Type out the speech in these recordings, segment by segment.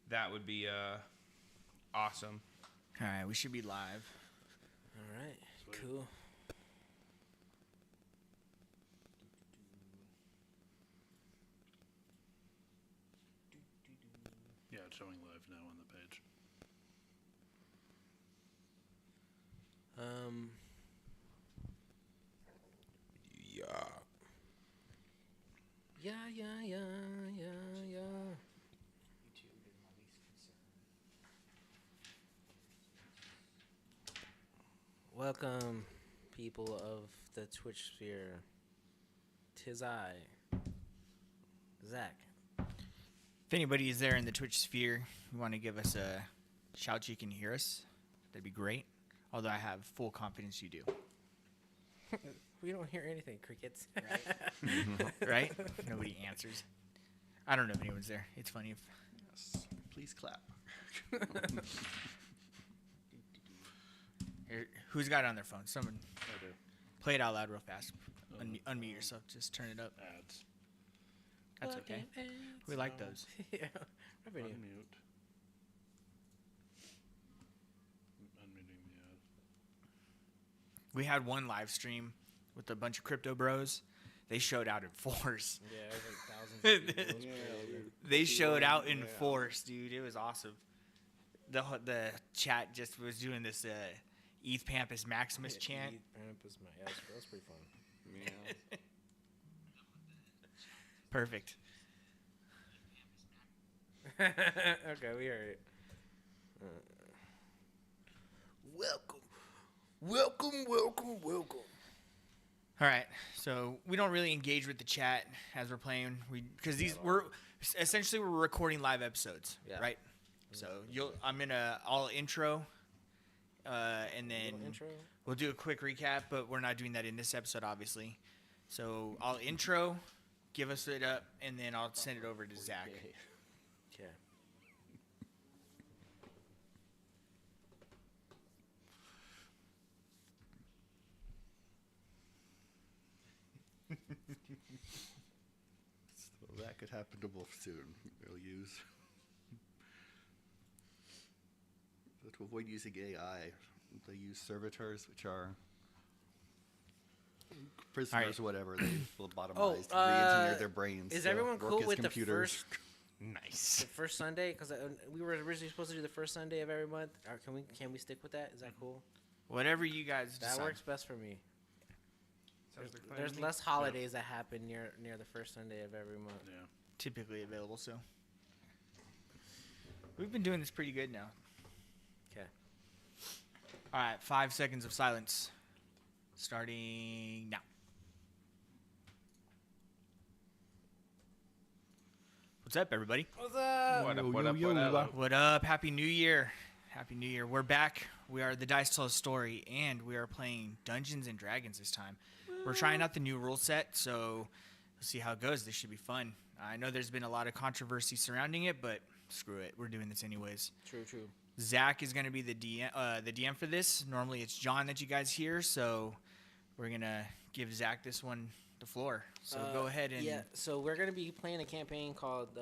that would be awesome. All right, we should be live. All right, Sweet. cool. Yeah, it's showing live now on the page. Yeah. Welcome, people of the Twitch sphere. 'Tis I, Zach. If anybody is there in the Twitch sphere, you want to give us a shout, you can hear us. That'd be great. Although I have full confidence you do. We don't hear anything, crickets. Right? Nobody answers. I don't know if anyone's there. It's funny if. Yes. Please clap. Here, who's got it on their phone? Someone I do. play it out loud real fast. Unmute yourself. Just turn it up. Ads. That's okay. We like those. Yeah. Revenue. Unmute. Unmuting the ad. We had one live stream with a bunch of crypto bros. They showed out in force. Yeah, it was like thousands of people. It was crazy. They showed out in force, dude. It was awesome. The chat just was doing this ETH Pampus Maximus chant. Yeah, that was pretty fun. Yeah. Perfect. Okay, we heard it. Welcome. All right, so we don't really engage with the chat as we're playing, because we're recording live episodes, Yeah. right? So I'll intro, and then Little intro. we'll do a quick recap, but we're not doing that in this episode, obviously. So I'll intro, give us it up, and then I'll send it over to Zach. Okay. So that could happen to Wolf soon. They'll use. So to avoid using AI, they use servitors, which are prisoners right. or whatever. They lobotomized, Oh, re-engineered their brains. is to everyone work cool as with the computers. first- Nice. The first Sunday, because we were originally supposed to do the first Sunday of every month. Can we stick with that? Is that cool? Whatever you guys That decide. works best for me. Sounds like fun There's to me. less holidays that happen near the first Sunday of every month. Yeah. Typically available, so. We've been doing this pretty good now. Okay. All right, 5 seconds of silence. Starting now. What's up, everybody? What's up? What up? Yo, What yo, up? yo, What yo. up? What up? Happy New Year. Happy New Year. We're back. We are the Dice Tell a Story, and we are playing Dungeons and Dragons this time. We're trying out the new rule set, so we'll see how it goes. This should be fun. I know there's been a lot of controversy surrounding it, but screw it. We're doing this anyways. True. Zach is going to be the DM for this. Normally it's John that you guys hear, so we're going to give Zach this one the floor. So go ahead and Yeah. So we're gonna be playing a campaign called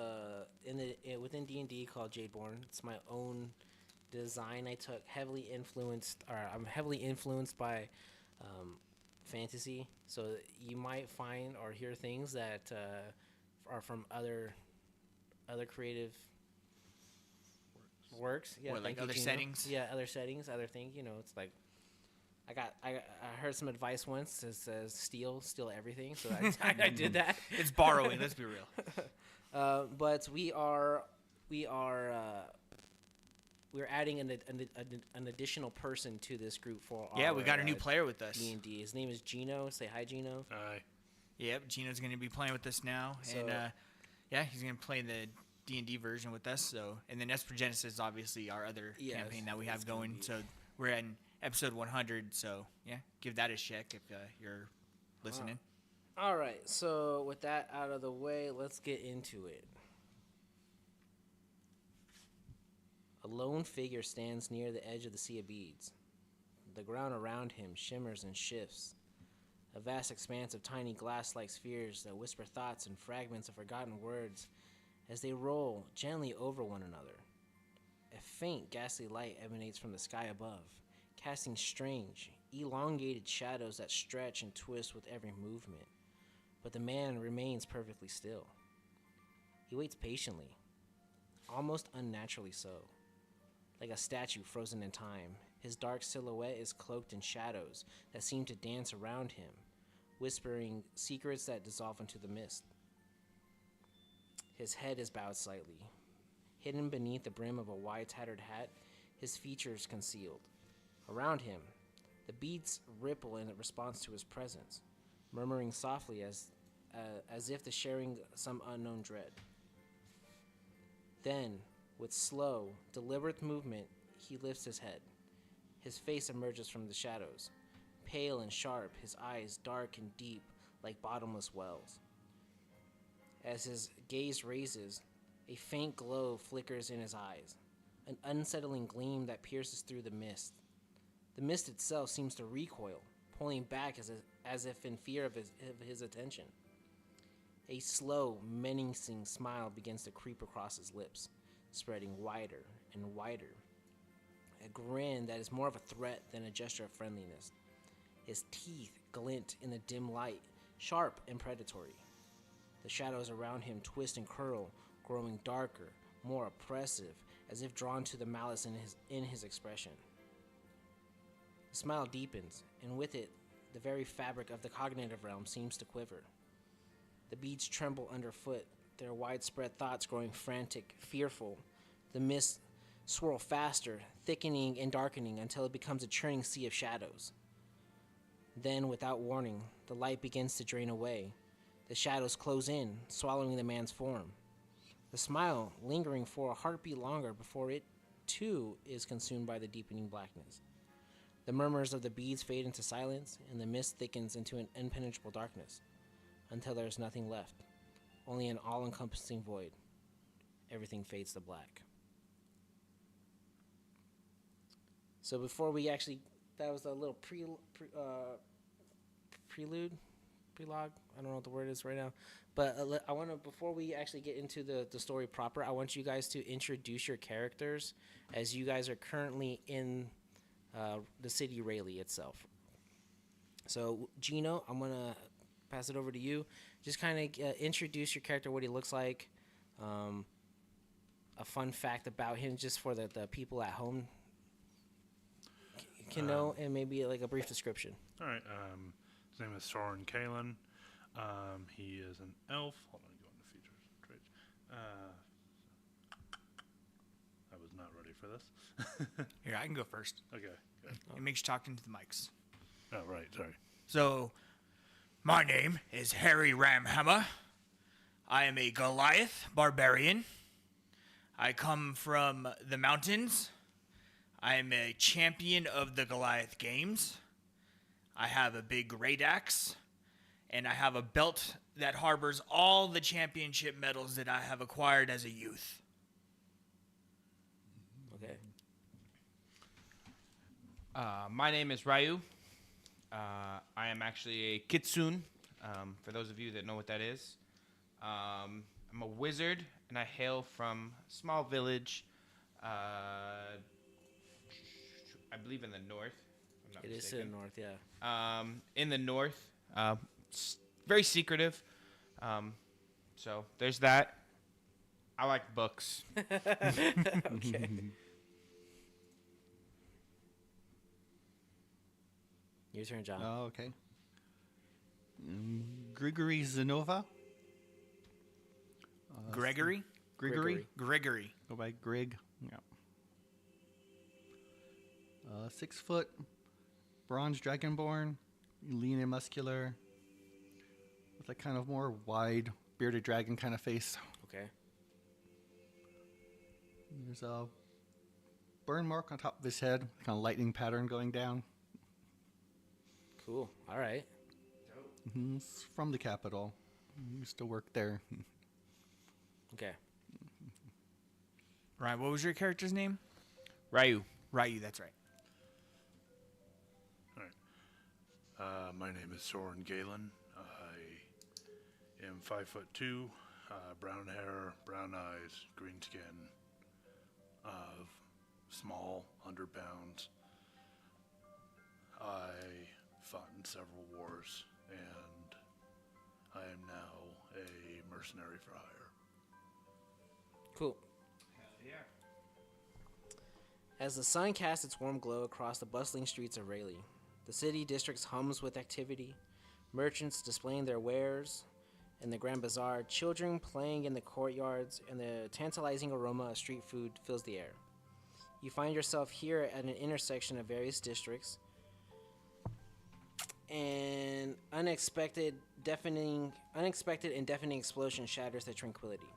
within D&D called Jadeborn. It's my own design. I'm heavily influenced by fantasy. So you might find or hear things that are from other creative works. Yeah, What, like thank you, other Gino. settings? Yeah, other settings, other things. You know, it's like I heard some advice once that says steal everything. So I did that. it's borrowing. Let's be real. But we're adding an additional person to this group for Yeah, our, we got a new player with us. D&D. His name is Gino. Say hi, Gino. Aye. Yep, Gino's going to be playing with us now, So- and yeah, he's going to play the D&D version with us. So, and then Esper Genesis is obviously our other Yes, campaign that we it's have gonna going. be- So we're in episode 100. So yeah, give that a check if you're listening. All right. So with that out of the way, let's get into it. A lone figure stands near the edge of the sea of beads. The ground around him shimmers and shifts. A vast expanse of tiny glass-like spheres that whisper thoughts and fragments of forgotten words as they roll gently over one another. faint, ghastly light emanates from the sky above, casting strange, elongated shadows that stretch and twist with every movement. But the man remains perfectly still. He waits patiently, almost unnaturally so. Like a statue frozen in time, his dark silhouette is cloaked in shadows that seem to dance around him, whispering secrets that dissolve into the mist. His head is bowed slightly. Hidden beneath the brim of a wide tattered hat, his features concealed. Around him, the beats ripple in response to his presence, murmuring softly as if to sharing some unknown dread. Then, with slow, deliberate movement, he lifts his head. His face emerges from the shadows, pale and sharp, his eyes dark and deep like bottomless wells. As his gaze raises, a faint glow flickers in his eyes, an unsettling gleam that pierces through the mist. The mist itself seems to recoil, pulling back as if in fear of his attention. A slow, menacing smile begins to creep across his lips, spreading wider and wider. A grin that is more of a threat than a gesture of friendliness. His teeth glint in the dim light, sharp and predatory. The shadows around him twist and curl, growing darker, more oppressive, as if drawn to the malice in his expression. The smile deepens, and with it, the very fabric of the cognitive realm seems to quiver. The beads tremble underfoot, their widespread thoughts growing frantic, fearful. The mists swirl faster, thickening and darkening until it becomes a churning sea of shadows. Then, without warning, the light begins to drain away. The shadows close in, swallowing the man's form. The smile lingering for a heartbeat longer before it, too, is consumed by the deepening blackness. The murmurs of the beads fade into silence, and the mist thickens into an impenetrable darkness, until there is nothing left, only an all-encompassing void. Everything fades to black. So before we actually, that was a little prelude, prologue. I don't know what the word is right now, but I want to, before we actually get into the story proper, I want you guys to introduce your characters as you guys are currently in the city Rayleigh itself. So Gino, I'm gonna pass it over to you. Just kind of introduce your character, what he looks like, a fun fact about him, just for the people at home can know, and maybe like a brief description. All right. His name is Soren Kalen. He is an elf. Hold on, go into features and traits. I was not ready for this. Here, I can go first. Okay, good. It makes you talk into the mics. Oh, right, sorry. So, my name is Harry Ramhammer. I am a Goliath barbarian. I come from the mountains. I am a champion of the Goliath games. I have a big great axe, and I have a belt that harbors all the championship medals that I have acquired as a youth. Okay. My name is Ryu. I am actually a kitsune, for those of you that know what that is. I'm a wizard, and I hail from a small village, I believe in the north. If I'm not It is to mistaken. the north, yeah. In the north. Very secretive. So there's that. I like books. Okay. Your turn, John. Oh, okay. Grigory Zanova. Gregory? Grigory. Gregory. Go by Grig. Yeah. 6 foot, bronze dragonborn, lean and muscular, with a kind of more wide bearded dragon kind of face. Okay. There's a burn mark on top of his head, kind of lightning pattern going down. Cool. All right. It's from the capital. He used to work there. Okay. Right, what was your character's name? Ryu. Ryu, that's right. All right. My name is Soren Galen. I am 5'2", brown hair, brown eyes, green skin. small, 100 pounds. I fought in several wars, and I am now a mercenary for hire. Cool. Yeah. As the sun casts its warm glow across the bustling streets of Rayleigh, the city district hums with activity, merchants displaying their wares in the Grand Bazaar, children playing in the courtyards, and the tantalizing aroma of street food fills the air. You find yourself here at an intersection of various districts. An unexpected and deafening explosion shatters the tranquility.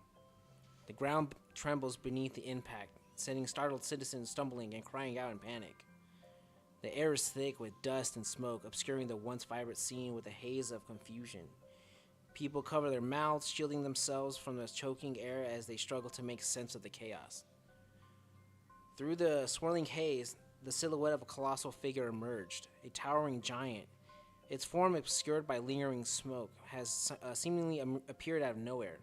The ground trembles beneath the impact, sending startled citizens stumbling and crying out in panic. The air is thick with dust and smoke, obscuring the once vibrant scene with a haze of confusion. People cover their mouths, shielding themselves from the choking air as they struggle to make sense of the chaos. Through the swirling haze, the silhouette of a colossal figure emerged, a towering giant. Its form, obscured by lingering smoke, has seemingly appeared out of nowhere.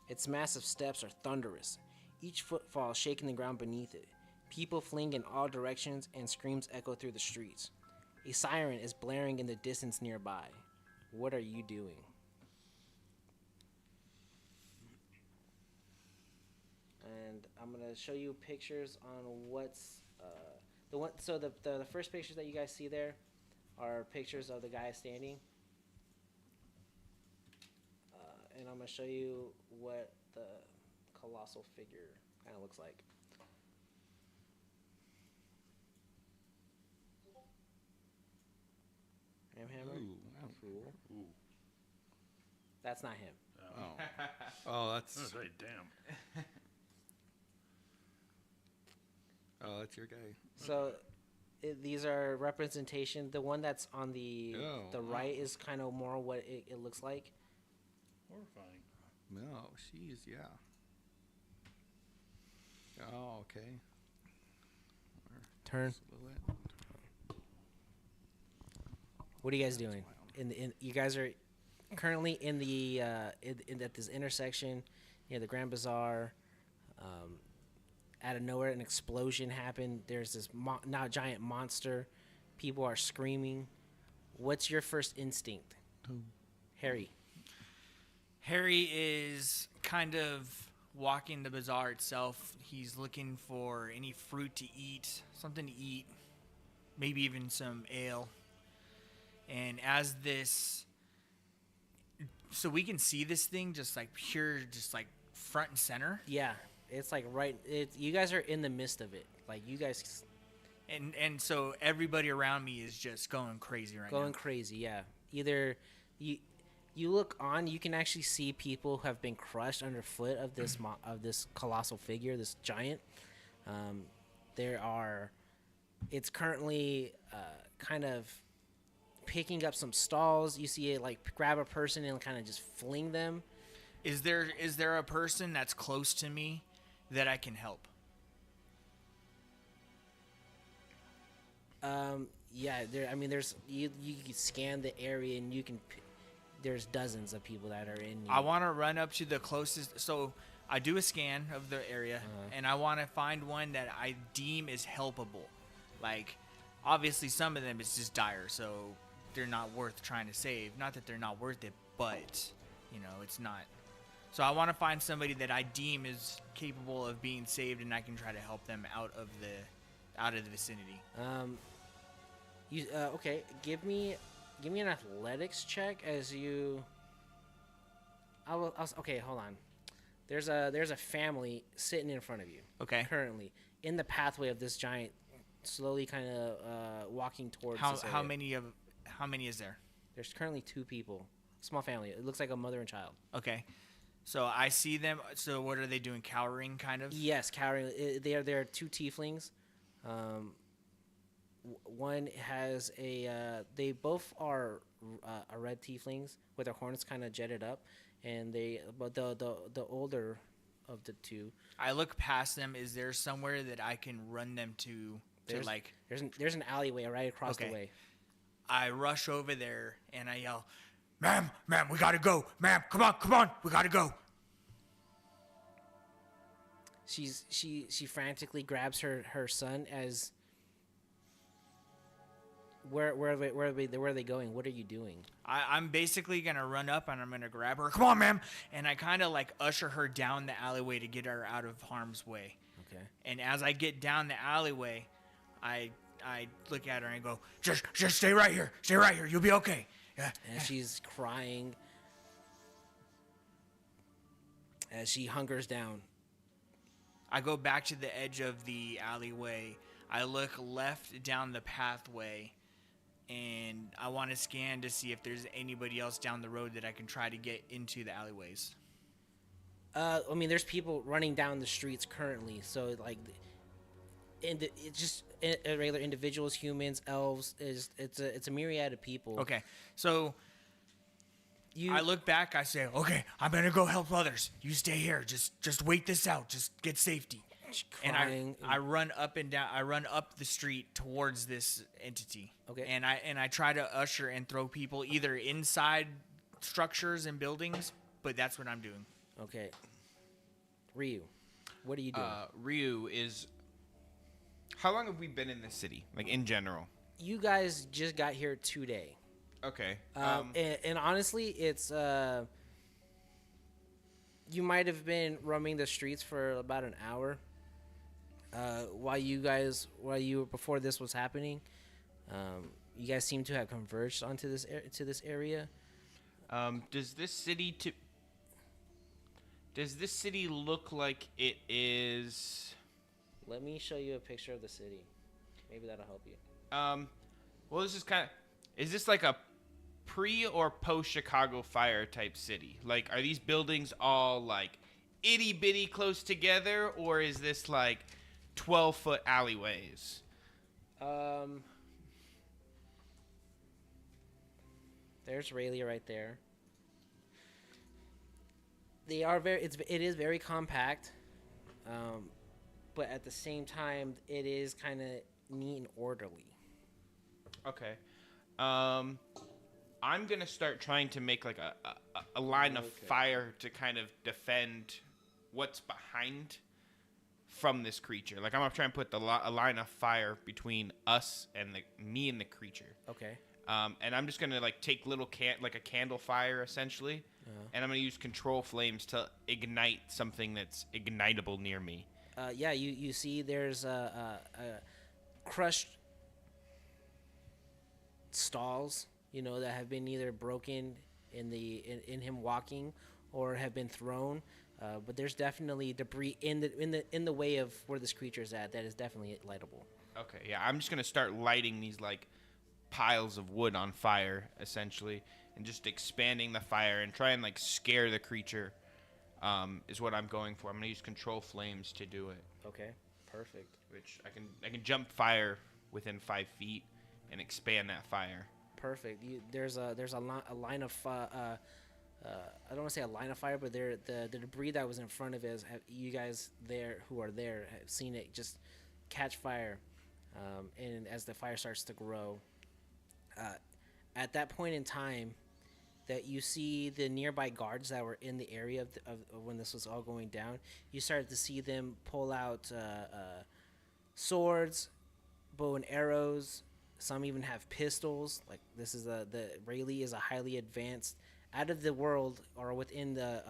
Its massive steps are thunderous, each footfall shaking the ground beneath it. People fleeing in all directions, and screams echo through the streets. A siren is blaring in the distance nearby. What are you doing? And I'm gonna show you pictures on what's the one. So the first pictures that you guys see there are pictures of the guy standing. And I'm gonna show you what the colossal figure kind of looks like. Hammer? Ooh, wow. Cool. Ooh. That's not him. Oh, oh, that's That's right, damn. oh, that's your guy. So these are representation. The one that's on the right is kind of more what it looks like. Horrifying. No, she's Oh, okay. Turn. Silhouette. What are you guys doing? Wild. You guys are currently in the at this intersection near the Grand Bazaar. Out of nowhere, an explosion happened. There's this now giant monster. People are screaming. What's your first instinct, Harry? Harry is kind of walking the bazaar itself. He's looking for any fruit to eat, something to eat, maybe even some ale. And as this, so we can see this thing just like pure, just like front and center. Yeah, it's like right. You guys are in the midst of it. Like you guys And so everybody around me is just going crazy right now. going crazy. Yeah, either you look on, you can actually see people who have been crushed underfoot of this of this colossal figure, this giant. It's currently kind of picking up some stalls. You see it like grab a person and kind of just fling them. Is there a person that's close to me that I can help? Yeah, there's you can scan the area and you can. There's dozens of people that are in need. I want to run up to the closest. So I do a scan of the area, and I want to find one that I deem is helpable. Like, obviously, some of them is just dire, so they're not worth trying to save. Not that they're not worth it, but it's not. So I want to find somebody that I deem is capable of being saved, and I can try to help them out of the vicinity. Okay? Give me an athletics check as you. Okay, hold on. There's a family sitting in front of you. Okay. Currently in the pathway of this giant, slowly kind of walking towards. This area. How many is there? There's currently 2 people. Small family. It looks like a mother and child. Okay. So I see them. So what are they doing? Cowering, kind of? Yes, cowering. They are 2 tieflings. One has they both are a red tieflings with their horns kind of jetted up, and but the older of the 2. I look past them. Is there somewhere that I can run them to like? There's an alleyway right across the way. I rush over there and I yell, "Ma'am, we gotta go. Ma'am, come on, we gotta go." She frantically grabs her son as. Where are they going? What are you doing? I'm basically gonna run up and I'm gonna grab her. Come on, ma'am! And I kind of like usher her down the alleyway to get her out of harm's way. Okay. And as I get down the alleyway, I look at her and I go, just stay right here. Stay right here. You'll be okay. Yeah. And she's crying as she hunkers down. I go back to the edge of the alleyway. I look left down the pathway, and I want to scan to see if there's anybody else down the road that I can try to get into the alleyways. I mean, there's people running down the streets currently, so like, it's just regular individuals, humans, elves. It's a myriad of people. Okay, so You I look back. I say, okay, I'm gonna go help others. You stay here. Just wait this out. Just get safety. crying. And I run up and down. I run up the street towards this entity. Okay. And I try to usher and throw people either inside structures and buildings, but that's what I'm doing. Okay. Ryu, what are you doing? Ryu is. How long have we been in this city? Like in general? You guys just got here today. Okay. And honestly, it's you might have been roaming the streets for about an hour. Before this was happening, you guys seem to have converged onto this area. Does this city look like it is? Let me show you a picture of the city. Maybe that'll help you. Well, this is kind of. Is this like a pre or post Chicago fire type city? Like, are these buildings all like itty bitty close together, or is this like 12-foot alleyways? There's Rayleigh right there. They are it is very compact, but at the same time, it is kind of neat and orderly. Okay. I'm gonna start trying to make like a line of fire to kind of defend what's behind from this creature. Like I'm gonna try and put a line of fire between us and me and the creature. Okay. And I'm just gonna like take little like a candle fire essentially, and I'm gonna use control flames to ignite something that's ignitable near me. Yeah, you see there's a crushed stalls, that have been either broken in him walking or have been thrown. But there's definitely debris in the way of where this creature is at that is definitely lightable. Okay, yeah, I'm just gonna start lighting these like piles of wood on fire essentially, and just expanding the fire and try and like scare the creature. Is what I'm going for. I'm gonna use control flames to do it. Okay, perfect. Which I can jump fire within 5 feet and expand that fire. Perfect. There's a line of I don't want to say a line of fire, but the debris that was in front of it. You guys who are there have seen it just catch fire, and as the fire starts to grow, at that point in time, that you see the nearby guards that were in the area of when this was all going down, you started to see them pull out swords, bow and arrows. Some even have pistols. Like this is the Rayleigh is a highly advanced, out of the world or within the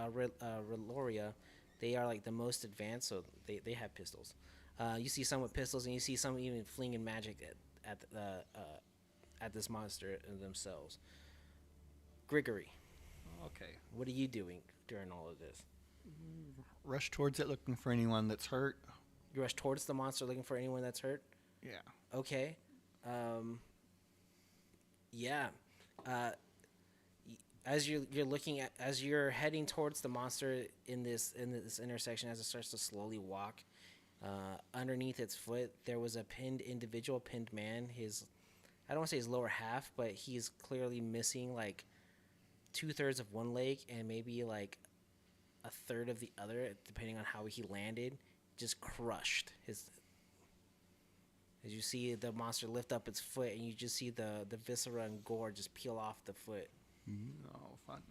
Reloria, they are like the most advanced. So they have pistols. You see some with pistols, and you see some even flinging magic at this monster themselves. Grigory, Okay. what are you doing during all of this? Rush towards it looking for anyone that's hurt. You rush towards the monster looking for anyone that's hurt? Yeah. Okay. Yeah. As you're heading towards the monster in this intersection, as it starts to slowly walk, underneath its foot there was a pinned man. I don't want to say his lower half, but he's clearly missing like 2/3 of one leg and maybe like a third of the other, depending on how he landed. Just crushed. As you see the monster lift up its foot, and you just see the viscera and gore just peel off the foot. Oh, fun.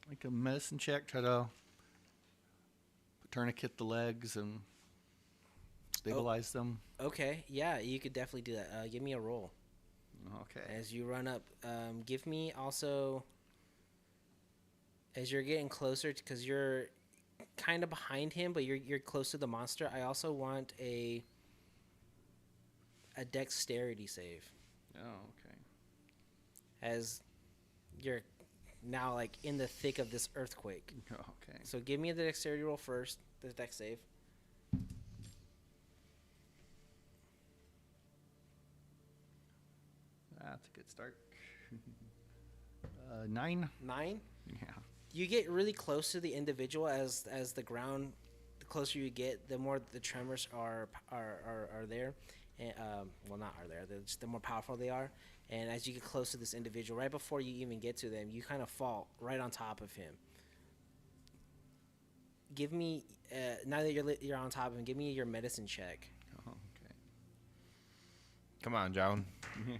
Like a medicine check. Try to tourniquet the legs and stabilize them. Okay, yeah, you could definitely do that. Give me a roll Okay. as you run up. Give me also as you're getting closer because you're kind of behind him, but you're close to the monster. I also want a dexterity save Oh, okay. as you're now like in the thick of this earthquake. Oh, okay. So give me the dexterity roll first, the dex save. That's a good start. 9. 9. Yeah. You get really close to the individual as the ground, the closer you get, the more the tremors are there, and well, not are there. Just the more powerful they are. And as you get close to this individual, right before you even get to them, you kind of fall right on top of him. Give me now that you're on top of him. Give me your medicine check. Oh, okay. Come on, John. Yeah.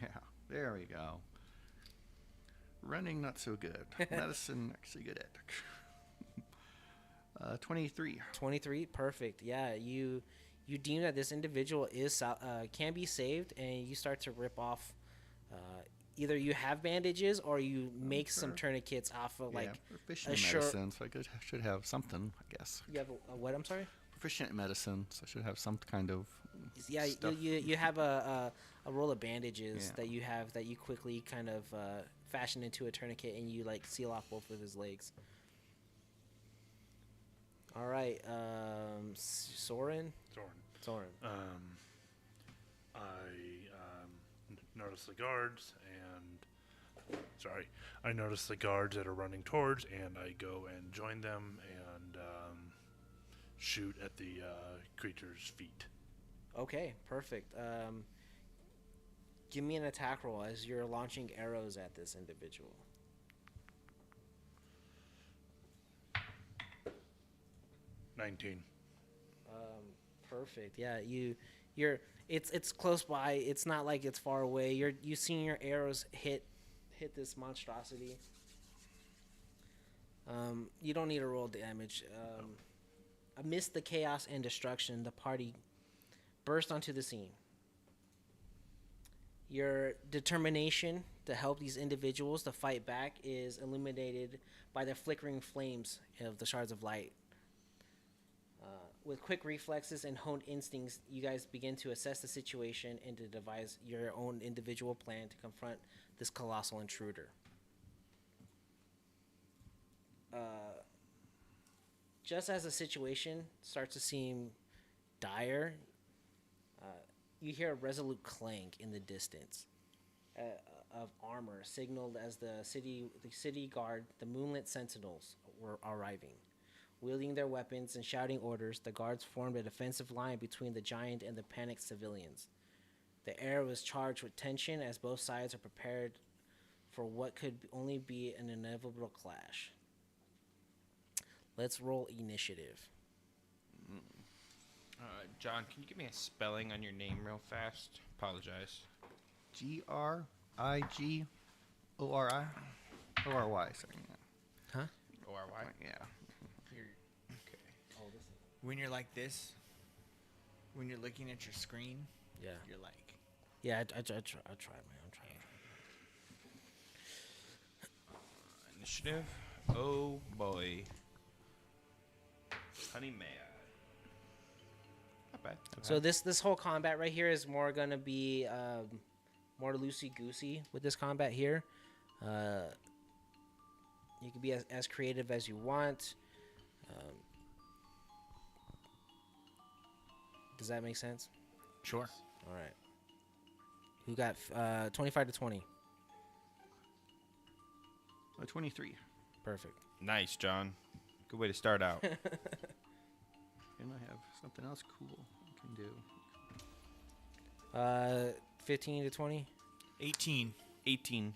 There we go. Running, not so good. Medicine, actually good at. 23. 23, perfect. Yeah, you deem that this individual is can be saved, and you start to rip off. Either you have bandages or you make some sure. tourniquets off of like proficient a in short- medicine, so should have something, I guess. you have a what? I'm sorry. Proficient in medicine, so I should have some kind of. Yeah, stuff. you have a roll of bandages Yeah. that you quickly kind of fashion into a tourniquet, and you like seal off both of his legs. All right, Soren. Soren. I notice the guards I notice the guards that are running towards, and I go and join them and shoot at the creature's feet. Okay, perfect. Give me an attack roll as you're launching arrows at this individual. 19. Perfect. Yeah, you're. It's close by. It's not like it's far away. You seeing your arrows hit this monstrosity. You don't need to roll damage. Amidst the chaos and destruction, the party burst onto the scene. Your determination to help these individuals to fight back is illuminated by the flickering flames of the shards of light. With quick reflexes and honed instincts, you guys begin to assess the situation and to devise your own individual plan to confront this colossal intruder. Just as the situation starts to seem dire, you hear a resolute clank in the distance of armor, signaled as the city guard, the Moonlit Sentinels, were arriving. Wielding their weapons and shouting orders, the guards formed a defensive line between the giant and the panicked civilians. The air was charged with tension as both sides are prepared for what could only be an inevitable clash. Let's roll initiative. John, can you give me a spelling on your name real fast? Apologize. Grigorory. Ory. Sorry. Huh? O-R-Y? Yeah. Okay. When you're like this, when you're looking at your screen, Yeah. you're like, Yeah, I tried, man. I'm trying. Initiative. Oh, boy. Honey Mad. Not bad. So this whole combat right here is more gonna be more loosey goosey with this combat here. You can be as creative as you want. Does that make sense? sure. All right. Who got 25 to 20? 23. Perfect. Nice, John. Good way to start out. And I have something else cool I can do. 15 to 20. 18. 18.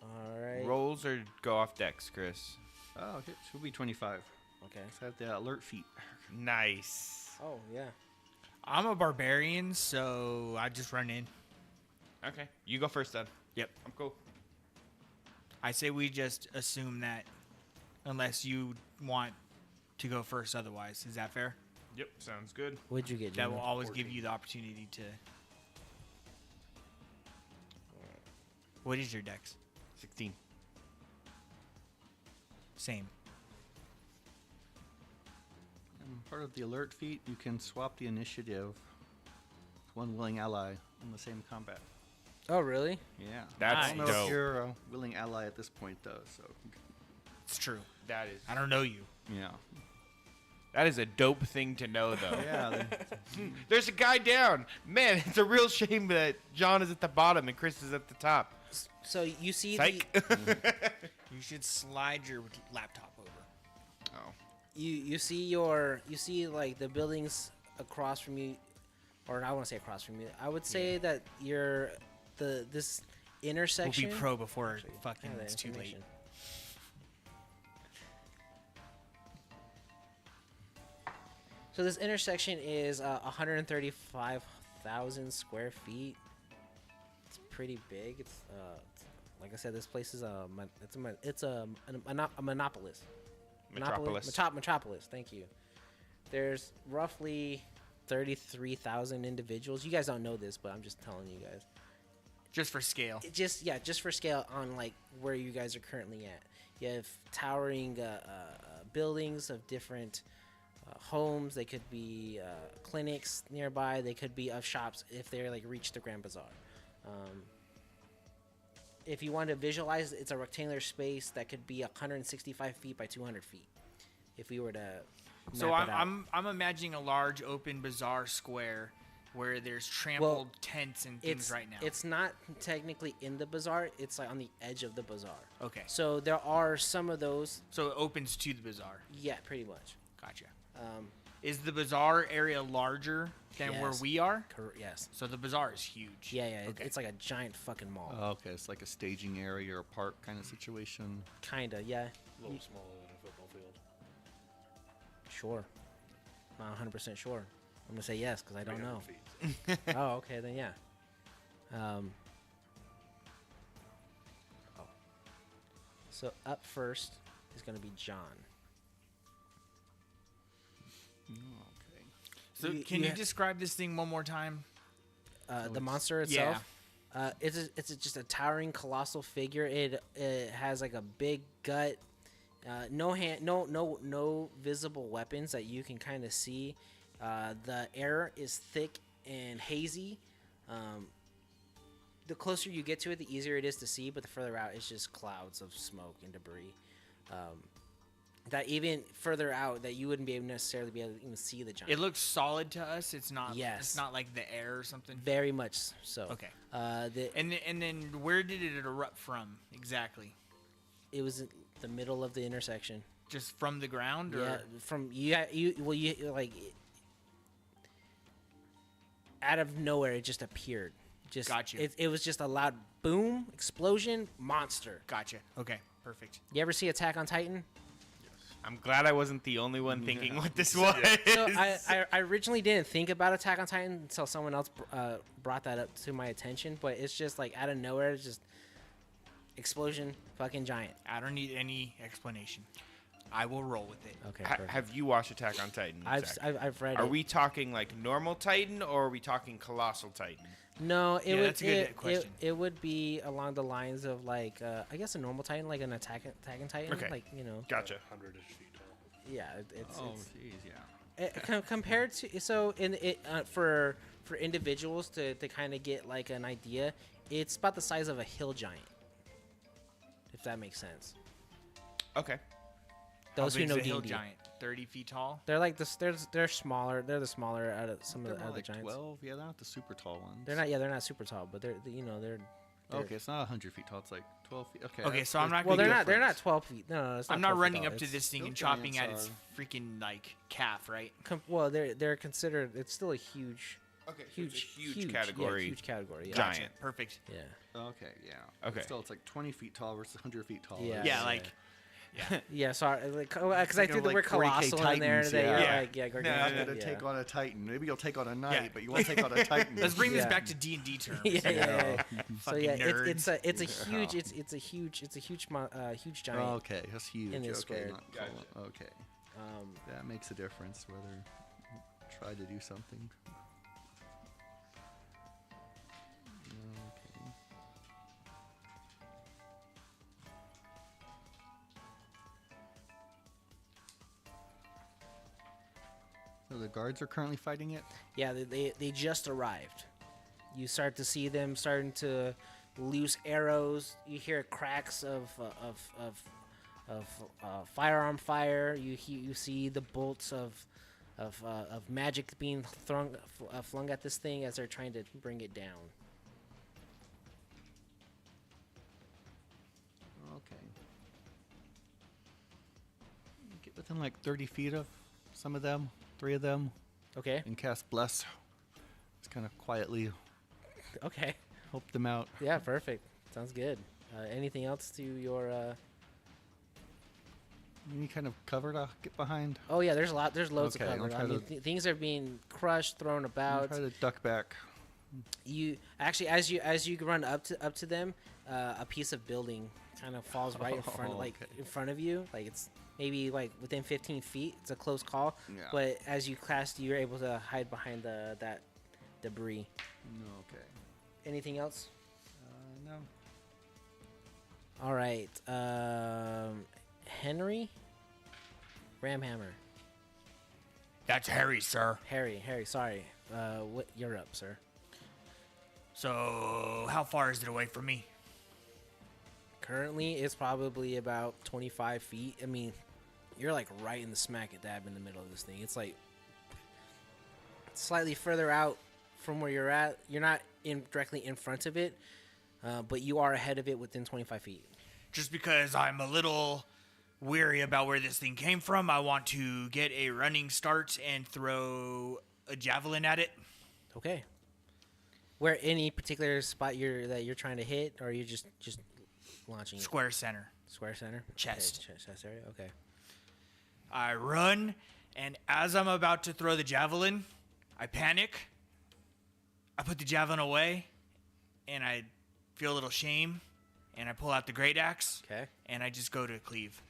All right. Rolls or go off decks, Chris? Oh, it should be 25. Okay. I have the alert feat. Nice. Oh yeah. I'm a barbarian, so I just run in. Okay. You go first then. Yep. I'm cool. I say we just assume that unless you want to go first. Otherwise, is that fair? Yep, sounds good. What'd you get, That Jimmy? will always give you the opportunity to. What is your dex? 16. Same. And part of the alert feat, you can swap the initiative with one willing ally in the same combat. Oh, really? Yeah. That's I don't know dope. if you're a willing ally at this point, though, so It's true. That is I don't know you. yeah. that is a dope thing to know, though. Yeah. There's a guy down. Man, it's a real shame that John is at the bottom and Chris is at the top. So you see Psych. You should slide your laptop over. Oh. you see like the buildings across from you, or I want to say across from you. I would say that this We'll intersection. be pro before Actually, fucking I have that it's too late. information. So this intersection is 135,000 square feet. It's pretty big. It's like I said, this place is a monopolis. Metropolis. Metropolis. Thank you. There's roughly 33,000 individuals. You guys don't know this, but I'm just telling you guys. Just for scale. Just for scale on like where you guys are currently at. You have towering buildings of different homes. They could be clinics nearby. They could be of shops if they like reach the Grand Bazaar. If you want to visualize, it's a rectangular space that could be 165 feet by 200 feet. If we were to So map it out. I'm imagining a large open bazaar square where there's trampled tents and things right now. It's not technically in the bazaar. It's like on the edge of the bazaar. Okay. So there are some of those. So it opens to the bazaar. Yeah, pretty much. Gotcha. Um, Is the bazaar area larger than where Yes. we are? yes. So the bazaar is huge. Yeah, yeah. Okay. It's like a giant fucking mall. Okay, it's like a staging area or a park kind of situation. Kinda, yeah. A little smaller than a football field. Sure. Not 100% sure. I'm gonna say yes because I don't 300 know. feet. Oh, okay, then yeah. Oh. So up first is gonna be John. Okay. So You- can you you ha- describe this thing one more time? The monster itself. It's just a towering, colossal figure. It has like a big gut. No visible weapons that you can kind of see. The air is thick and hazy. The closer you get to it, the easier it is to see. But the further out, it's just clouds of smoke and debris. That even further out, that you wouldn't be able necessarily be able to even see the giant. It looks solid to us. It's not. Yes. It's not like the air or something. Very much so. Okay. And And then where did it erupt from exactly? it was in the middle of the intersection. Just from the ground, or Yeah, from you like out of nowhere, it just appeared. Just Got you. It was just a loud boom, explosion, monster. Gotcha. Okay. Perfect. You ever see Attack on Titan? I'm glad I wasn't the only one thinking what this was. So I originally didn't think about Attack on Titan until someone else brought that up to my attention. But it's just like out of nowhere, it's just explosion, fucking giant. I don't need any explanation. I will roll with it. Okay. perfect. Have you watched Attack on Titan? Zach? I've read Are it. we talking like normal Titan or are we talking colossal Titan? No, it Yeah, would. that's a good question. It would be along the lines of like I guess a normal Titan, like an Attack on Titan. Okay. Like Gotcha. 100-ish feet tall. yeah, it's jeez, yeah. compared to for individuals to kind of get like an idea, it's about the size of a hill giant, if that makes sense. Okay. Those How who big's know a hill D&D, giant? 30 feet tall. they're like this. They're smaller. They're the smaller out of some They're of the more other like giants. 12. Yeah, they're not the super tall ones. They're not. Yeah, they're not super tall, but they're Okay, it's not 100 feet tall. It's like 12 feet. Okay. Okay, so I'm not well, gonna they're go not. They're not difference. 12 feet. No, it's not I'm not 12 feet running tall. up to It's- this thing and hill chopping at giants its are- freaking like calf, right? Well, they're considered. It's still a huge, Okay. huge category. Yeah, huge category. Yeah. Giant. Gotcha. Perfect. Yeah. Okay, yeah. Okay. But still, it's like 20 feet tall versus 100 feet tall. Yeah. Yeah, like Yeah, sorry, because I Thinking threw of, the like, word 40K colossal in there. Titans, That you're yeah. like, yeah, You're gargantuan, not gonna yeah. take on a Titan. Maybe you'll take on a knight, Yeah. but you won't take on a Titan. let's bring this Yeah. back to D&D terms. yeah, yeah. So Fucking yeah, nerds. it's a huge giant. Okay, that's huge. In this okay, square. not Gotcha. cool. Okay. That makes a difference whether you try to do something. Okay. So the guards are currently fighting it? Yeah, they just arrived. You start to see them starting to loose arrows. You hear cracks of firearm fire. You see the bolts of magic being flung at this thing as they're trying to bring it down. Okay. Get within like 30 feet of some of them, 3 of them, Okay. and cast Bless. Just kind of quietly Okay. help them out. Yeah, perfect. Sounds good. Anything else to your? Any kind of cover to get behind? Oh yeah, there's loads Okay, of I'll cover. try I mean, to- things are being crushed, thrown I'll about. try to duck back. You actually, as you run up to them, a piece of building kind of falls right in front, Okay. in front of you. Like it's maybe like within 15 feet. It's a close call, Yeah. but as you cast, you're able to hide behind that debris. Okay. Anything else? No. All right, Henry, Ramhammer, That's Harry, sir. Harry. Sorry, what you're up, sir. So, how far is it away from me? Currently, it's probably about 25 feet. I mean, you're like right in the smack dab in the middle of this thing. It's like slightly further out from where you're at. You're not directly in front of it, but you are ahead of it within 25 feet. Just because I'm a little weary about where this thing came from, I want to get a running start and throw a javelin at it. Okay. Where any particular spot that you're trying to hit, or are you just launching it? Square center. Square center? Chest. Okay, chest area? Okay. I run, and as I'm about to throw the javelin, I panic. I put the javelin away, and I feel a little shame, and I pull out the great axe, Okay. and I just go to cleave.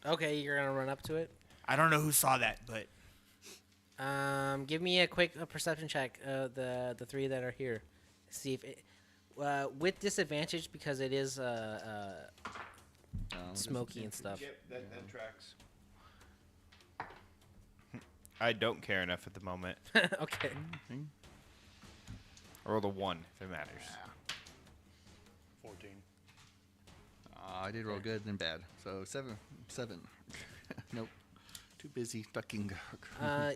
Okay, you're going to run up to it? I don't know who saw that, but Give me a quick perception check. The 3 that are here. See if it, with disadvantage because it is smoky and stuff. Yep, that tracks. I don't care enough at the moment. Okay. I rolled a 1 if it matters. 14. I did roll good and bad. So 7. Nope. Too busy ducking.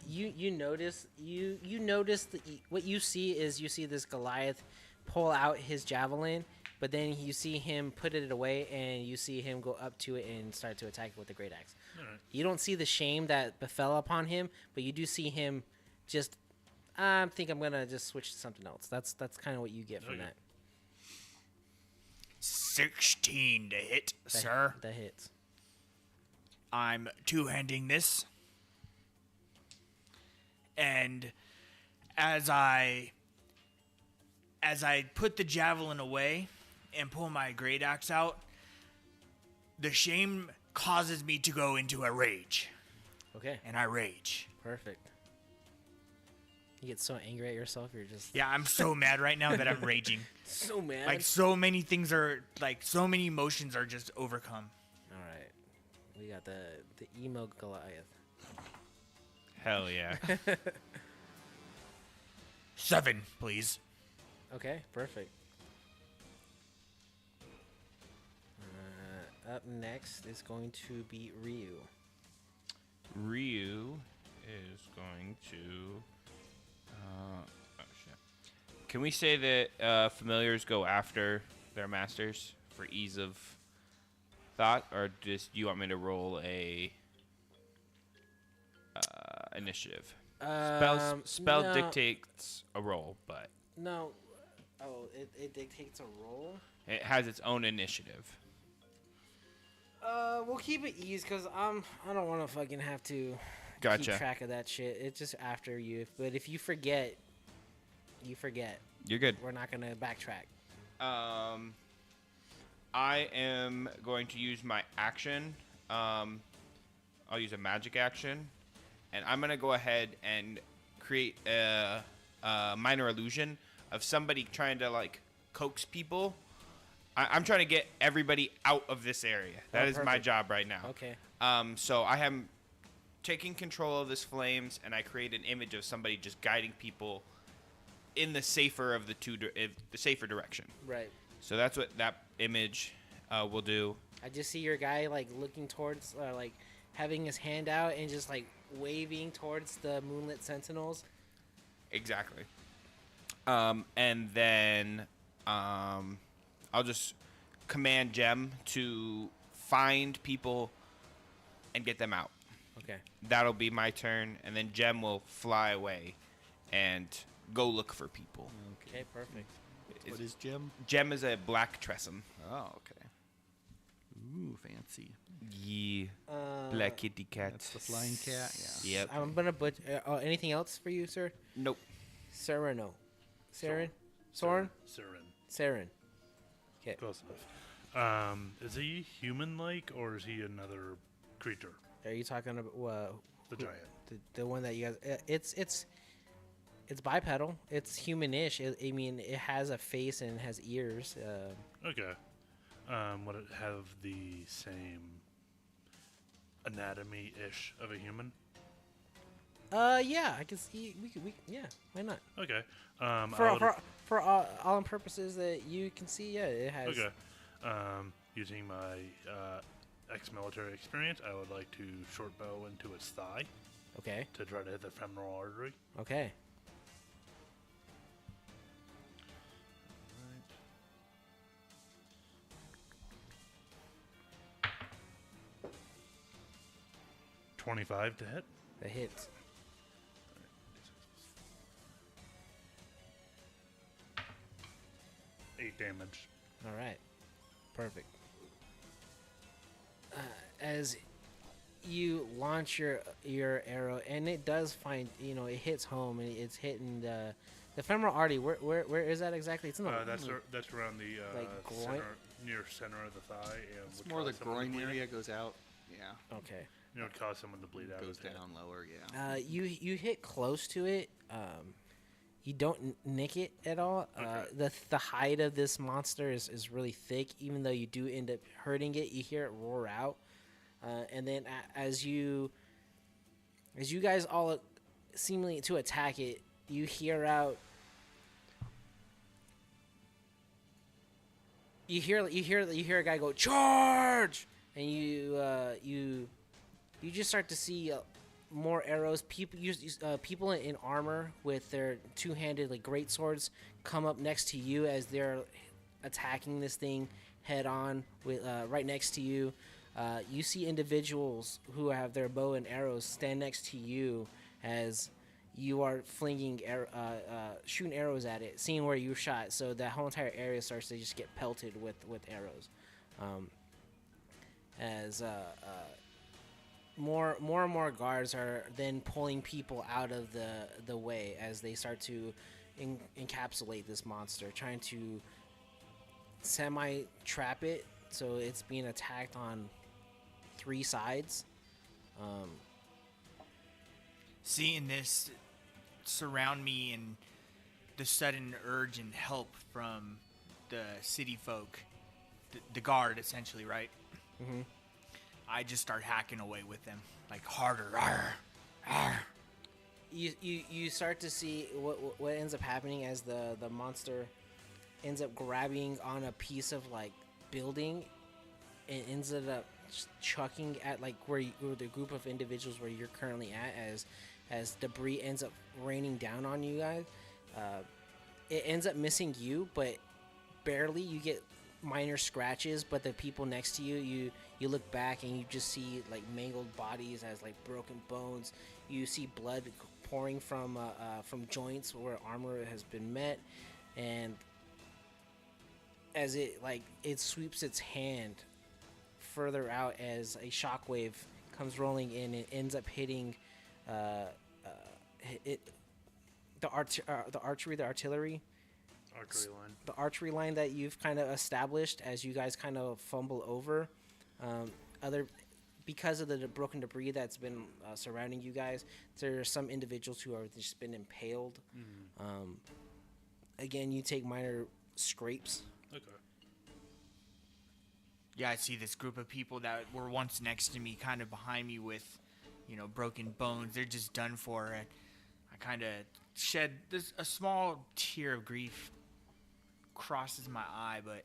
You notice what you see is you see this Goliath pull out his javelin, but then you see him put it away, and you see him go up to it and start to attack it with the great axe. Alright. You don't see the shame that befell upon him, but you do see him just. I think I'm gonna just switch to something else. That's kind of what you get from Okay. that. 16 to hit, sir. That hits. I'm two-handing this. And as I put the javelin away and pull my great axe out, the shame causes me to go into a rage. Okay. And I rage. Perfect. You get so angry at yourself, you're just Yeah, I'm so mad right now that I'm raging. so mad. Like, so many things are, like, so many emotions are just overcome. All right, we got the emo Goliath. Hell yeah. 7, please. Okay, perfect. Up next is going to be Ryu. Ryu is going to. Oh shit. Can we say that familiars go after their masters for ease of thought, or just you want me to roll a initiative? Spell No. dictates a roll, but No. Oh, it dictates a roll. it has its own initiative. We'll keep it easy because I don't want to fucking have to Gotcha. keep track of that shit. It's just after you. But if you forget, you forget. You're good. We're not gonna backtrack. I am going to use my action I'll use a magic action, and I'm gonna go ahead and create a minor illusion of somebody trying to like coax people. I'm trying to get everybody out of this area. That is my perfect. job right now. Okay. So I am taking control of this flames, and I create an image of somebody just guiding people in the safer of the the safer direction. Right. So that's what that image will do. I just see your guy like looking towards, like having his hand out and just like waving towards the moonlit sentinels. Exactly. And then I'll just command Gem to find people and get them out. Okay. That'll be my turn, and then Gem will fly away and go look for people. Okay. Perfect. What is Jim? Gem is a black Tressum. Oh, okay. Ooh, fancy. Yeah. Black kitty cat. That's the flying cat. Yeah. Yep. I'm gonna put anything else for you, sir? Nope. Sereno. Saren? Soren? Saren. Okay. Close enough. Is he human-like, or is he another creature? Are you talking about The giant. the one that you guys? It's bipedal. It's humanish. I mean, it has a face and it has ears. Okay. Would it have the same anatomy-ish of a human? Yeah, I can see. Yeah, why not? Okay. For all purposes that you can see, yeah, it has. Okay. Using my ex-military experience, I would like to short bow into its thigh Okay. to try to hit the femoral artery. Okay. Right. 25 to hit. That hits. Eight damage. All right. Perfect. As you launch your arrow, and it does find, it hits home, and it's hitting the femoral artery. Where is that exactly? It's in the That's around the like groin? center of the thigh. And It's would more the cause someone to groin bleed. area goes out. Yeah. Okay. It would cause someone to bleed out. Goes of the head. down lower. Yeah. You hit close to it. You don't nick it at all. Okay. The hide of this monster is really thick. Even though you do end up hurting it, you hear it roar out. And then as you guys all seemingly to attack it, you hear out. You hear a guy go charge, and you just start to see more arrows. People in armor with their two-handed like great swords come up next to you as they're attacking this thing head on with right next to you. You see individuals who have their bow and arrows stand next to you as you are flinging shooting arrows at it, seeing where you shot. So that whole entire area starts to just get pelted with arrows. As more and more guards are then pulling people out of the way as they start to encapsulate this monster, trying to semi-trap it so it's being attacked on 3 sides. Seeing this surround me and the sudden urge and help from the city folk, the guard essentially, right? Mhm. I just start hacking away with them, like harder. Arr, arr. You start to see what ends up happening as the monster ends up grabbing on a piece of like building and ends up just chucking at like where the group of individuals where you're currently at as debris ends up raining down on you guys. It ends up missing you, but barely. You get minor scratches, but the people next to you look back and you just see like mangled bodies as like broken bones. You see blood pouring from joints where armor has been met, and as it sweeps its hand further out as a shockwave comes rolling in, it ends up hitting the artillery line that you've kind of established as you guys kind of fumble over. Other because of the broken debris that's been surrounding you guys, there are some individuals who have just been impaled. Again, you take minor scrapes. Okay. Yeah, I see this group of people that were once next to me, kind of behind me with, broken bones. They're just done for. And I kind of shed a small tear of grief crosses my eye, but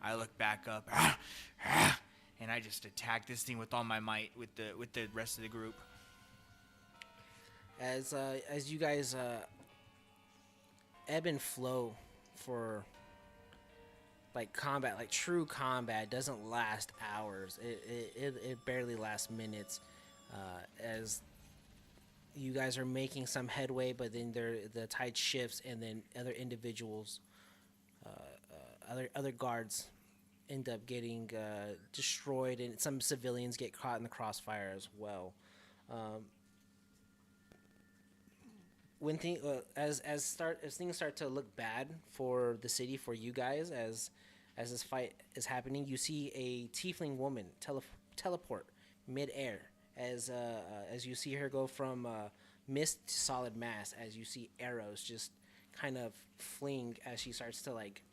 I look back up, and I just attack this thing with all my might with the rest of the group. As you guys ebb and flow for like combat, like true combat doesn't last hours. It barely lasts minutes. As you guys are making some headway, but then the tide shifts, and then other individuals, other guards, end up getting destroyed, and some civilians get caught in the crossfire as well. When as things start to look bad for the city, for you guys, as this fight is happening, you see a tiefling woman teleport mid-air as you see her go from mist to solid mass, as you see arrows just kind of fling as she starts to like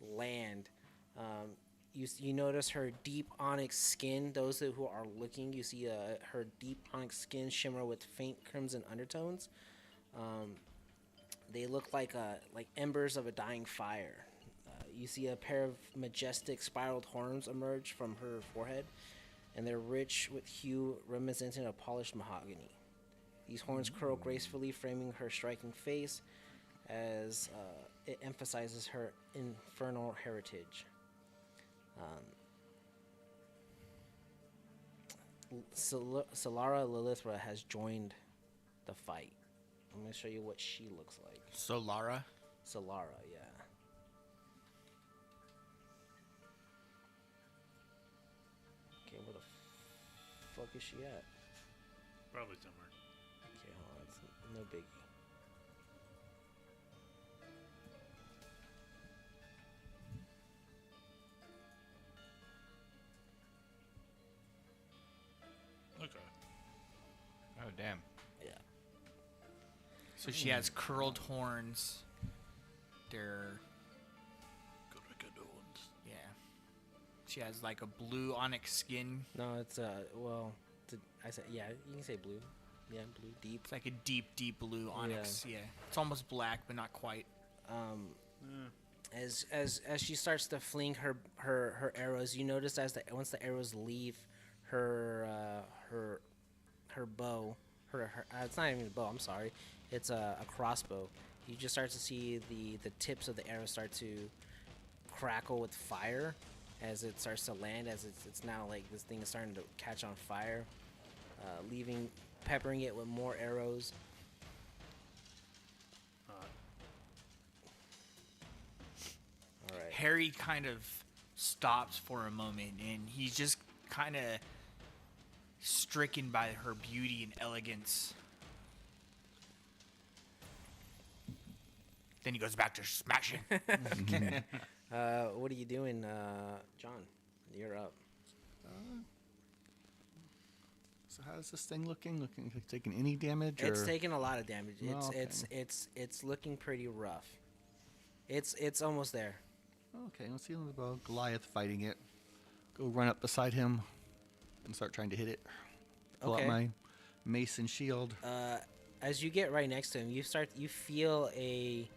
land. You notice her deep onyx skin. Those who are looking, you see her deep onyx skin shimmer with faint crimson undertones. They look like embers of a dying fire. You see a pair of majestic spiraled horns emerge from her forehead, and they're rich with hue reminiscent of polished mahogany. These horns curl gracefully, framing her striking face as it emphasizes her infernal heritage. Solara Lilithra has joined the fight. I'm going to show you what she looks like. Solara? Solara, yeah. Okay, where the fuck is she at? Probably somewhere. Okay, hold on. It's no biggie. Okay. Oh, damn. Yeah. So she has curled horns. They're, yeah. She has like a blue onyx skin. No, it's I said, yeah, you can say blue. Yeah, blue, deep. It's like a deep, deep blue onyx. Yeah. It's almost black, but not quite. As she starts to fling her arrows, you notice once the arrows leave her bow, it's not even a bow, I'm sorry, it's a crossbow. You just start to see the tips of the arrows start to crackle with fire as it starts to land, as it's now like this thing is starting to catch on fire, peppering it with more arrows. All right. Harry kind of stops for a moment, and he's just kind of stricken by her beauty and elegance. Then he goes back to smashing. What are you doing, John? You're up. So how's this thing looking? Looking like taking any damage? It's or? taking a lot of damage. Oh, okay. It's looking pretty rough. It's almost there. Okay, let's see about Goliath fighting it. Go run up beside him and start trying to hit it. Pull out my mace and shield. As you get right next to him, you feel a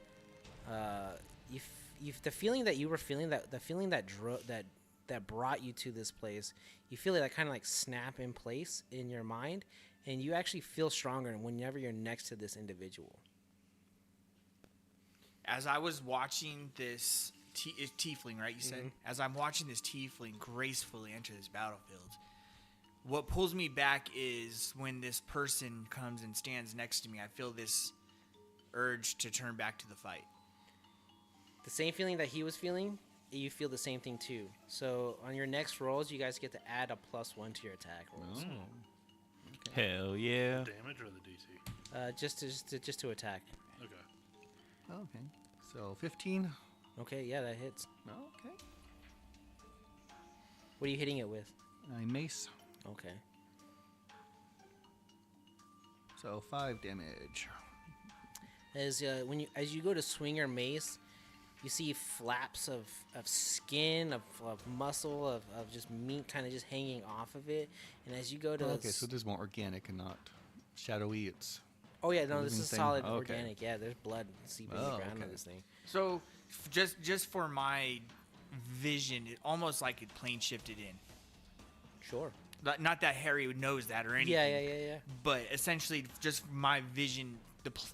the feeling that you were feeling, the feeling that brought you to this place. You feel it like kind of like snap in place in your mind, and you actually feel stronger whenever you're next to this individual. As I was watching this tiefling, right? You said, as I'm watching this tiefling gracefully enter this battlefield, what pulls me back is when this person comes and stands next to me. I feel this urge to turn back to the fight. The same feeling that he was feeling, you feel the same thing too. So on your next rolls, you guys get to add a +1 to your attack rolls. Hell yeah. Damage or the DC? Just to attack. Okay. Okay, so 15. Okay, yeah, that hits. Okay. What are you hitting it with? My mace. Okay. So 5 damage. As as you go to swing your mace, you see flaps of skin, of muscle, of just meat kind of just hanging off of it. And as you go to Okay, so this is more organic and not shadowy. It's oh yeah, no, this living is thing? solid Okay. organic. Yeah, there's blood seeping in the Oh, ground on okay. this thing. So, just for my vision, it almost like it plane shifted in. Sure. Not that Harry knows that or anything. Yeah. But essentially, just my vision,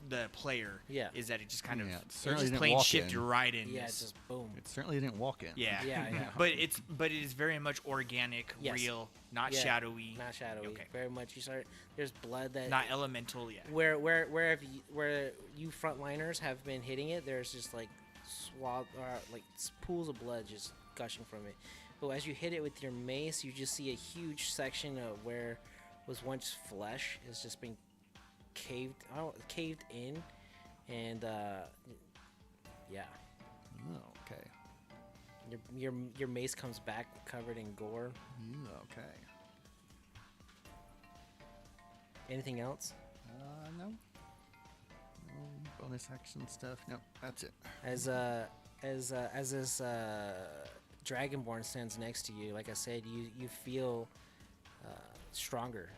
the player, Yeah. is that it just kind Yeah, of it it certainly just didn't plane walk shifted in. right in. Yeah, this. just boom. It certainly didn't walk in. Yeah. Yeah. but it is very much organic, Yes. real, not Yeah, shadowy, Not shadowy. Okay. Very much. You start. There's blood that. not elemental. Yeah. Where you frontliners have been hitting it, there's just like pools of blood just gushing from it. But as you hit it with your mace, you just see a huge section of where was once flesh has just been caved in, and yeah, Oh, okay. your mace comes back covered in gore. Okay. Anything else? No. No bonus action stuff. No, that's it. As this Dragonborn stands next to you, like I said, you feel stronger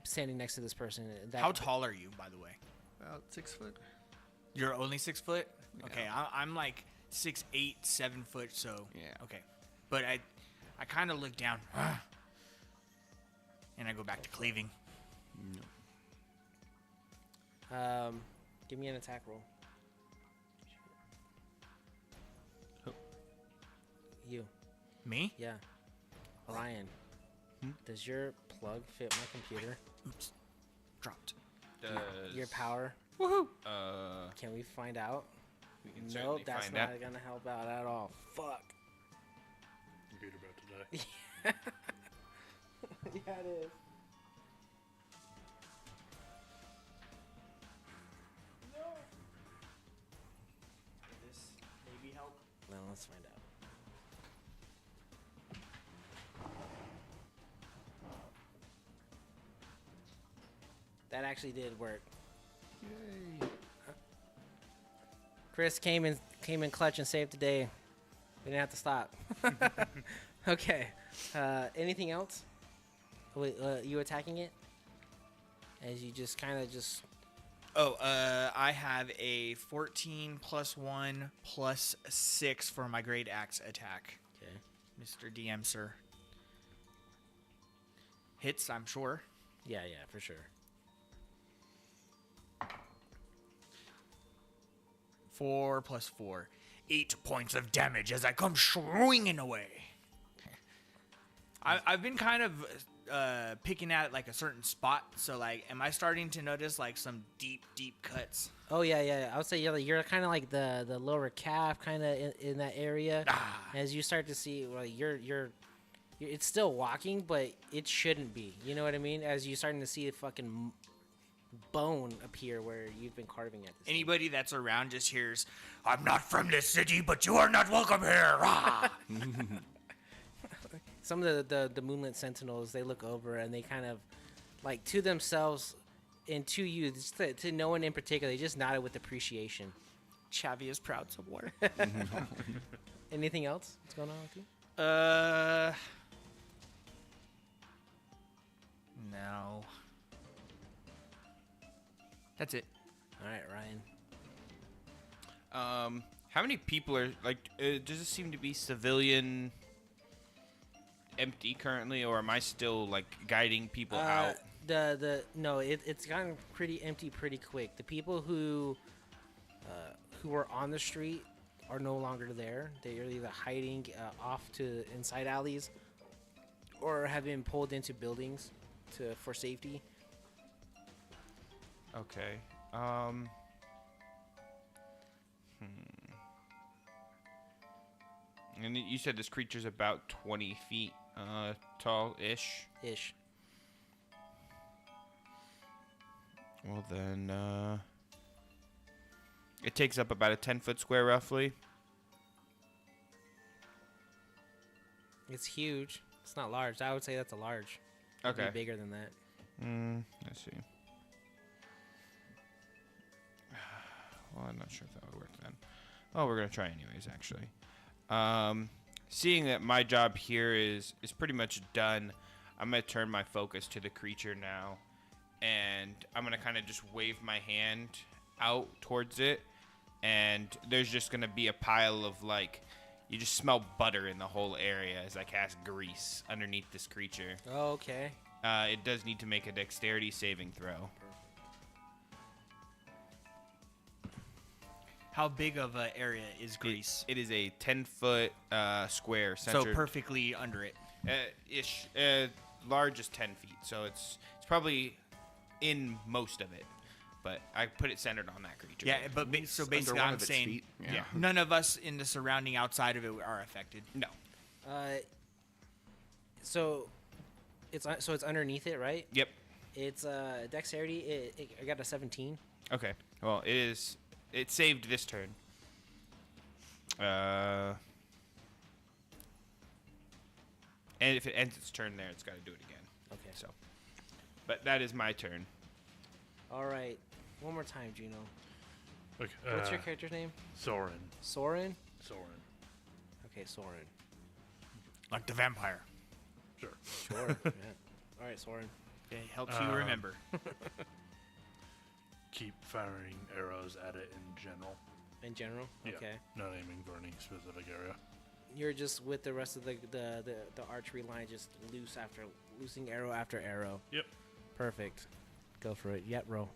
standing next to this person. How tall are you, by the way? About 6 foot. You're only 6 foot. Yeah. Okay, I'm like 6'8", 7 foot. So Yeah. Okay, but I kind of look down, and I go back to cleaving. No. Give me an attack roll. Who? You. Me? Yeah. Ryan. Does your plug fit my computer? Oops, dropped. Does Your power? Woohoo! Can we find out? We can Nope, certainly that's find not out. gonna help out at all. Fuck. Computer about to die. Yeah, it is. This maybe help. No, let's find out. That actually did work. Yay. Chris came in clutch and saved the day. We didn't have to stop. Okay. Anything else? Wait, you attacking it? As you just kind of just. Oh, I have a 14 + 1 + 6 for my great axe attack, Okay. Mr. DM, sir. Hits, I'm sure. Yeah, for sure. 4 + 4, 8 points of damage as I come swinging away. I've been kind of picking at like a certain spot, so like, am I starting to notice like some deep cuts? Oh yeah. I would say you're kind of like the lower calf, kind of in that area. As you start to see, well, it's still walking, but it shouldn't be. You know what I mean? As you're starting to see a fucking bone appear where you've been carving at. This thing. Anybody that's around just hears, "I'm not from this city, but you are not welcome here." Ah! Some of the Moonlit Sentinels, they look over and they kind of, like, to themselves and to you, just to no one in particular, they just nodded with appreciation. Chavi is proud somewhere. Anything else? What's going on with you? No. That's it. All right, Ryan. How many people are like? Does it seem to be civilian empty currently, or am I still like guiding people out? It's gotten pretty empty pretty quick. The people who were on the street are no longer there. They are either hiding off to inside alleys, or have been pulled into buildings for safety. Okay. And you said this creature's about 20 feet tall-ish. Ish. Well then, it takes up about a 10-foot square roughly. It's huge. It's not large. I would say that's a large. It'd Okay. be bigger than that. Let's see. Well, I'm not sure if that would work then. Oh, we're gonna try anyways, actually. Seeing that my job here is pretty much done, I'm gonna turn my focus to the creature now, and I'm gonna kind of just wave my hand out towards it, and there's just gonna be a pile of like, you just smell butter in the whole area as I cast grease underneath this creature. Oh, okay. It does need to make a dexterity saving throw. How big of an area is Greece? It is a 10-foot square So centered. perfectly under it. Ish. Large is 10 feet, so it's probably in most of it. But I put it centered on that creature. Yeah, but so Under basically, one I'm of its saying feet. Yeah. none of us in the surrounding outside of it are affected. No. So it's underneath it, right? Yep. It's dexterity. I got a 17. Okay. Well, it saved this turn. And if it ends its turn there, it's got to do it again. Okay. So, but that is my turn. All right. One more time, Gino. Okay, What's your character's name? Soren. Soren. Soren. Okay, Soren. Like the vampire. Sure. Sure. Yeah. All right, Soren. It helps you remember. Keep firing arrows at it in general. In general. Yeah. Okay. Not aiming for any specific area. You're just with the rest of the archery line, just loosing arrow after arrow. Yep. Perfect. Go for it. Yep, roll.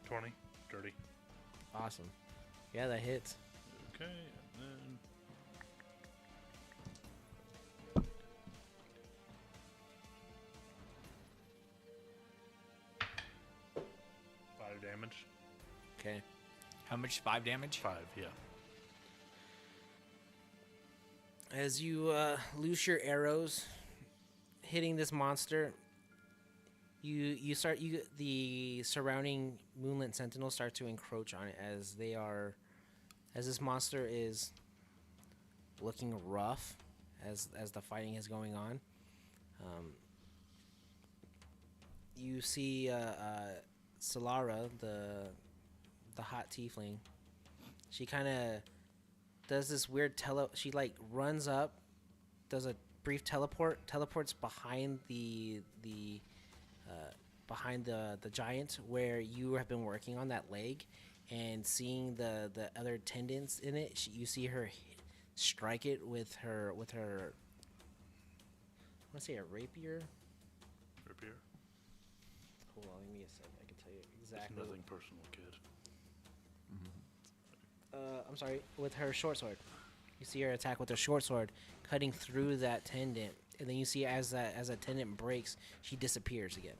20. Dirty. Awesome. Yeah, that hits. Okay, and then... Five damage. Okay. How much? 5 damage? 5, yeah. As you loose your arrows, hitting this monster, the surrounding Moonlit Sentinels start to encroach on it as this monster is looking rough as the fighting is going on. You see Solara, the hot tiefling. She kind of does this weird she like runs up, does a brief teleports behind the giant where you have been working on that leg, and seeing the other tendons in it, you see her strike it with her I want to say a rapier. Rapier. Hold on, give me a second. I can tell you It's exactly. nothing personal, kid. I'm sorry, with her short sword. You see her attack with her short sword, cutting through that tendon, and then you see as that tendon breaks, she disappears again.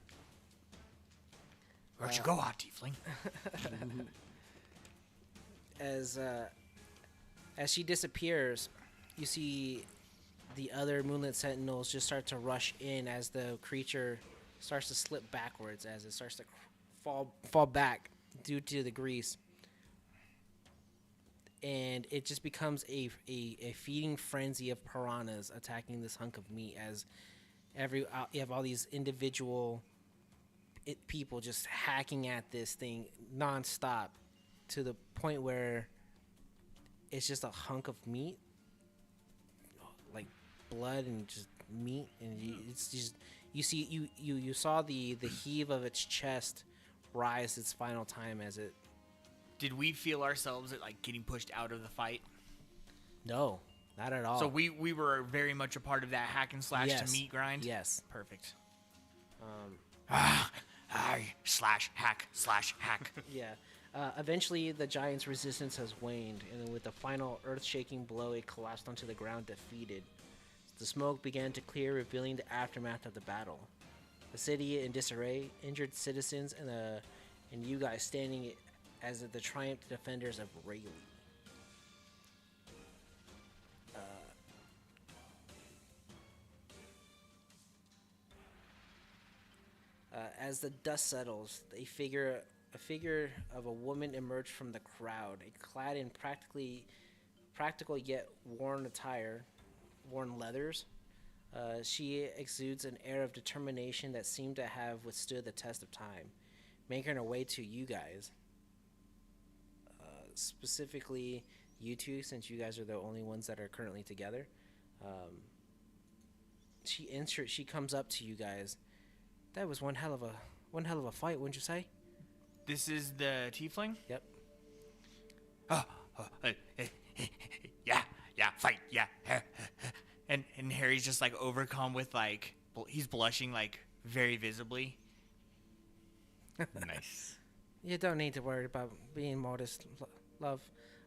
Where'd you go, hot tiefling? As she disappears, you see the other Moonlit Sentinels just start to rush in as the creature starts to slip backwards, as it starts to fall back due to the grease. And it just becomes a feeding frenzy of piranhas attacking this hunk of meat, as you have all these individual people just hacking at this thing nonstop, to the point where it's just a hunk of meat, like blood and just meat, and it's just you saw the heave of its chest rise its final time as it. Did we feel ourselves like getting pushed out of the fight? No, not at all. So we were very much a part of that hack and slash Yes. to meat grind? Yes. Perfect. Slash hack. Yeah. Eventually, the giant's resistance has waned, and with the final earth-shaking blow, it collapsed onto the ground defeated. The smoke began to clear, revealing the aftermath of the battle. The city in disarray, injured citizens, and you guys standing as the triumphed defenders of Rayleigh. As the dust settles, a figure of a woman emerged from the crowd, clad in practical yet worn leathers. She exudes an air of determination that seemed to have withstood the test of time. making her way to you guys. Specifically, you two, since you guys are the only ones that are currently together. She comes up to you guys. That was one hell of a fight, wouldn't you say? This is the tiefling? Yep. Yeah, fight, yeah. and Harry's just like overcome with like he's blushing like very visibly. Nice. You don't need to worry about being modest, love.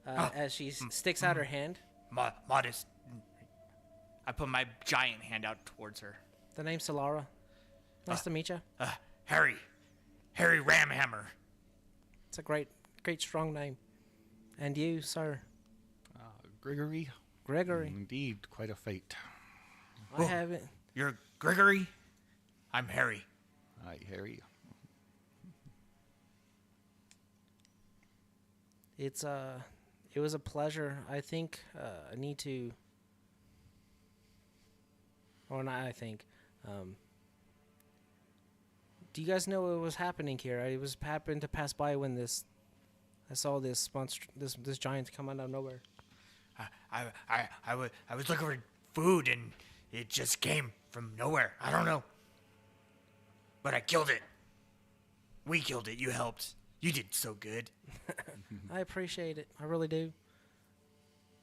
As she sticks out her hand. Modest. I put my giant hand out towards her. The name's Solara. Nice to meet you. Harry Ramhammer. It's a great, strong name. And you, sir? Gregory. Gregory. Indeed, quite a fate. I haven't. You're Gregory? I'm Harry. Hi, Harry. It was a pleasure. I think I need to. Or not. I think. Do you guys know what was happening here? I was happened to pass by when I saw this monster, this giant come out of nowhere. I was looking for food and it just came from nowhere. I don't know. But I killed it. We killed it. You helped. You did so good. I appreciate it. I really do.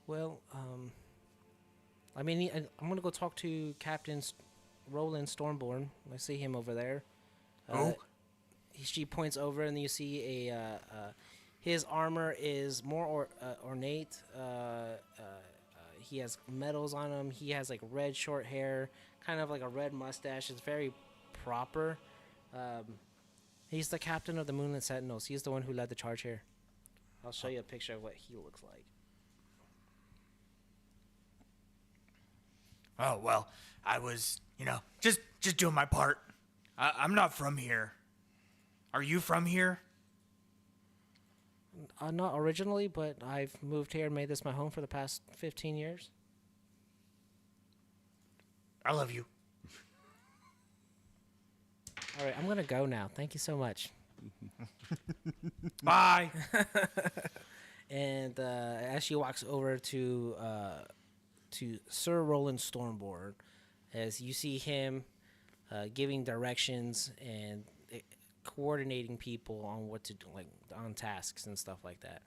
Well, I mean, I'm gonna go talk to Captain Roland Stormborn. I see him over there. She points over, and you see his armor is more ornate. He has medals on him. He has like red short hair, kind of like a red mustache. It's very proper. He's the captain of the Moonlit Sentinels. He's the one who led the charge here. I'll show you a picture of what he looks like. Oh, well, I was, just doing my part. I'm not from here. Are you from here? Not originally, but I've moved here and made this my home for the past 15 years. I love you. All right, I'm going to go now. Thank you so much. Bye. And as she walks over to Sir Roland Stormborn, as you see him giving directions and coordinating people on what to do, like on tasks and stuff like that.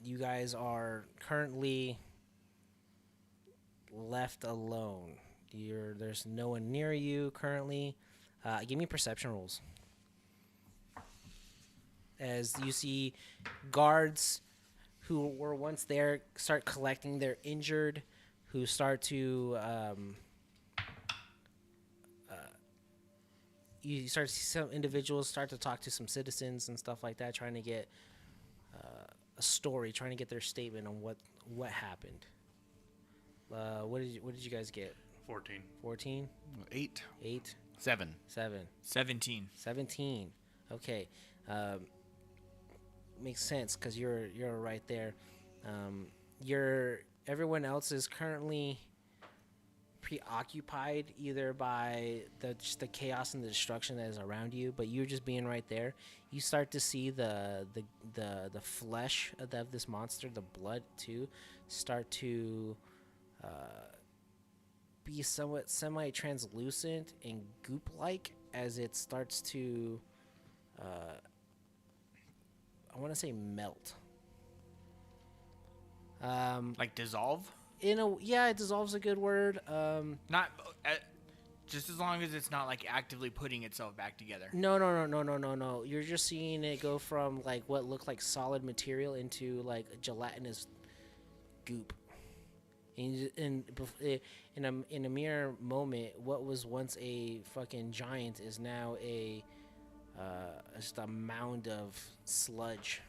You guys are currently left alone. There's no one near you currently. Give me perception rolls. As you see guards who were once there start collecting their injured, who start to you start to see some individuals start to talk to some citizens and stuff like that, trying to get a story, trying to get their statement on what happened. What did you guys get? 14. 14? 8. 8? 7. 7. 17. 17. Okay. Makes sense because you're right there. Everyone else is currently preoccupied either by just the chaos and the destruction that is around you, but you're just being right there. You start to see the flesh of this monster, the blood too, start to be somewhat semi-translucent and goop-like as it starts to I want to say melt. Like dissolve? It dissolves a good word. Not just as long as it's not like actively putting itself back together. No. You're just seeing it go from like what looked like solid material into like a gelatinous goop. In a mere moment, what was once a fucking giant is now just a mound of sludge.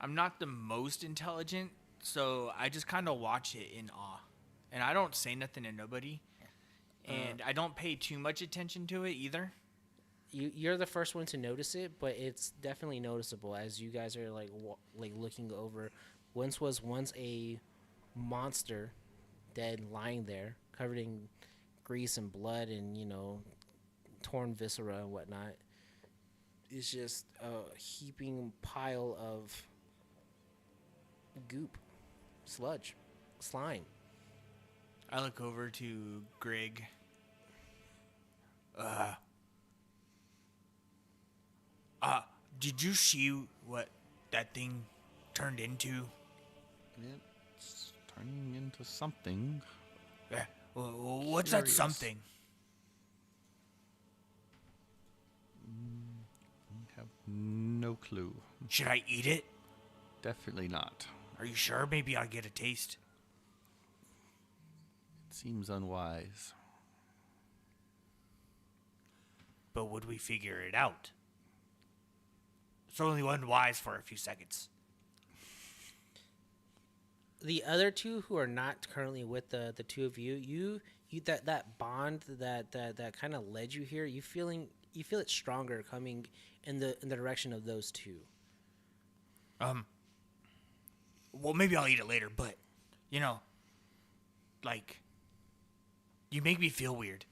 I'm not the most intelligent, so I just kind of watch it in awe. And I don't say nothing to nobody. And I don't pay too much attention to it either. You're the first one to notice it, but it's definitely noticeable as you guys are like looking over. Once a monster dead lying there, covered in grease and blood and torn viscera and whatnot. It's just a heaping pile of goop, sludge, slime. I look over to Greg. Did you see what that thing turned into? It's turning into something. Yeah. What's that Curious. something? I have no clue. Should I eat it? Definitely not. Are you sure? Maybe I'll get a taste. It seems unwise. But would we figure it out? It's only unwise for a few seconds. The other two who are not currently with the two of you that bond that kind of led you here, you feel it stronger coming in the direction of those two. Well, maybe I'll eat it later, but, you make me feel weird.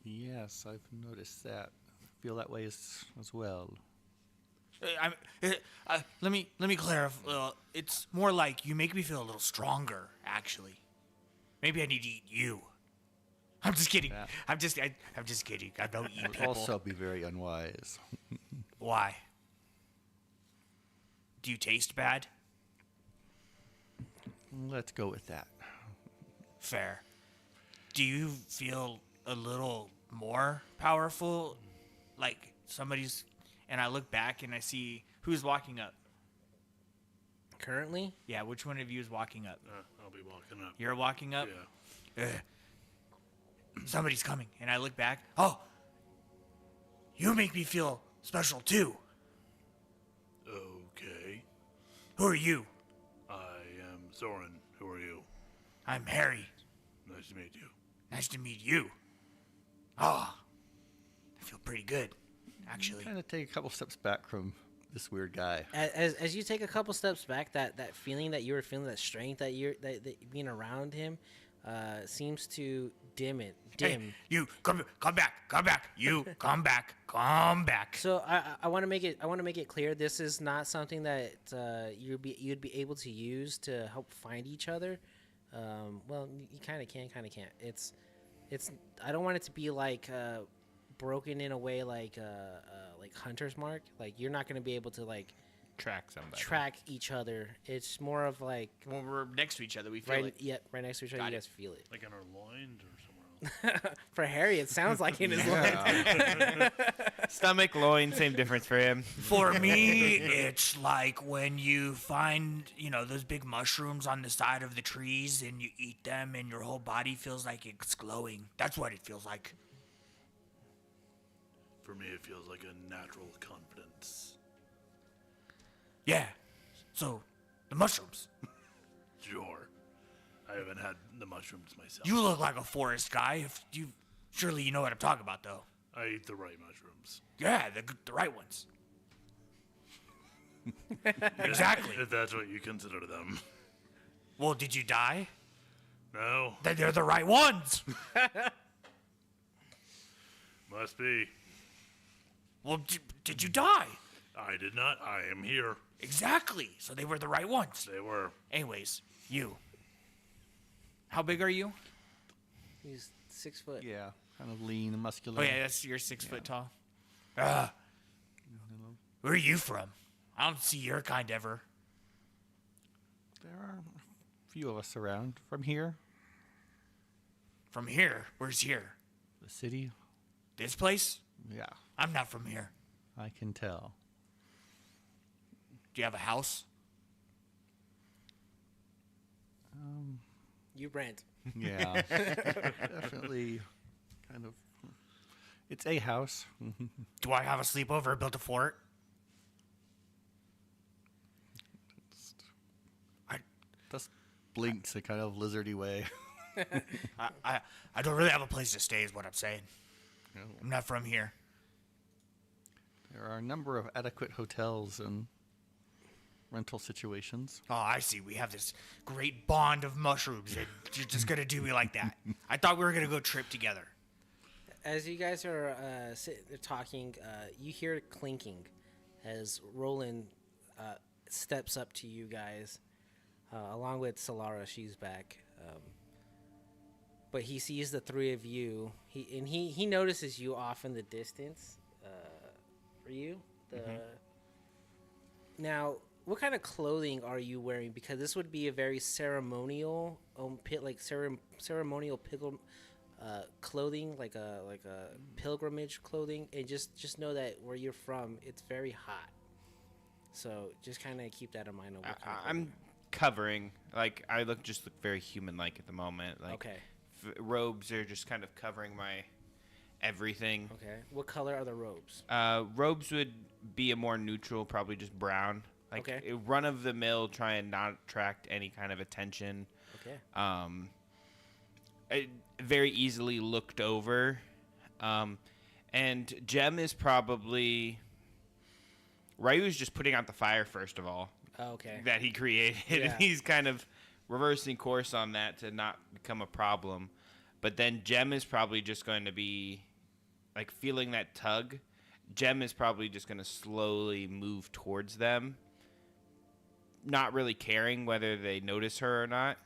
Yes, I've noticed that. I feel that way as well. Let me clarify. It's more like you make me feel a little stronger, actually. Maybe I need to eat you. I'm just kidding. Yeah. I'm just kidding. I don't eat Would people. also be very unwise. Why? Do you taste bad? Let's go with that. Fair. Do you feel a little more powerful? Like somebody's... And I look back and I see who's walking up. Currently, Yeah, which one of you is walking up? I'll be walking up. You're walking up? Yeah. Somebody's coming. And I look back. Oh! You make me feel special too. Okay. Who are you? I am Zoran. Who are you? I'm Harry. Nice to meet you. Nice to meet you. Oh, I feel pretty good, actually. Kind of take a couple steps back from this weird guy. as you take a couple steps back, that feeling that you were feeling, that strength that that being around him, seems to dim. Hey, you come back. You come back. So I want to make it clear, this is not something that you'd be able to use to help find each other. Well, you kind of can, kind of can't. It's I don't want it to be like broken in a way like Hunter's Mark. Like you're not going to be able to like Track somebody. track each other. It's more of like When we're next to each other, we feel right, it. yep, right next to each other. Got You it. guys feel it. Like on our loins or somewhere else? For Harry, it sounds like in his Stomach, loin, same difference for him. For me, it's like when you find, those big mushrooms on the side of the trees and you eat them and your whole body feels like it's glowing. That's what it feels like. For me, it feels like a natural confidence. Yeah. So, the mushrooms. Sure. I haven't had the mushrooms myself. You look like a forest guy. Surely you know what I'm talking about, though. I eat the right mushrooms. Yeah, the right ones. Exactly. If that's what you consider them. Well, did you die? No, Then they're the right ones. must be. Well, did you die? I did not. I am here. Exactly. So they were the right ones. They were. Anyways, you. How big are you? He's 6 foot. Yeah, kind of lean and muscular. Oh yeah, you're 6 foot tall. Where are you from? I don't see your kind ever. There are a few of us around from here. From here? Where's here? The city. This place? Yeah, I'm not from here. I can tell. Do you have a house? You rent. Yeah, definitely. Kind of. It's a house. Do I have a sleepover? Built a fort? Just blinks a kind of lizardy way. I don't really have a place to stay, is what I'm saying. I'm not from here. There are a number of adequate hotels and rental situations. Oh, I see. We have this great bond of mushrooms, and you're just gonna do me like that. I thought we were gonna go trip together. As you guys are sitting there talking, you hear clinking as Roland steps up to you guys, along with Solara. She's back, but he sees the three of you. He notices you off in the distance. For you, now, what kind of clothing are you wearing? Because this would be a very ceremonial, ceremonial clothing, like a pilgrimage clothing. And just know that where you're from, it's very hot. So just kind of keep that in mind. I'm covering. Like I look very human-like at the moment. Like Okay. Robes are just kind of covering my everything. Okay. What color are the robes? Robes would be a more neutral, probably just brown. Like Okay. a run-of-the-mill, try and not attract any kind of attention. Okay. Very easily looked over. And Jem is probably... Ryu's just putting out the fire, first of all, Oh, okay. that he created. Yeah. He's kind of reversing course on that to not become a problem. But then Jem is probably just going to be, like, feeling that tug. Jem is probably just going to slowly move towards them, not really caring whether they notice her or not,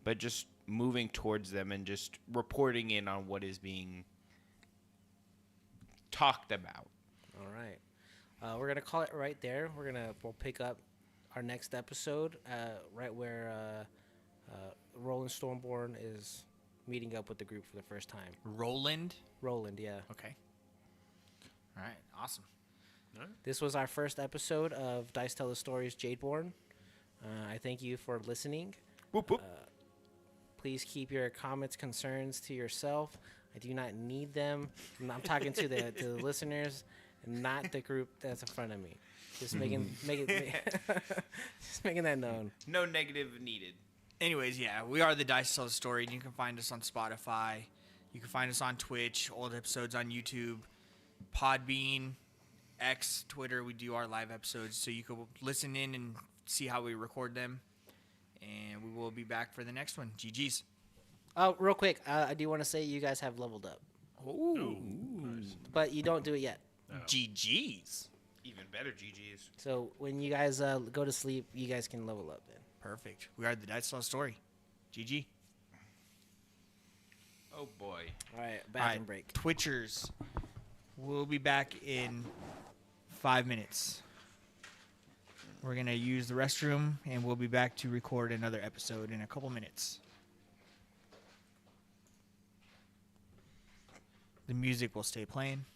but just moving towards them and just reporting in on what is being talked about. All right. We're gonna call it right there. We'll pick up our next episode right where Roland Stormborn is meeting up with the group for the first time. Roland. Roland, yeah. Okay. All right. Awesome. This was our first episode of Dice Tell the Stories Jadeborn. I thank you for listening. Whoop, whoop. Please keep your comments, concerns to yourself. I do not need them. I'm talking to the listeners, and not the group that's in front of me. Just making just making that known. No negative needed. Anyways, yeah, we are the Dice Tell the Story, and you can find us on Spotify. You can find us on Twitch, old episodes on YouTube, Podbean, X, Twitter. We do our live episodes, so you can listen in and see how we record them. And we will be back for the next one. GG's. Oh, real quick, I do want to say you guys have leveled up, Ooh. Nice. but you don't do it yet. GG's. Even better GGs. So when you guys go to sleep, you guys can level up then. Perfect. We are the Dice Tell the Story. GG. Oh, boy. All right, All bathroom right, break. Twitchers. We'll be back in 5 minutes. We're going to use the restroom, and we'll be back to record another episode in a couple minutes. The music will stay playing.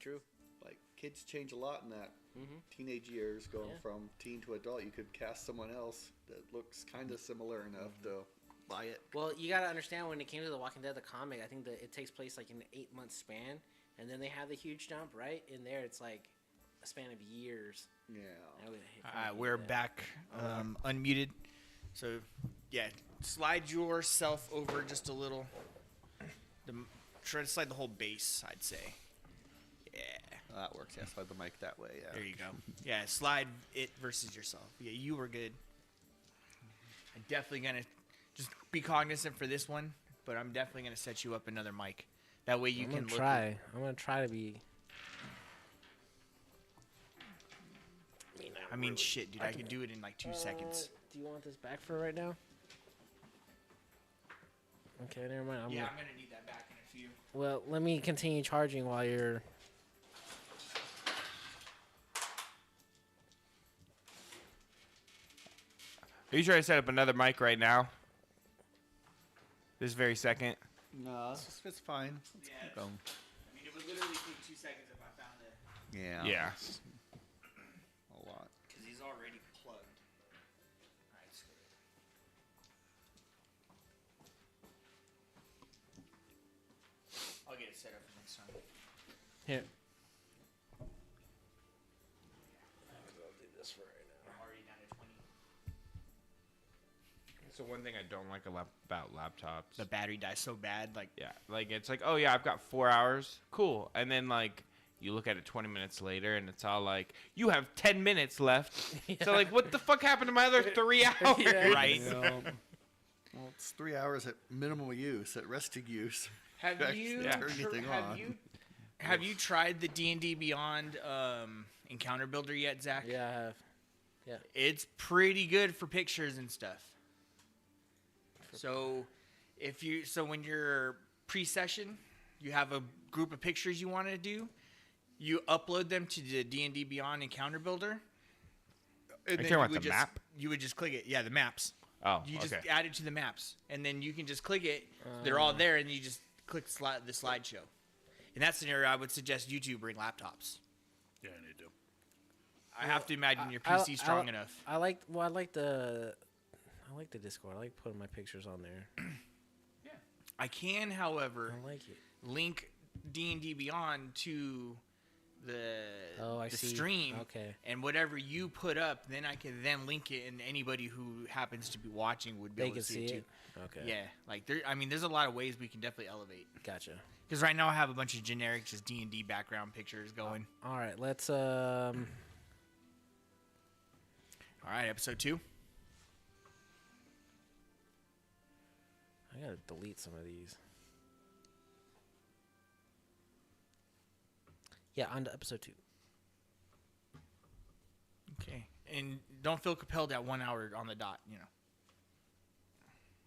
true. Like kids change a lot in that Mhm. teenage years, going Yeah. from teen to adult. You could cast someone else that looks kind of similar enough to buy it. Well, you gotta understand when it came to The Walking Dead, the comic, I think that it takes place like in an 8-month span, and then they have the huge jump right in there. It's like a span of years. Yeah. I would We're hate that. back, unmuted. So, yeah, slide yourself over just a little. Try to slide the whole base, I'd say. Yeah, That works. Yeah, slide the mic that way. Yeah. there you go. Yeah, slide it versus yourself. Yeah, you were good. I'm definitely gonna just be cognizant for this one, but I'm definitely gonna set you up another mic. That way you I'm can gonna look. try. I'm gonna try to be. I mean, shit, dude, I could do it in like 2 seconds. Do you want this back for right now? Okay, never mind. I'm gonna need that back in a few. Well, let me continue charging while you're. Are you trying to set up another mic right now? This very second? No, it's fine. Let's Yeah. keep going. I mean, it would literally take 2 seconds if I found it. Yeah. Yeah. it's A lot. Because he's already plugged. Alright, screw it. I'll get it set up for next time. Here. I'm already down to 20. So one thing I don't like about laptops. The battery dies so bad, like, Yeah, like it's like, oh yeah, I've got 4 hours, cool, and then like you look at it 20 minutes later, and it's all like, you have 10 minutes left. So like, what the fuck happened to my other 3 hours? right? Well, it's 3 hours at minimal use, at resting use. Have Actually you turn anything on. have you tried the D&D Beyond Encounter Builder yet, Zach? Yeah, I have. It's pretty good for pictures and stuff. So, when you're pre-session, you have a group of pictures you want to do, you upload them to the D&D Beyond Encounter Builder. And Are you then talking about would the just, map? You would just click it. Yeah, the maps. Oh, You just okay. add it to the maps, and then you can just click it. They're all there, and you just click the slideshow. In that scenario, I would suggest you two bring laptops. Yeah, I need to. I have to imagine your PC strong enough. I like the Discord. I like putting my pictures on there. I can, however, I like it. link D&D Beyond to the see. stream. Okay. And whatever you put up, then I can then link it, and anybody who happens to be watching would be They able can to see it too. it. Okay. Yeah, like there's a lot of ways we can definitely elevate. Gotcha. Because right now I have a bunch of generic, just D&D background pictures going. All right, let's All right, episode 2. I gotta delete some of these. Yeah, on to episode 2. Okay, and don't feel compelled at 1 hour on the dot.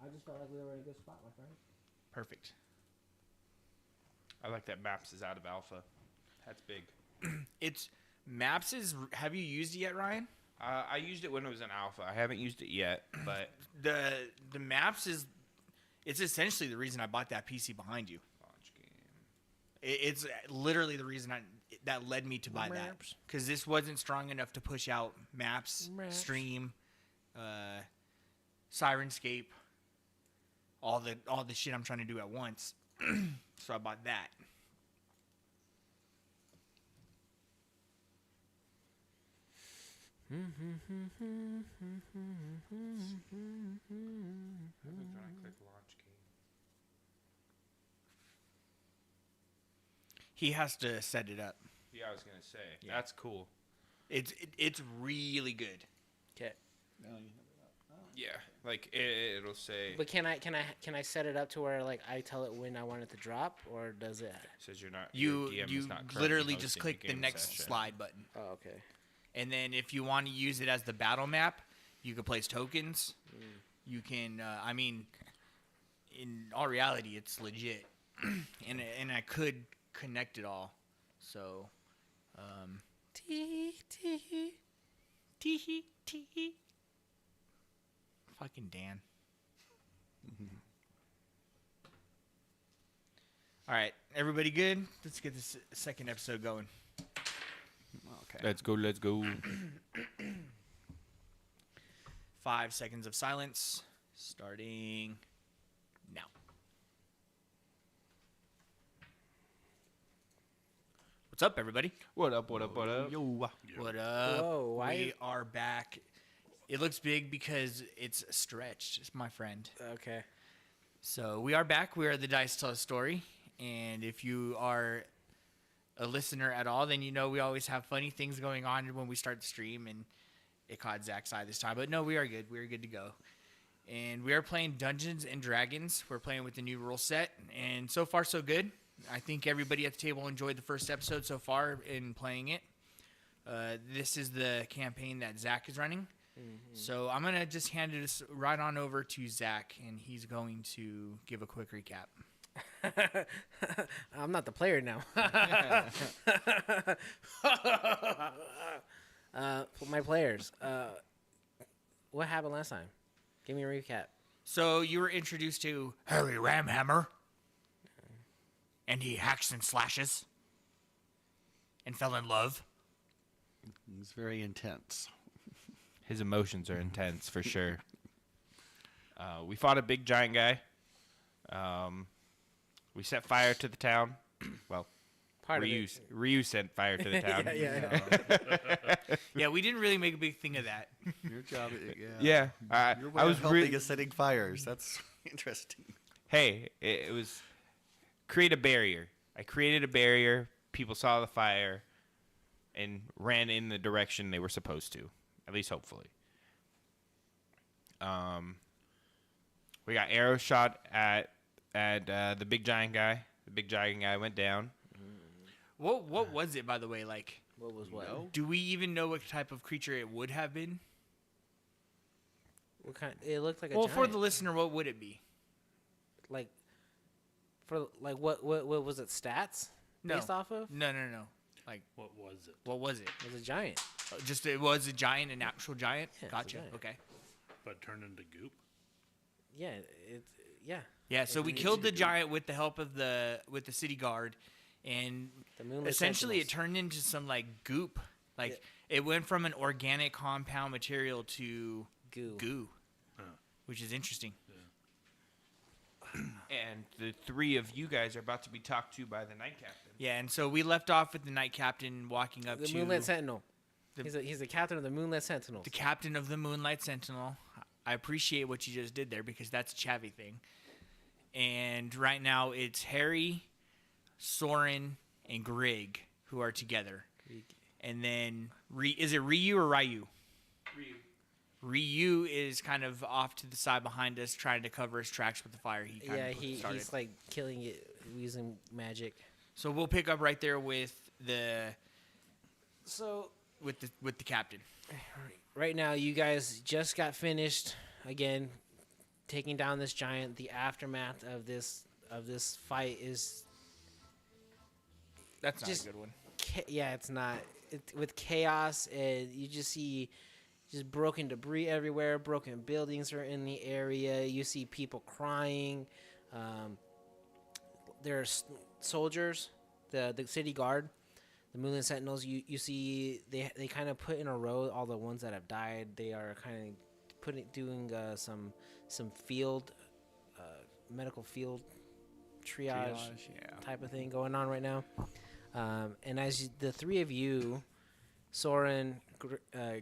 I just felt like we were in a good spot, my friend. Perfect. I like that Maps is out of alpha. That's big. It's Maps is. Have you used it yet, Ryan? I used it when it was in alpha. I haven't used it yet, but The Maps is. It's essentially the reason I bought that PC behind you. launch game. It's literally the reason that led me to buy that, Maps. because this wasn't strong enough to push out Maps, Maps. Stream, Sirenscape, all the shit I'm trying to do at once. So I bought that. Happens when I click launch game. He has to set it up. Yeah, I was gonna say Yeah. that's cool. It's really good. Okay. Yeah, like it'll say But can I set it up to where like I tell it when I want it to drop, or does it? says you're not. You your DM is not currently literally just hosting click the game next session. slide button. Oh, okay. And then if you want to use it as the battle map, you can place tokens. You can, I mean, in all reality, it's legit. and I could connect it all. So, tee. Fucking Dan. All right, everybody good? Let's get this second episode going. Okay. Let's go. Let's go. 5 seconds of silence, starting now. What's up, everybody? What up? What up? What up? Yo. What up? Whoa, why- We are back. It looks big because it's stretched, my friend. Okay. So we are back. We are the Dice Tell a Story. And if you are a listener at all, then you know we always have funny things going on when we start the stream. And it caught Zach's eye this time. But no, we are good. We are good to go. And we are playing Dungeons and Dragons. We're playing with the new rule set. And so far, so good. I think everybody at the table enjoyed the first episode so far in playing it. This is the campaign that Zach is running. So I'm going to just hand it right on over to Zach, and he's going to give a quick recap. I'm not the player now. My players. What happened last time? Give me a recap. So you were introduced to Harry Ramhammer, and he hacks and slashes, and fell in love. It's very intense. His emotions are intense for sure. We fought a big giant guy. We set fire to the town. Well, Part Ryu, of it. Ryu sent fire to the town. Yeah, we didn't really make a big thing of that. Your job, Yeah, Your way I of was helping really. is setting fires. That's interesting. Hey, it was create a barrier. I created a barrier. People saw the fire and ran in the direction they were supposed to. At least hopefully. We got arrow shot at the big giant guy. The big giant guy went down. What was it, by the way? Like, What was what? do we even know what type of creature it would have been? What kind? It looked like a Well, giant. for the listener, what would it be? like, for like what was it? Stats No. based off of? No. Like, What was it? what was it? It was a giant. Just it was a giant, an actual giant? Yeah, it's a Gotcha. giant. Okay. But turned into goop? Yeah. Yeah. Yeah, so we killed the giant with the help of the city guard, and The Moonlit essentially it Sentinels. turned into some like goop. Like Yeah. it went from an organic compound material to Goo. which is interesting. And the three of you guys are about to be talked to by the night captain. Yeah, and so we left off with the night captain walking up The to Moonlit Sentinel. the- He's the captain of the Moonlit Sentinels. the captain of the Moonlight Sentinel. I appreciate what you just did there because that's a chavvy thing. And right now it's Harry, Soren, and Grig who are together. And then is it Ryu or Ryu? Ryu is kind of off to the side behind us, trying to cover his tracks with the fire he kind Yeah, of started. he's like killing it using magic. So we'll pick up right there with the So captain. right now, you guys just got finished again taking down this giant. The aftermath of this fight is That's not Just- a good one. yeah, it's not with chaos, and you just see just broken debris everywhere. Broken buildings are in the area. You see people crying. There's soldiers, the city guard, the Moonlit Sentinels. You see they kind of put in a row all the ones that have died. They are kind of doing some field medical field triage Yeah. type of thing going on right now. And as the three of you, Soren,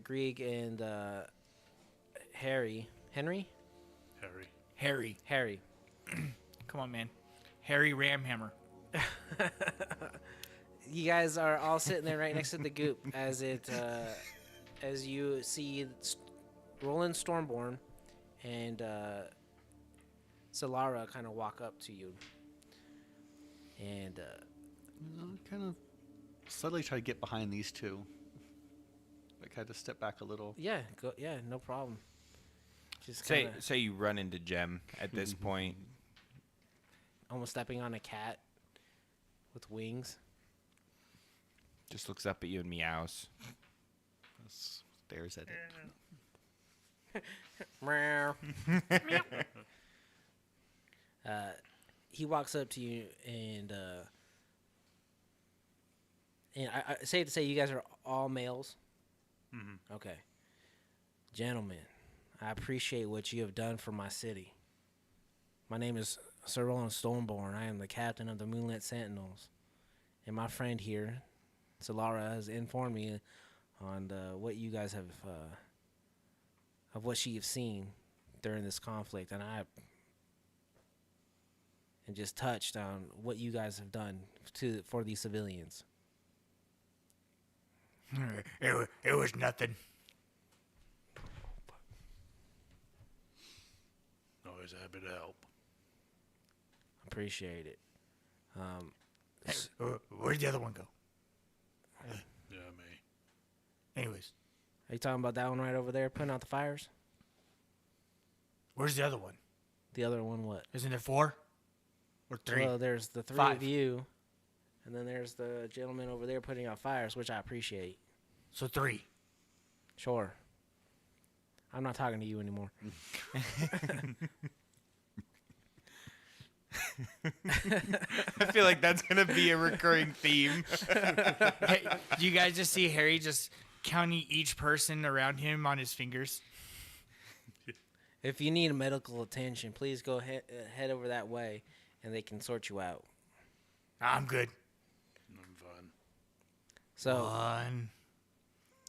Grieg, and Henry, Harry. Come on, man. Harry Ramhammer. you guys are all sitting there right next to the goop as you see Roland Stormborn and Solara kind of walk up to you. And Kind of subtly try to get behind these two. Like, I had to step back a little. yeah, no problem. Just Say kinda say you run into Jem at this point. almost stepping on a cat with wings. Just looks up at you and meows. Stares at it. Meow. he walks up to you and I safe to say you guys are all males. Mm-hmm. Okay, gentlemen, I appreciate what you have done for my city. My name is Sir Roland Stormborn. I am the captain of the Moonlit Sentinels, and my friend here, Solara, has informed me on what you guys have of what she has seen during this conflict, and just touched on what you guys have done for these civilians. It was nothing. Always happy to help. Appreciate it. Where'd the other one go? Yeah, me. Anyways, Are you talking about that one right over there, putting out the fires? where's the other one? The other one, what? Isn't there 4 or 3? Well, there's the 3 5. of you, and then there's the gentleman over there putting out fires, which I appreciate. So 3. Sure. I'm not talking to you anymore. I feel like that's gonna be a recurring theme. Hey, do you guys just see Harry just counting each person around him on his fingers? If you need medical attention, please go head over that way, and they can sort you out. I'm good. I'm fine. So 1,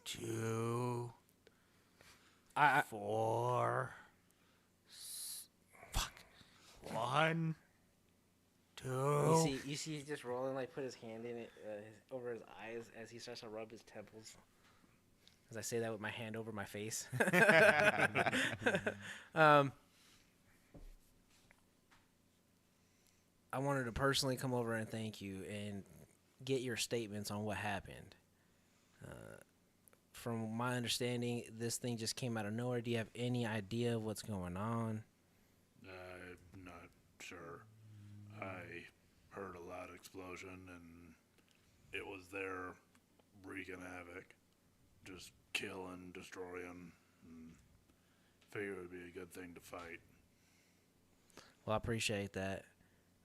2, I 4. Fuck. 1, 2. you see he's just rolling, like put his hand in it over his eyes as he starts to rub his temples. As I say that with my hand over my face. I wanted to personally come over and thank you and get your statements on what happened. From my understanding, this thing just came out of nowhere. Do you have any idea of what's going on? I'm not sure. I heard a loud explosion, and it was there wreaking havoc. Just killing, destroying, and figured it would be a good thing to fight. Well, I appreciate that.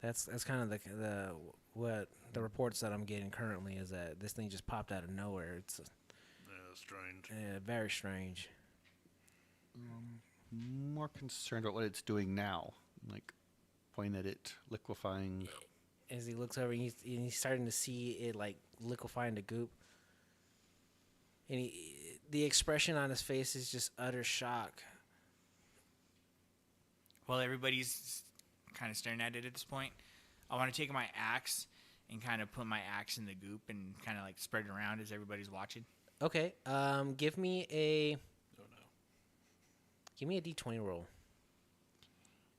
That's kind of the what the reports that I'm getting currently is that this thing just popped out of nowhere. It's Strange. very strange. More concerned about what it's doing now. Like, pointing at it, liquefying. As he looks over, he's starting to see it like liquefying the goop, and the expression on his face is just utter shock. While everybody's kind of staring at it at this point, I want to take my axe and kind of put my axe in the goop and kind of like spread it around as everybody's watching. Okay, give me a Oh no. D20 roll.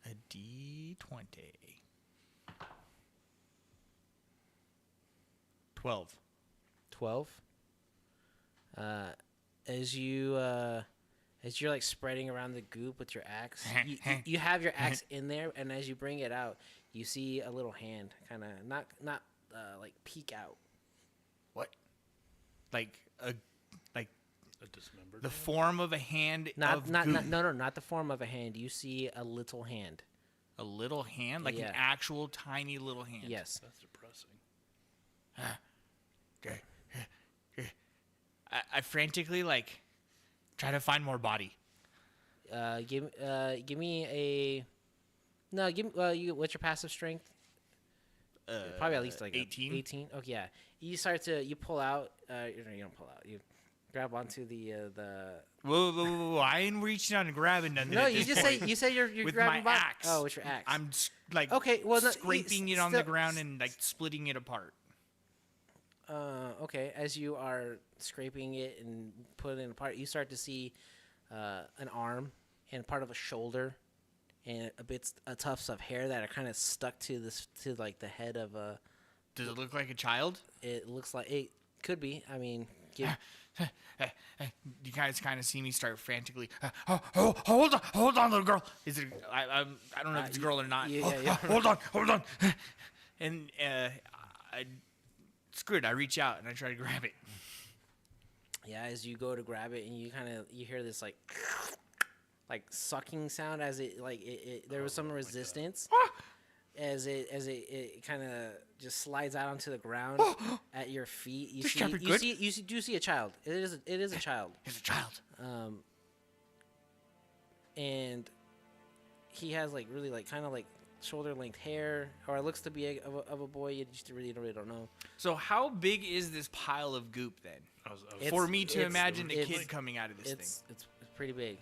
A D20. 12. 12. As you're like spreading around the goop with your axe, you have your axe in there, and as you bring it out, you see a little hand kind of not like peek out. What? Like a A dismembered. the form of a hand Not of not goop. not the form of a hand. You see a little hand. A little hand, like Yeah. an actual tiny little hand. Yes. That's depressing. I frantically like try to find more body. Give me a no. Give me what's your passive strength? Probably at least like 18. 18. Okay, yeah. You pull out. You don't pull out. You grab onto the. Whoa! I ain't reaching out and grabbing nothing. No, at you this just point. say you're with grabbing my by- axe. Oh, with your axe. I'm like Okay, well, no, scraping it on the ground and like splitting it apart. Okay, as you are scraping it and putting it apart, you start to see an arm and part of a shoulder and a tufts of hair that are kind of stuck to like the head of a. Does it look like a child? It looks like it could be. I mean, give, You guys kind of see me start frantically. Hold on, little girl. Is it? I don't know if it's a girl or not. yeah. Hold on. And screw it. I reach out and I try to grab it. yeah, as you go to grab it and you hear this like sucking sound as it there was some resistance. it kind of just slides out onto the ground at your feet. You This see can't be you good. see you see, do see a child. It is a child. He's a child. And he has like really like kind of like shoulder length hair, or it looks to be of a boy. You just really don't know. So how big is this pile of goop then? It's- For me to it's- imagine the it's- kid coming out of this It's pretty big.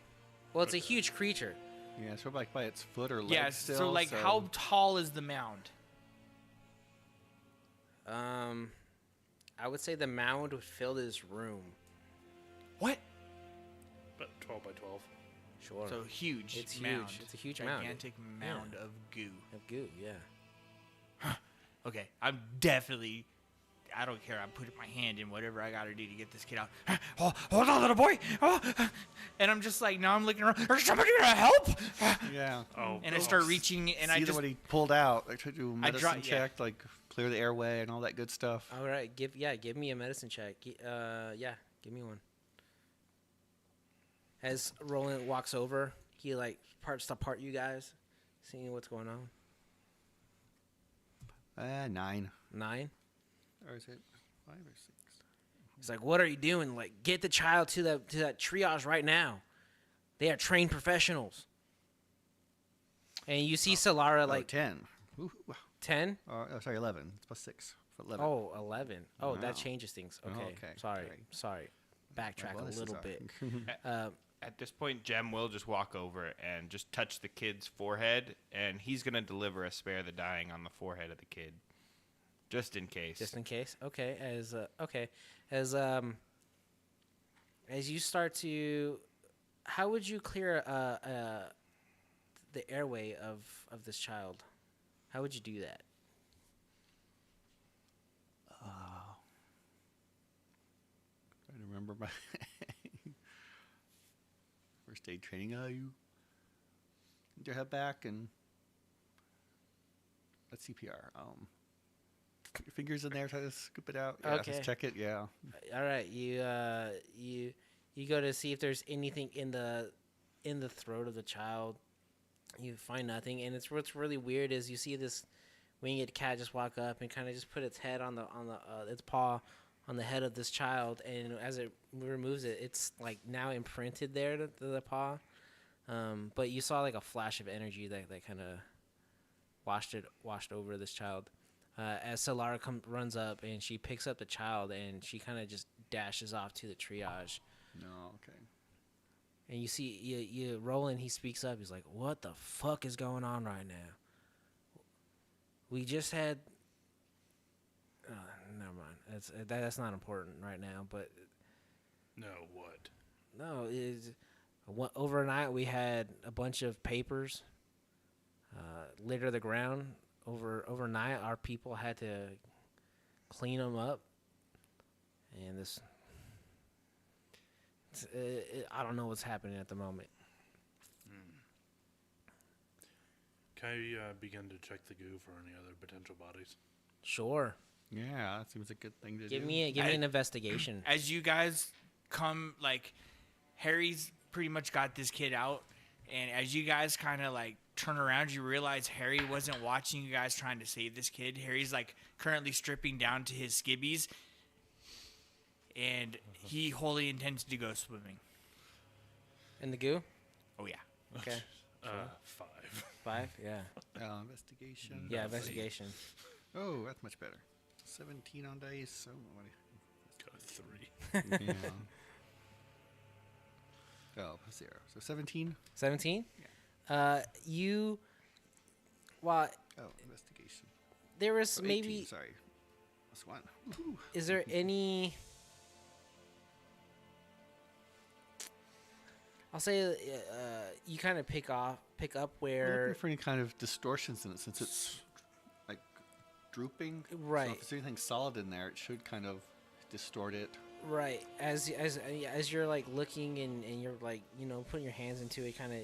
Well, it's a huge creature. Yeah, it's probably like by its foot or leg. thing. Yes. Still, So like, how tall is the mound? I would say the mound would fill this room. What? But 12 by 12. Sure. So huge. It's mound. huge. It's a huge mound. Gigantic mound of goo. Of goo, yeah. Okay, I'm definitely. I don't care. I'm putting my hand in whatever I gotta do to get this kid out. Oh, hold on, little boy. Oh. And I'm just like, now I'm looking around. Is somebody gonna help? Yeah. Oh, And I start reaching, and I See just what he pulled out. Like, to do a I medicine draw- yeah. check, like clear the airway and all that good stuff. All right, give me a medicine check. Give me one. As Roland walks over, he like parts apart you guys, seeing what's going on. 9. 9. Or is it 5 or 6? He's like, "What are you doing? Like, get the child to that triage right now. They are trained professionals." And you see Solara like 10. Ooh, 10. sorry, 11. It's plus 6. 11. Oh, 11. Oh, Wow. that changes things. Oh, Okay. okay. Sorry. Right. Sorry. Backtrack Well, a this is little our- bit. At this point, Jem will just walk over and just touch the kid's forehead, and he's gonna deliver a spare the dying on the forehead of the kid, just in case. Just in case. Okay. As you start to, how would you clear the airway of this child? How would you do that? I remember my first aid training. You get your head back and that's CPR. Put your fingers in there, try to scoop it out. Yeah, Okay. just check it. Yeah. All right. You go to see if there's anything in the throat of the child. You find nothing, and what's really weird is you see this winged cat just walk up and kind of just put its head on the its paw on the head of this child, and as it removes it, it's like now imprinted there to the paw. But you saw like a flash of energy that kind of washed over this child. As Solara runs up and she picks up the child and she kind of just dashes off to the triage. No. Okay. And you see, you Roland. He speaks up. He's like, "What the fuck is going on right now? We just had." Never mind. That's not important right now. But No, what? no, overnight we had a bunch of papers litter the ground. Overnight, our people had to clean them up, and this. I don't know what's happening at the moment. Can I begin to check the goo for any other potential bodies? Sure. Yeah, that seems a good thing to Give do. me an investigation. as you guys come, like, Harry's pretty much got this kid out, and as you guys kind of like turn around, you realize Harry wasn't watching you guys trying to save this kid. Harry's like currently stripping down to his skibbies, and he wholly intends to go swimming. In the goo? Oh yeah. Okay. 5. 5? Yeah. Investigation. Yeah, Let's see. investigation. Oh, that's much better. 17 on dice. So what? Got a 3. Yeah. Oh, 0. So 17. 17? You. Well, Oh, investigation. there was So 18, maybe. sorry. Plus 1. Woohoo. Is there any. I'll say you kind of pick up We're where. looking for any kind of distortions in it since it's like drooping. So Right. if there's anything solid in there, it should kind of distort it. Right, as you're like looking and you're like putting your hands into it, kind of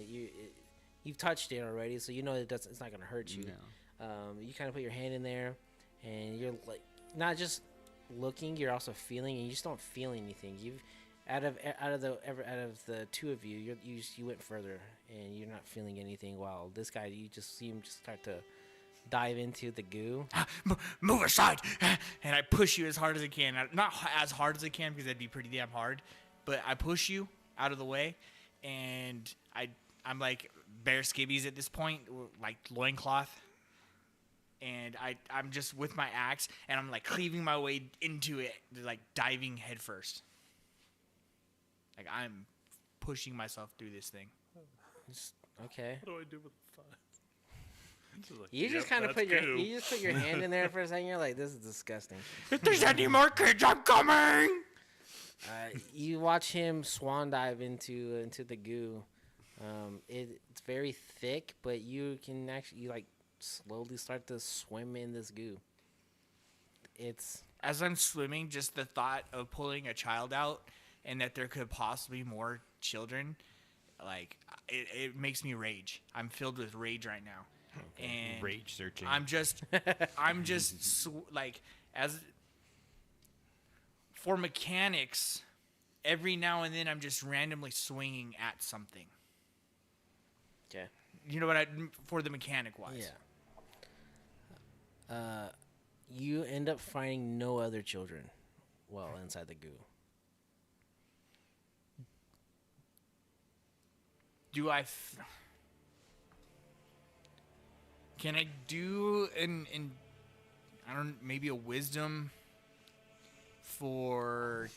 you've touched it already, so you know it's not gonna hurt you. Yeah. You kind of put your hand in there, and you're like not just looking, you're also feeling, and you just don't feel anything. You've out of the two of you, you went further, and you're not feeling anything. While this guy, you just see him just start to dive into the goo. Move aside, and I push you as hard as I can. Not as hard as I can because that'd be pretty damn hard, but I push you out of the way, and I'm like bare skivvies at this point, like loincloth, and I'm just with my axe, and I'm like cleaving my way into it, like diving headfirst. Like I'm pushing myself through this thing. Okay. What do I do with the 5? Like, You just kind of put your hand in there for a second. You're like, this is disgusting. If there's any more kids, I'm coming. You watch him swan dive into the goo. It's very thick, but you can actually like slowly start to swim in this goo. As I'm swimming, just the thought of pulling a child out and that there could possibly more children, like it makes me rage. I'm filled with rage right now. And Rage searching. I'm just like, as for mechanics, every now and then I'm just randomly swinging at something. Okay. You know what for the mechanic wise. Yeah. You end up finding no other children while inside the goo. Can I do maybe a wisdom for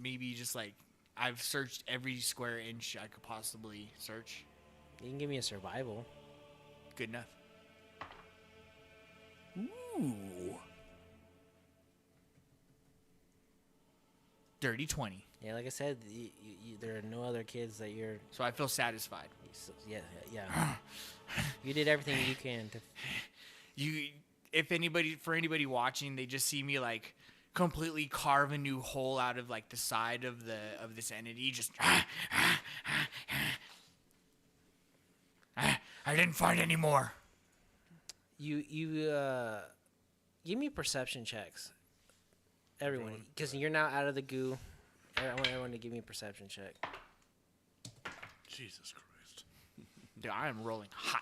maybe just like I've searched every square inch I could possibly search? You can give me a survival. Good enough. Ooh. Dirty 20. Yeah, like I said, there are no other kids that you're. So I feel satisfied. Yeah. You did everything you can to. For anybody watching, they just see me like completely carve a new hole out of like the side of this entity. Just. I didn't find any more. You give me perception checks. Everyone, because you're now out of the goo. I want everyone to give me a perception check. Jesus Christ. Dude, I am rolling hot.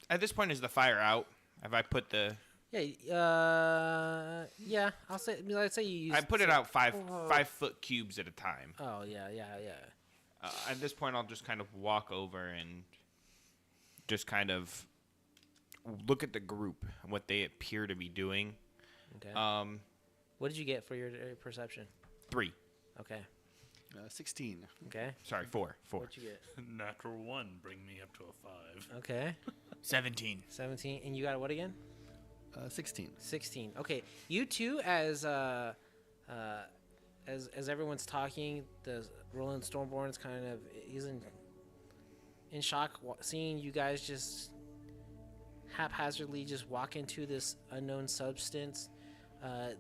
At this point, is the fire out? Have I put the? Yeah. Let's say you use. I put it out 5 foot cubes at a time. Oh yeah. At this point, I'll just kind of walk over and just kind of look at the group and what they appear to be doing. Okay. What did you get for your perception? 3. Okay. 16. Okay. Sorry, 4. What'd you get? Natural 1, bring me up to a 5. Okay. 17. 17. And you got what again? 16. 16. Okay. You two, as everyone's talking, the Roland Stormborn's kind of he's in shock seeing you guys just haphazardly just walk into this unknown substance.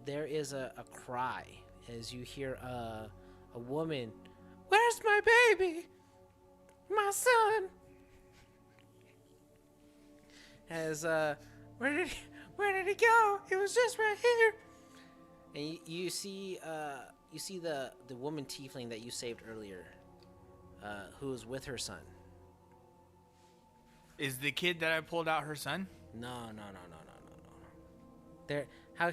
There is a cry as you hear a woman, "Where's my baby? My son?" As where did he go? He was just right here. And you see the woman tiefling that you saved earlier, who was with her son. Is the kid that I pulled out her son? No. There. How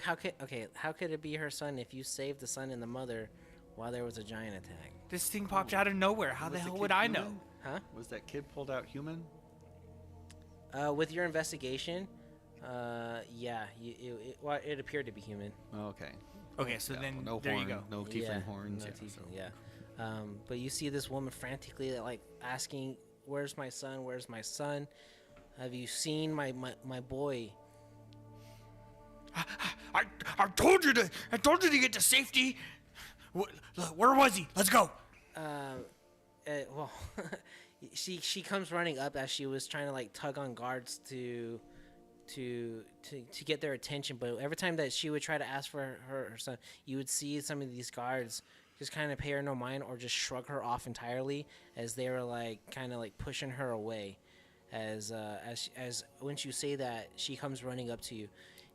could it be her son if you saved the son and the mother while there was a giant attack? This thing popped out of nowhere. How the Was hell kid would I human? know? Huh? Was that kid pulled out human? With your investigation, yeah, it appeared to be human. Oh, okay. Okay, so Yeah, then no there horn, you go. no tiefling horns. No Yeah, tiefling, so- yeah. But you see this woman frantically like asking, "Where's my son? Where's my son? Have you seen my boy?" I told you to get to safety. Where was he? Let's go. Well, she comes running up as she was trying to like tug on guards to get their attention, but every time that she would try to ask for her son, you would see some of these guards just kind of pay her no mind or just shrug her off entirely as they were like kind of like pushing her away. As once you say that, she comes running up to you.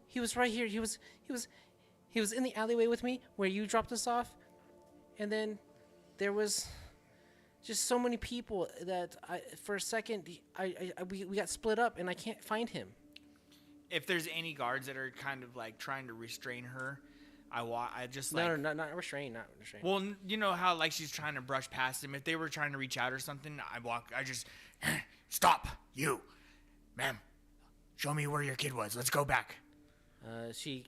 "He was right here. He was in the alleyway with me where you dropped us off, and then there was just so many people that for a second, we got split up and I can't find him. If there's any guards that are kind of like trying to restrain her, I just like. No, not restrained, not restrained. Well, you know how like she's trying to brush past him. If they were trying to reach out or something, I just stop you, ma'am. Show me where your kid was. Let's go back. She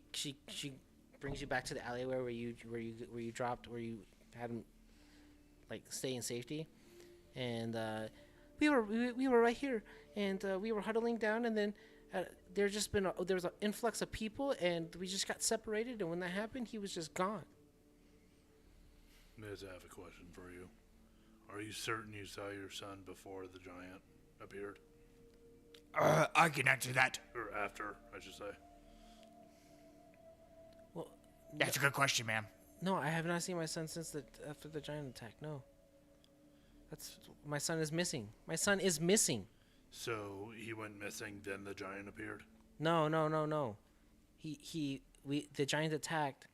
brings you back to the alleyway where you dropped, where you had him like stay in safety, and we were right here, and we were huddling down, and then there was an influx of people, and we just got separated, and when that happened, he was just gone. Miz, I have a question for you. Are you certain you saw your son before the giant appeared? I can answer that. Or after, I should say. Well, That's a good question, ma'am. no, I have not seen my son since after the giant attack. No, my son is missing. My son is missing. So he went missing, then the giant appeared? No. The giant attacked,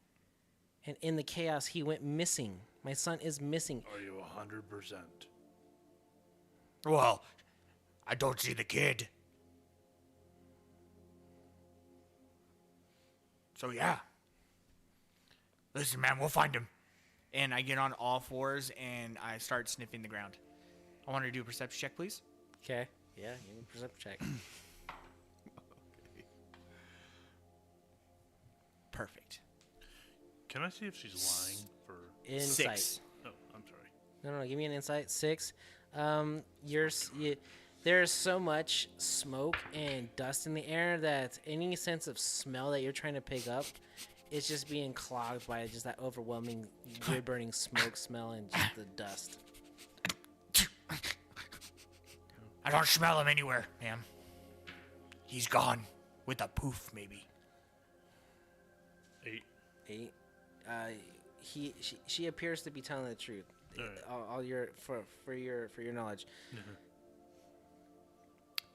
and in the chaos, he went missing. My son is missing. Are you 100%? Well, I don't see the kid. So yeah. Listen, man, we'll find him. And I get on all fours and I start sniffing the ground. I want her to do a perception check, please. Okay. Yeah, give me a perception check. Perfect. Can I see if she's lying for... Insight. 6. Oh, I'm sorry. No, give me an insight. 6. There's so much smoke and dust in the air that any sense of smell that you're trying to pick up is just being clogged by just that overwhelming wood-burning smoke smell and just the dust. I don't smell him anywhere, ma'am. He's gone. With a poof, maybe. 8. 8. She appears to be telling the truth. All your for your knowledge.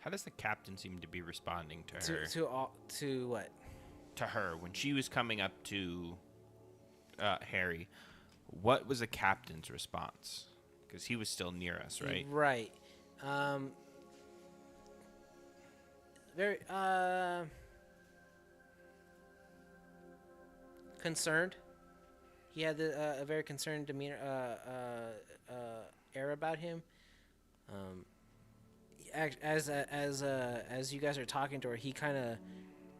How does the captain seem to be responding to her? To what? To her when she was coming up to Harry. What was the captain's response? Because he was still near us, right? Right. Very concerned. He had a very concerned demeanor, air about him. As you guys are talking to her, he kind of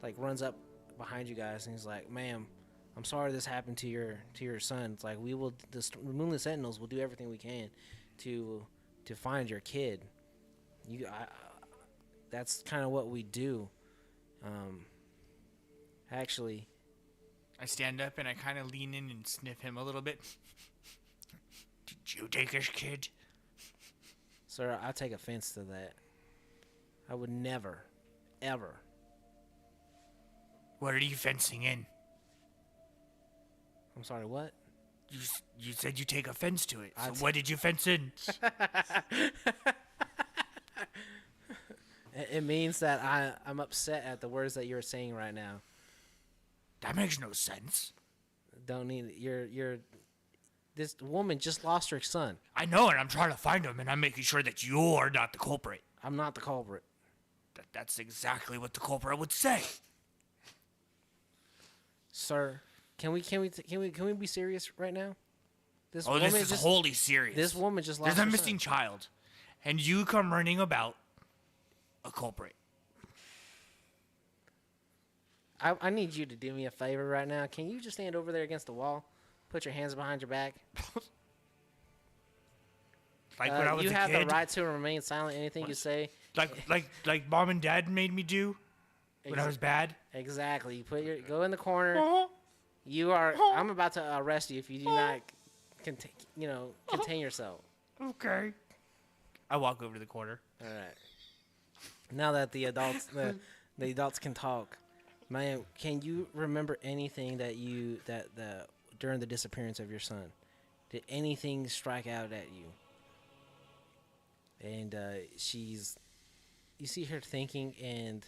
like runs up behind you guys and he's like, "Ma'am, I'm sorry this happened to your son. It's like the Moonlit Sentinels will do everything we can to find your kid. That's kind of what we do. Actually." I stand up and I kind of lean in and sniff him a little bit. Did you take his kid? Sir, I take offense to that. I would never, ever. What are you fencing in? I'm sorry, what? You said you take offense to it. So I what did you fence in? It means that I'm upset at the words that you're saying right now. That makes no sense. Don't need you're this woman just lost her son. I know, and I'm trying to find him, and I'm making sure that you're not the culprit. I'm not the culprit. That's exactly what the culprit would say. Sir, can we be serious right now? This This is wholly serious. This woman just lost There's a her missing son. child, and you come running about a culprit. I need you to do me a favor right now. Can you just stand over there against the wall? Put your hands behind your back. Like when I was you a have kid. the right to remain silent. Anything you say. Like mom and dad made me do when I was bad. Exactly. You go in the corner. Uh-huh. You are. I'm about to arrest you if you do not contain yourself. Okay. I walk over to the corner. All right. Now that the adults can talk, man, can you remember anything that during the disappearance of your son? Did anything strike out at you? And you see her thinking, and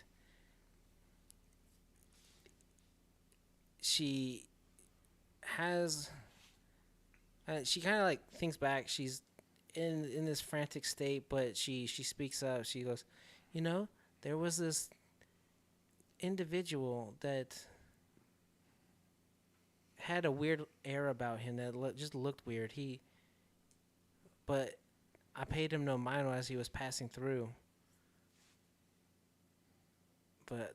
she has. She kind of like thinks back. in this frantic state, but she speaks up. She goes, you know, there was this individual that had a weird air about him that just looked weird. But I paid him no mind as he was passing through. But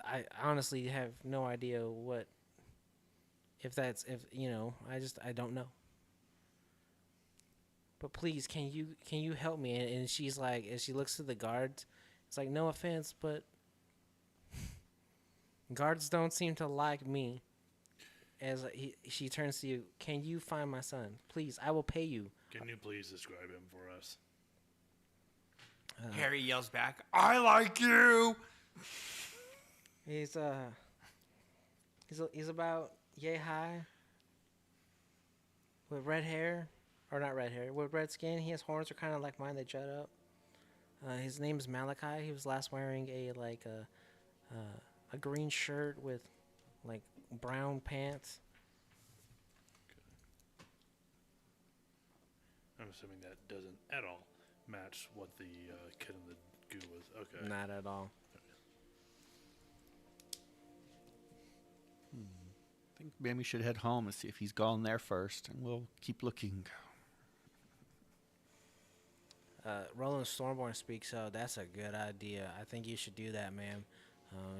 I honestly have no idea if I don't know. But please, can you help me? And she's like, as she looks to the guards, it's like, no offense, but guards don't seem to like me. She turns to you, can you find my son? Please, I will pay you. Can you please describe him for us? Harry yells back, I like you! He's about yay high, with red hair, or not red hair, with red skin. He has horns are kind of like mine. They jut up. His name is Malachi. He was last wearing a green shirt with like brown pants. I'm assuming that doesn't at all match what the kid in the goo was. Okay. Not at all. I think maybe we should head home and see if he's gone there first, and we'll keep looking. Roland Stormborn speaks. So that's a good idea. I think you should do that, ma'am.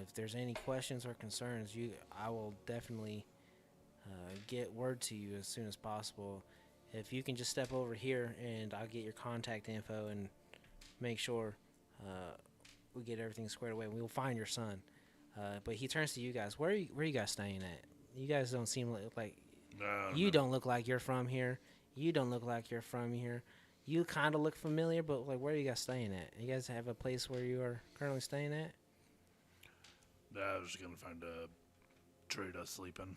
If there's any questions or concerns, I will definitely get word to you as soon as possible. If you can just step over here, and I'll get your contact info and make sure we get everything squared away. We will find your son. But he turns to you guys. Where are you guys staying at? You guys don't seem like No, you don't look like you're from here. You don't look like you're from here. You kind of look familiar, but like, where are you guys staying at? You guys have a place where you are currently staying at? I was just gonna find a tree to sleep in.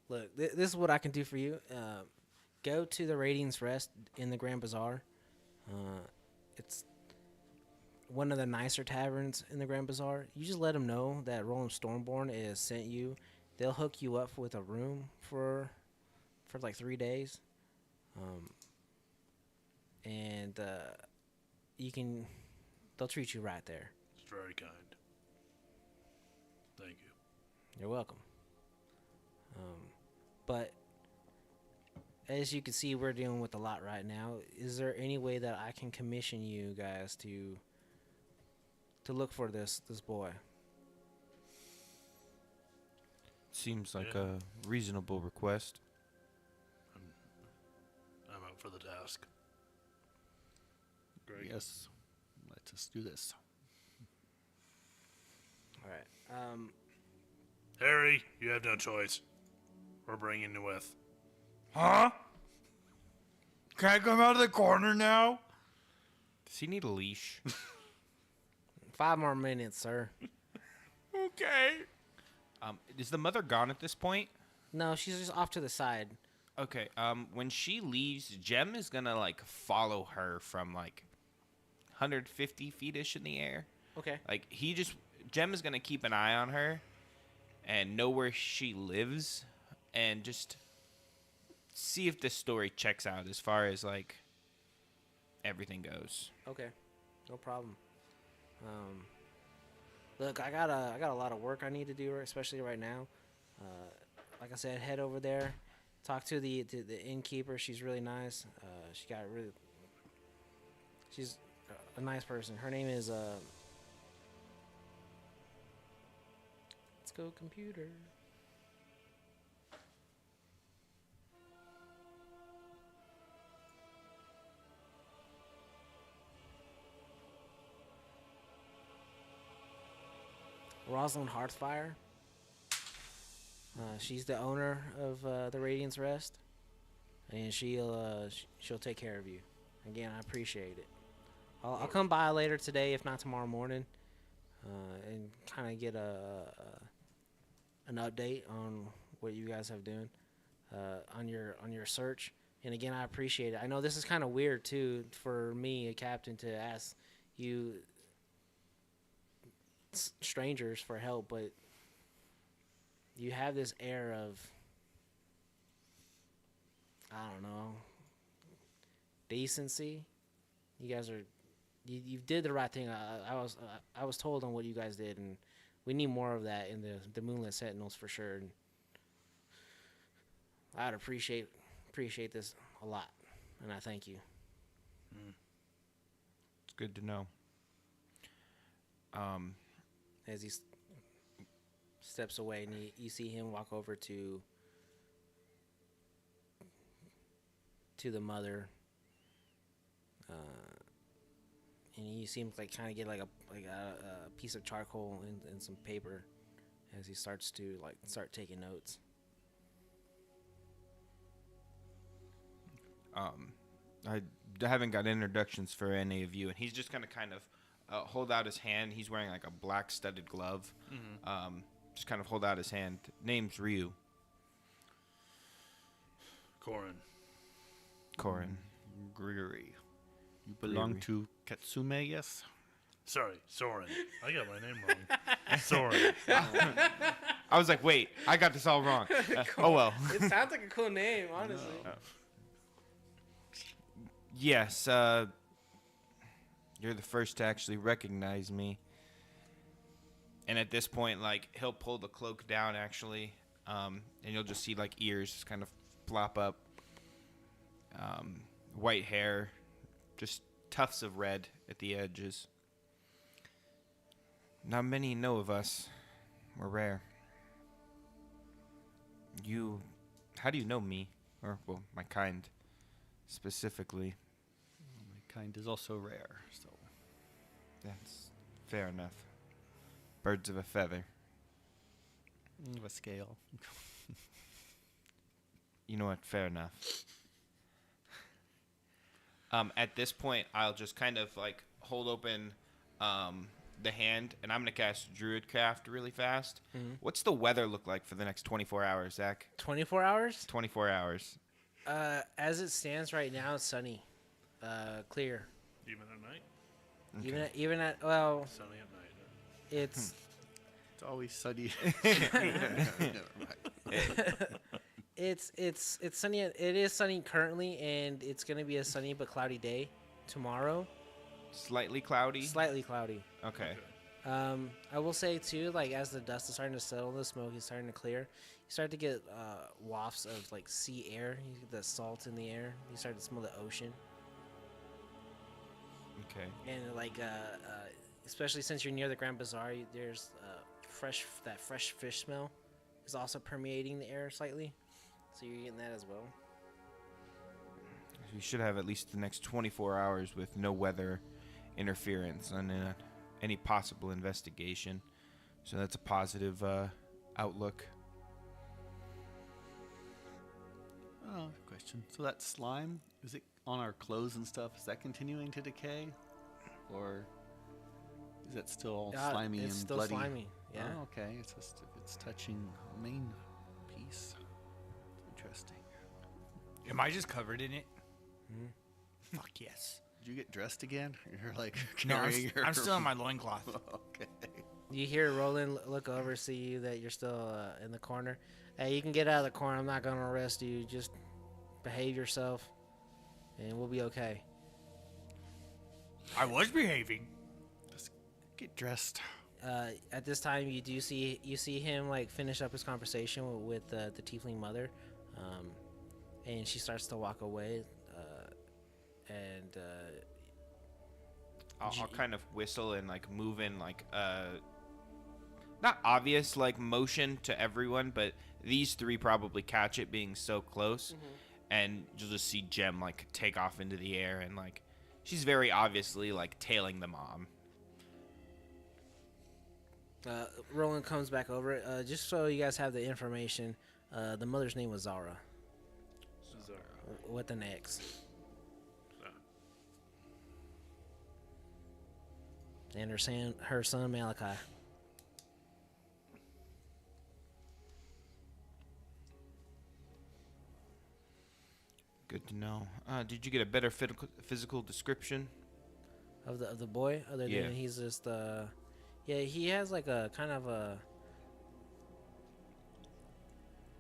Look, this is what I can do for you. Go to the Radiance Rest in the Grand Bazaar. It's one of the nicer taverns in the Grand Bazaar. You just let them know that Roland Stormborn has sent you. They'll hook you up with a room for like 3 days. And they'll treat you right there. It's very kind. Thank you. You're welcome. But as you can see, we're dealing with a lot right now. Is there any way that I can commission you guys to look for this boy? Seems like Yeah. a reasonable request. I'm up for the task. Great. Yes, let us do this. All right. Harry, you have no choice. We're bringing you with. Huh? Can I come out of the corner now? Does he need a leash? 5 more minutes, sir. Okay. Is the mother gone at this point? No, she's just off to the side. Okay. When she leaves, Jem is gonna like follow her from like 150 feet-ish in the air. Okay. Like Jem is gonna keep an eye on her and know where she lives and just see if this story checks out as far as like everything goes. Okay. No problem. Look, I got a lot of work I need to do, especially right now. Like I said, head over there, talk to the innkeeper. She's really nice. She's a nice person. Her name is let's go computer. Rosalind Hearthfire. She's the owner of the Radiance Rest, and she'll take care of you. Again, I appreciate it. I'll come by later today, if not tomorrow morning, and kind of get an update on what you guys have done on your search. And again, I appreciate it. I know this is kind of weird too for me, a captain, to ask you strangers for help, but you have this air of, I don't know, decency. You guys are, you did the right thing. I was told on what you guys did, and we need more of that in the Moonlit Sentinels for sure. And I'd appreciate this a lot, and I thank you. It's good to know. As he steps away, and you see him walk over to the mother, and he seems like trying to get like a piece of charcoal and some paper as he starts to start taking notes. I haven't got introductions for any of you, and he's just gonna kind of hold out his hand. He's wearing like a black studded glove. Just kind of hold out his hand. Name's Ryu. Korin. Gregory. You belong to Katsume, yes? Sorry, Soren. I got my name wrong. Soren. I was like, wait, I got this all wrong. Oh well. It sounds like a cool name, honestly. Yes, you're the first to actually recognize me. And at this point, like, he'll pull the cloak down, actually, and you'll just see, like, ears just kind of flop up. White hair, just tufts of red at the edges. Not many know of us. We're rare. How do you know me? Or, well, my kind, specifically. My kind is also rare, so. That's fair enough. Birds of a feather. Of a scale. You know what? Fair enough. At this point, I'll just kind of like hold open the hand, and I'm gonna cast Druidcraft really fast. What's the weather look like for the next 24 hours, Zach? 24 hours? 24 hours. As it stands right now, it's sunny, clear. Even at night? Okay. Even at well, Sunny at night. it's It's always sunny. it's sunny. It is sunny currently, and it's gonna be a sunny but cloudy day tomorrow. Slightly cloudy. Slightly cloudy. Okay. I will say too, like as the dust is starting to settle, the smoke is starting to clear. You start to get wafts of like sea air. You get the salt in the air. You start to smell the ocean, Okay. and like especially since you're near the Grand Bazaar, there's fresh fish smell is also permeating the air slightly. So you're getting that as well. We should have at least the next 24 hours with no weather interference on any possible investigation. So that's a positive outlook. Oh, question. So that slime, is it on our clothes and stuff? Is that continuing to decay? Or is that still all slimy it's and still bloody? slimy. Yeah. Oh, okay. It's just if it's touching a main piece. Interesting. Am I just covered in it? Fuck yes. Did you get dressed again? You're like No, carrying your... I'm still in my loincloth. Okay. You hear Roland look over, see you that you're still in the corner. Hey, you can get out of the corner. I'm not gonna arrest you. Just behave yourself, and we'll be okay. I was behaving. Just get dressed. At this time, you see him like finish up his conversation with the tiefling mother, and she starts to walk away, and I'll kind of whistle and like move in like not obvious like motion to everyone, but these three probably catch it being so close, and you'll just see Jem like take off into the air, and like she's very obviously like tailing the mom. Roland comes back over. Just so you guys have the information, the mother's name was Zara, with an X. And her son Malachi. Good to know. Did you get a better physical description? Of the boy, other Yeah. than he's just yeah, he has like a kind of a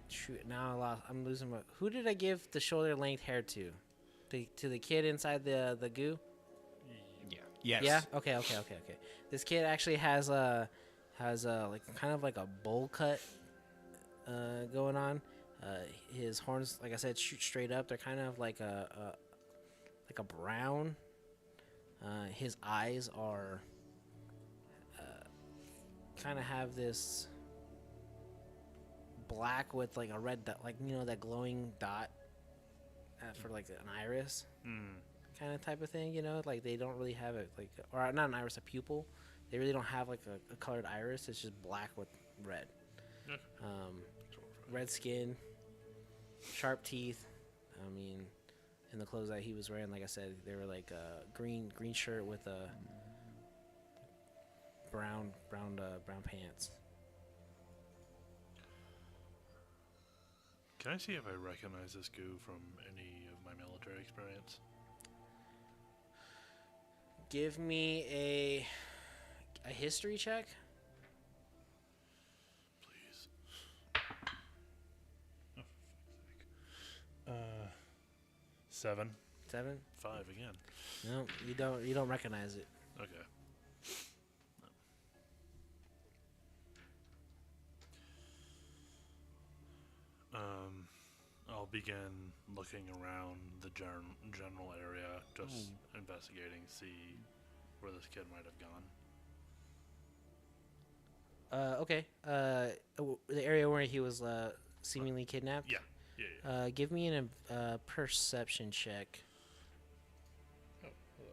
shoot. Now I'm losing my. Who did I give the shoulder length hair to? To the kid inside the goo. Yeah. Yes. Yeah. Okay. This kid actually has a like kind of like a bowl cut going on. His horns, like I said, shoot straight up. They're kind of like a brown. His eyes are kind of have this black with like a red dot, like that glowing dot for like an iris kind of type of thing. Like they don't really have it like, or not an iris, a pupil. They really don't have like a colored iris. It's just black with red. Red skin, sharp teeth. I mean, and the clothes that he was wearing, like I said, they were like a green shirt with a brown pants. Can I see if I recognize this goo from any of my military experience? Give me a history check. Please. Oh, for fuck's sake. 7. 7. 5 again. No, you don't recognize it. Okay. I'll begin looking around the general area, just investigating, see where this kid might have gone. Okay. The area where he was seemingly kidnapped. Yeah. Give me a perception check. Oh, hello.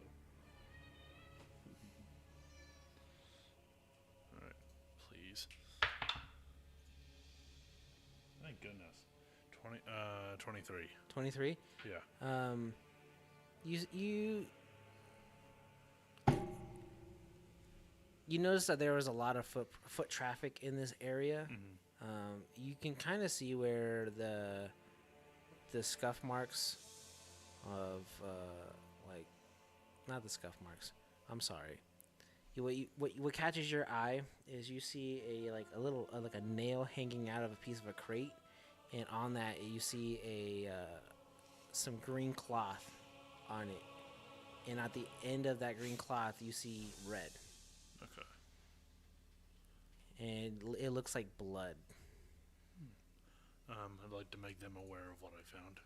All right, please. Thank goodness. 23. 23. Yeah. You notice that there was a lot of foot traffic in this area. Mm-hmm. You can kind of see where the scuff marks of like, not the scuff marks. I'm sorry. What catches your eye is you see a little like a nail hanging out of a piece of a crate, and on that you see some green cloth on it, and at the end of that green cloth you see red, Okay. and it looks like blood. I'd like to make them aware of what I found.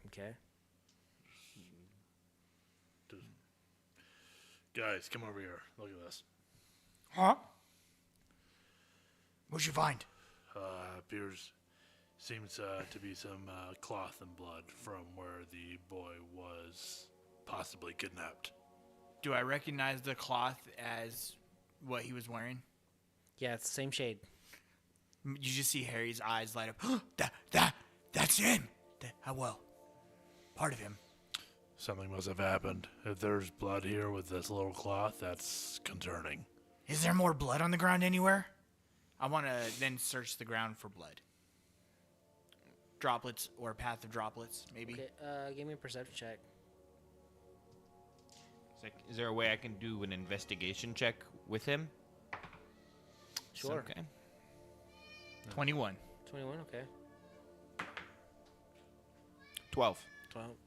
Okay. Guys, come over here. Look at this. Huh? What'd you find? Seems to be some cloth and blood from where the boy was possibly kidnapped. Do I recognize the cloth as what he was wearing? Yeah, it's the same shade. You just see Harry's eyes light up. That's him. Well, part of him. Something must have happened. If there's blood here with this little cloth, that's concerning. Is there more blood on the ground anywhere? I want to then search the ground for blood. Droplets or path of droplets, maybe. Okay, give me a perception check. Is there a way I can do an investigation check with him? Sure. Okay. 21. 21, okay. 12. 12.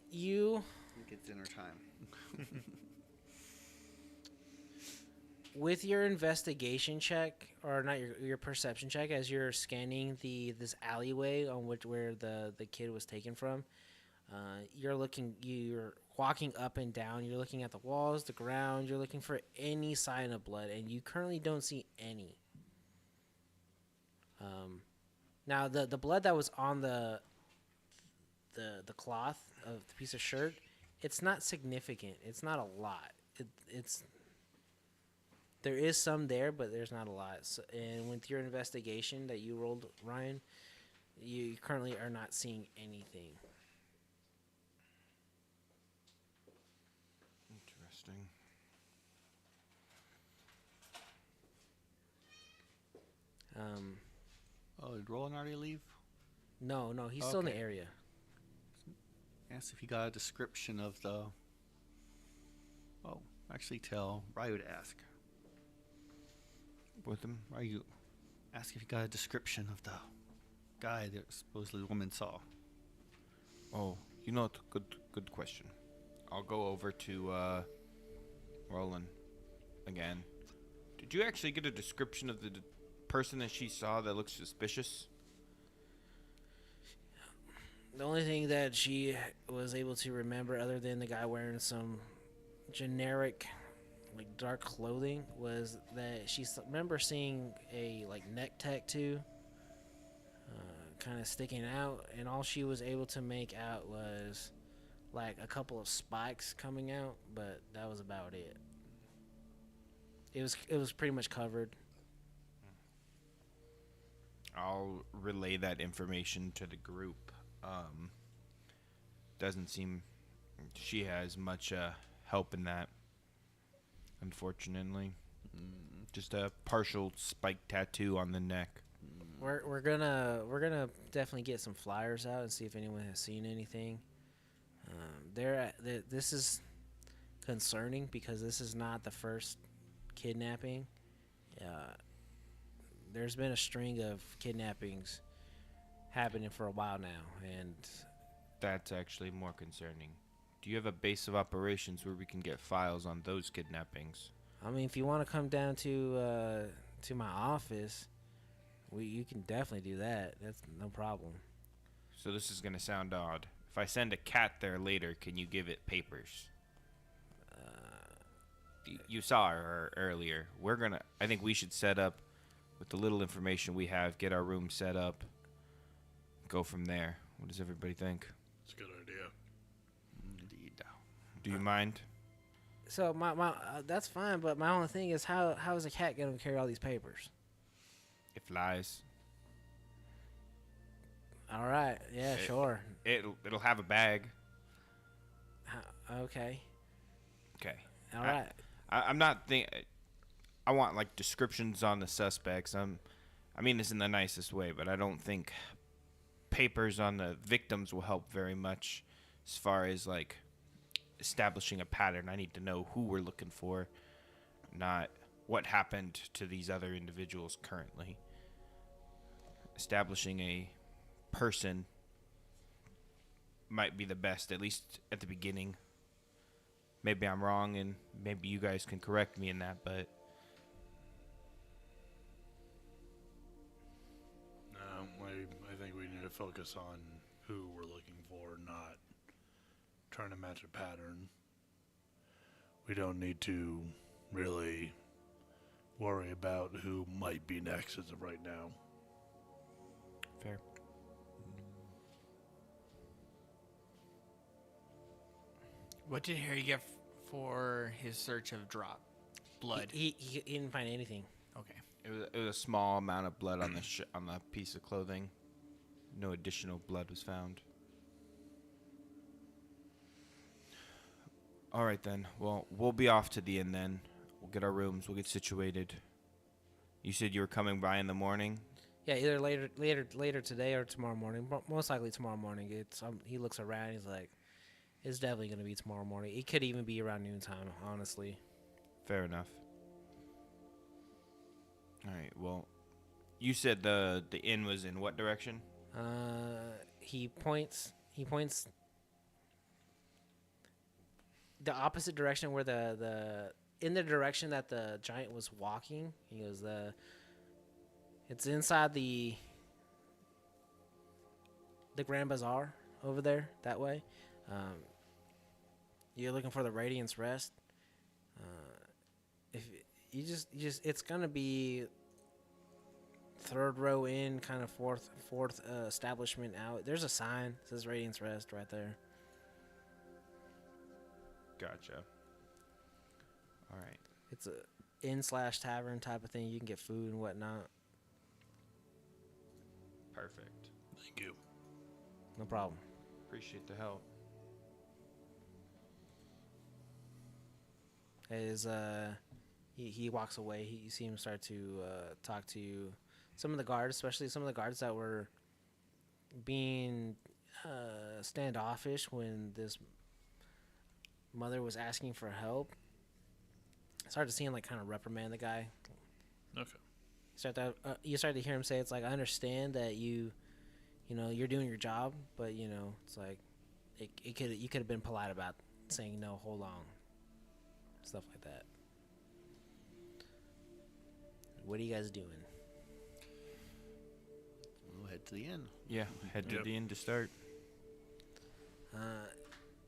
You, Get dinner time. with your investigation check, or not your perception check, as you're scanning this alleyway on where the kid was taken from, you're walking up and down, you're looking at the walls, the ground, you're looking for any sign of blood, and you currently don't see any. Now the blood that was on the cloth of the piece of shirt, it's not significant. It's not a lot. There is some there, but there's not a lot. So, and with your investigation that you rolled, Ryan, you currently are not seeing anything. Interesting. Did Roland already leave? No, he's still in the Okay. area. Asked if he got a description of the. Oh, actually, tell Ryu to ask. With him? Ryu, ask if he got a description of the guy that supposedly the woman saw? Oh, you know, it's a good question. I'll go over to Roland again. Did you actually get a description of the person that she saw that looks suspicious? The only thing that she was able to remember, other than the guy wearing some generic, like dark clothing, was that she remember seeing a like neck tattoo, kind of sticking out, and all she was able to make out was like a couple of spikes coming out, but that was about it. It was pretty much covered. I'll relay that information to the group. Doesn't seem she has much help in that, unfortunately. Just a partial spike tattoo on the neck. We're gonna definitely get some flyers out and see if anyone has seen anything. This is concerning because this is not the first kidnapping. There's been a string of kidnappings happening for a while now, and That's actually more concerning. Do you have a base of operations where we can get files on those kidnappings? I mean, if you want to come down to my office, you can definitely do that. That's no problem. So this is gonna sound odd. If I send a cat there later, can you give it papers? You saw her earlier. I think we should set up with the little information we have, get our room set up, go from there. What does everybody think? It's a good idea. Indeed. Do you mind? So my that's fine, but my only thing is how is a cat gonna carry all these papers? It flies. All right, yeah, sure. It'll have a bag. Okay, Okay. all right. I'm not think. I want like descriptions on the suspects. I mean this in the nicest way, but I don't think papers on the victims will help very much as far as like establishing a pattern. I need to know who we're looking for, not what happened to these other individuals currently. Establishing a person might be the best, at least at the beginning. Maybe I'm wrong, and maybe you guys can correct me in that, but No, I think we need to focus on who we're looking for, not trying to match a pattern. We don't need to really worry about who might be next as of right now. fair. What did Harry get for his search of drop? Blood. He didn't find anything. Okay. It was a small amount of blood on the on the piece of clothing. No additional blood was found. All right then. Well, we'll be off to the inn then. We'll get our rooms. We'll get situated. You said you were coming by in the morning. Yeah, either later today or tomorrow morning. Most likely tomorrow morning. He looks around. He's like, it's definitely gonna be tomorrow morning. It could even be around noontime, honestly. Fair enough. All right. Well, you said the inn was in what direction? He points the opposite direction where in the direction that the giant was walking. He goes, it's inside the Grand Bazaar over there that way. You're looking for the Radiance Rest. If you just it's gonna be third row in, kind of fourth establishment out. There's a sign that says Radiance Rest right there. Gotcha. All right. It's a inn/tavern type of thing. You can get food and whatnot. Perfect. Thank you. No problem. Appreciate the help. As he walks away, you see him start to talk to some of the guards, especially some of the guards that were being standoffish when this mother was asking for help. Started to see him like kind of reprimand the guy. Okay. You start to hear him say, "It's like, I understand that you you're doing your job, but it's like you could have been polite about saying no, hold on, stuff like that. What are you guys doing? We'll head to the inn. Yeah, head to Yep. the inn to start.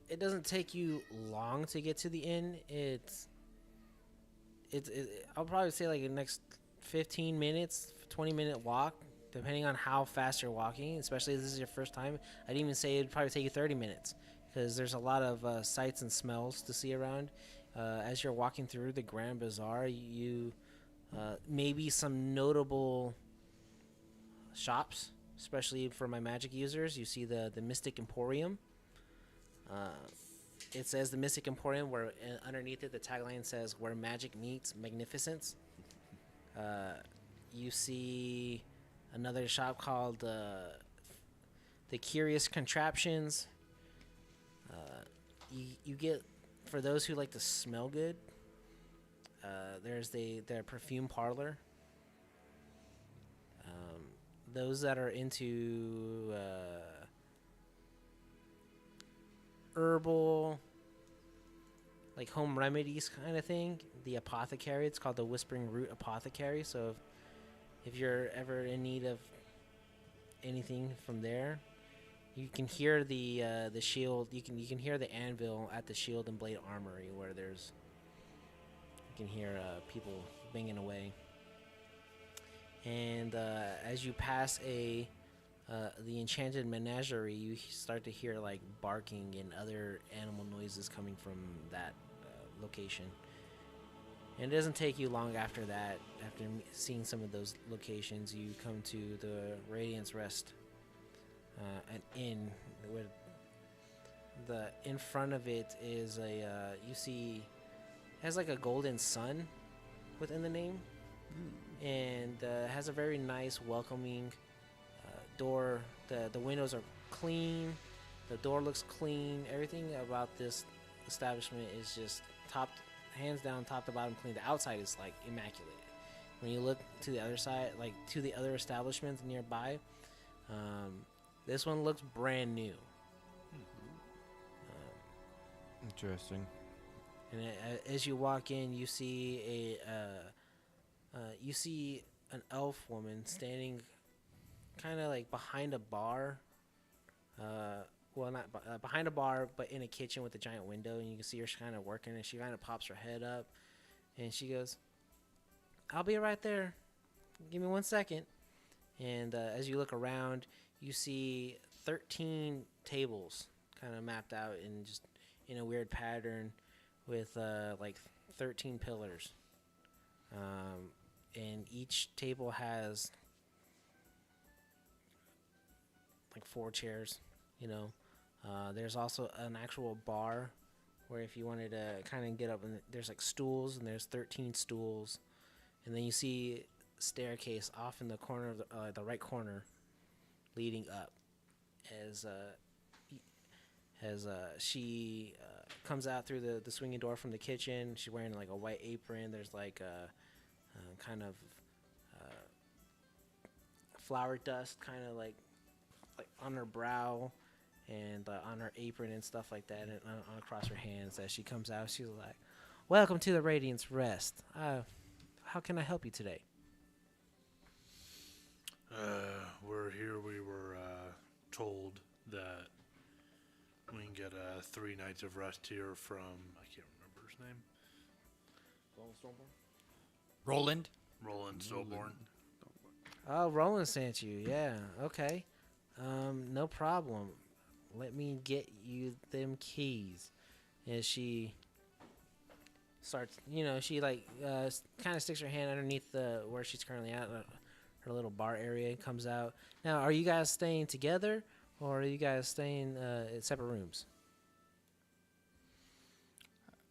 It doesn't take you long to get to the inn. I'll probably say like the next 15 minutes, 20-minute walk, depending on how fast you're walking, especially if this is your first time. I'd even say it'd probably take you 30 minutes because there's a lot of sights and smells to see around. As you're walking through the Grand Bazaar, you maybe some notable shops, especially for my magic users. You see the Mystic Emporium. It says the Mystic Emporium, where underneath it the tagline says "Where magic meets magnificence." You see another shop called the Curious Contraptions. You get, for those who like to smell good, there's their perfume parlor. Those that are into herbal, like home remedies kind of thing, the apothecary, it's called the Whispering Root Apothecary. So if you're ever in need of anything from there, you can hear the shield, you can hear the anvil at the Shield and Blade Armory, where you can hear people banging away. And as you pass the Enchanted Menagerie, you start to hear like barking and other animal noises coming from that location. And it doesn't take you long after that, after seeing some of those locations, you come to the Radiance Rest, an inn. In front of it is you see, it has like a golden sun within the name, and has a very nice, welcoming door. The windows are clean, the door looks clean. Everything about this establishment is just hands down, top to bottom clean. The outside is like immaculate. When you look to the other side, like to the other establishments nearby, this one looks brand new. Interesting. And as you walk in, you see an elf woman standing kind of like behind a bar. Well, not behind a bar, but in a kitchen with a giant window, and you can see her kind of working, and she kind of pops her head up, and she goes, "I'll be right there. Give me 1 second." And as you look around, you see 13 tables kind of mapped out in a weird pattern with like 13 pillars. And each table has like 4 chairs, there's also an actual bar where if you wanted to kind of get up, and there's like stools, and there's 13 stools. And then you see staircase off in the corner of the right corner leading up as she comes out through the swinging door from the kitchen. She's wearing like a white apron. There's like a kind of flour dust kind of like on her brow and on her apron and stuff like that, and on across her hands. As she comes out, she's like, "Welcome to the Radiance Rest. How can I help you today?" We're here. We were told that we can get 3 nights of rest here from, I can't remember his name, Roland. Roland Stillborn. Oh, Roland sent you. Yeah, okay. No problem. Let me get you them keys. And she starts, she like kind of sticks her hand underneath where she's currently at, her little bar area, and comes out. Now, are you guys staying together, or are you guys staying in separate rooms?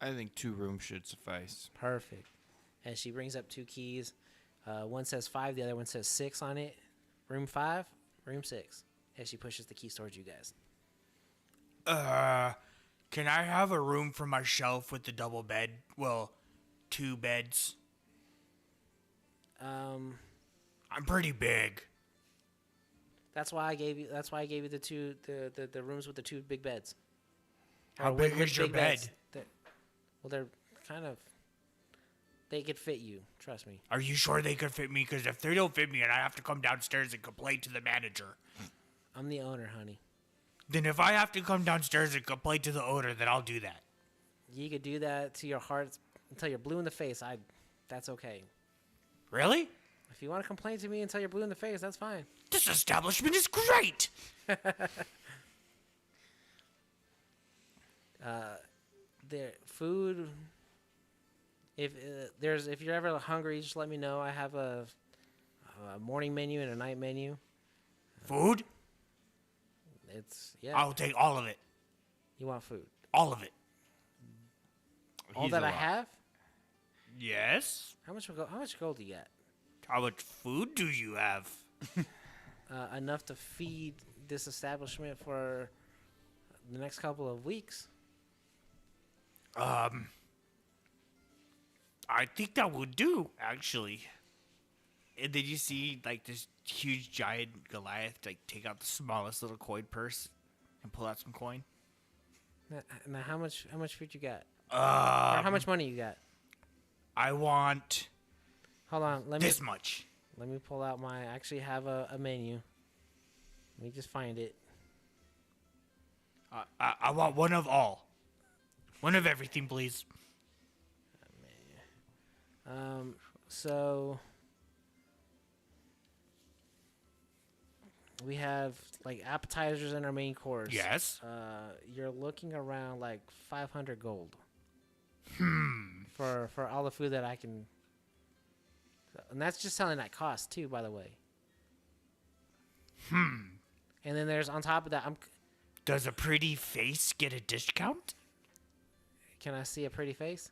I think 2 rooms should suffice. Perfect. And she brings up 2 keys. One says 5, the other one says 6 on it. Room 5, room 6. As she pushes the keys towards you guys. Can I have a room for myself with the double bed? Well, 2 beds. I'm pretty big. That's why I gave you. That's why I gave you the rooms with the 2 big beds. How Or with- big with is your big beds. bed? Well, they're kind of. They could fit you. Trust me. Are you sure they could fit me? Because if they don't fit me and I have to come downstairs and complain to the manager, I'm the owner, honey. then if I have to come downstairs and complain to the owner, then I'll do that. You could do that to your heart until you're blue in the face. That's okay. Really? If you want to complain to me until you're blue in the face, that's fine. This establishment is great. The food. If you're ever hungry, just let me know. I have a morning menu and a night menu. Food? Yeah. I'll take all of it. You want food? All of it. All He's that a I lot. have? Yes? How much gold do you got? How much food do you have? Enough to feed this establishment for the next couple of weeks. I think that would do, actually. And then you see, like, this huge giant Goliath, like, take out the smallest little coin purse and pull out some coin. Now, how much food you got? Or Uh, how much money you got? I want Hold on, let me this much. pull out I actually have a menu. Let me just find it. I want one of all. One of everything, please. So we have like appetizers in our main course. Yes. You're looking around like 500 gold. For all the food that I can. And that's just selling at cost too, by the way. And then there's on top of that, Does a pretty face get a discount? can I see a pretty face?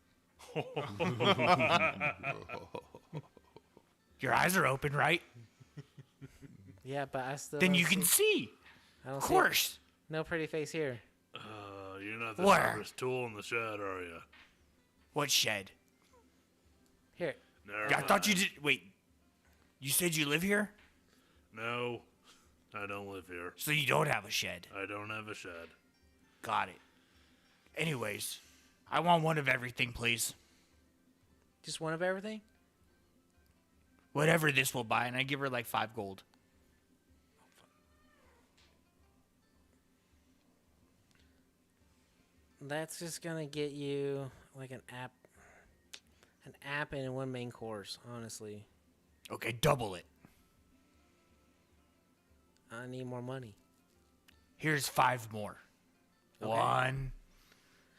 Your eyes are open, right? Yeah, but I still. Then don't you can see. I don't Of see course. no pretty face here. You're not the Where? sharpest tool in the shed, are you? What shed? Here, Never I thought mind. you did. Wait. You said you live here? No, I don't live here. So you don't have a shed. I don't have a shed. Got it. Anyways, I want one of everything, please. just one of everything. Whatever this will buy, and I give her like 5 gold. That's just gonna get you like an app and one main course. Honestly, Okay, double it. I need more money. Here's 5 more. Okay. 1,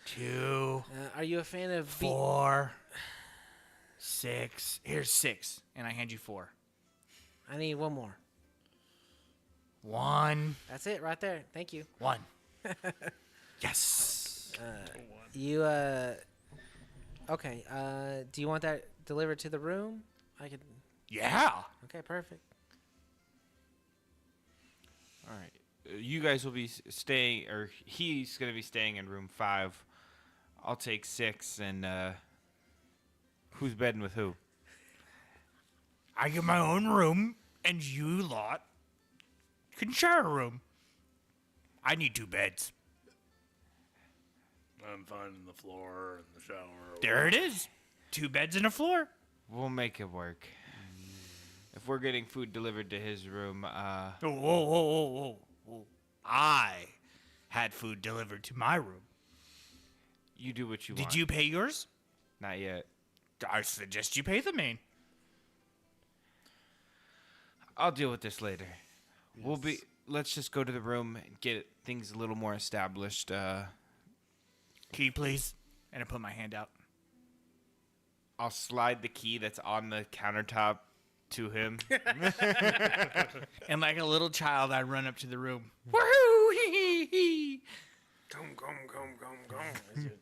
2, Are you a fan of 4, 6. Here's 6, and I hand you 4. I need one more. 1, That's it right there. Thank you. 1. Yes. You okay. Do you want that delivered to the room? I could. Yeah. Okay, perfect. All right. You guys will be staying, or he's going to be staying in room 5. I'll take 6, and who's bedding with who? I get my own room, and you lot can share a room. I need 2 beds. I'm finding the floor and the shower. There it is. 2 beds and a floor. We'll make it work. If we're getting food delivered to his room, Whoa. I had food delivered to my room. you do what you want. Did you pay yours? Not yet. I suggest you pay the main. I'll deal with this later. Let's just go to the room and get things a little more established. Key, please. And I put my hand out. I'll slide the key that's on the countertop to him. And like a little child, I run up to the room.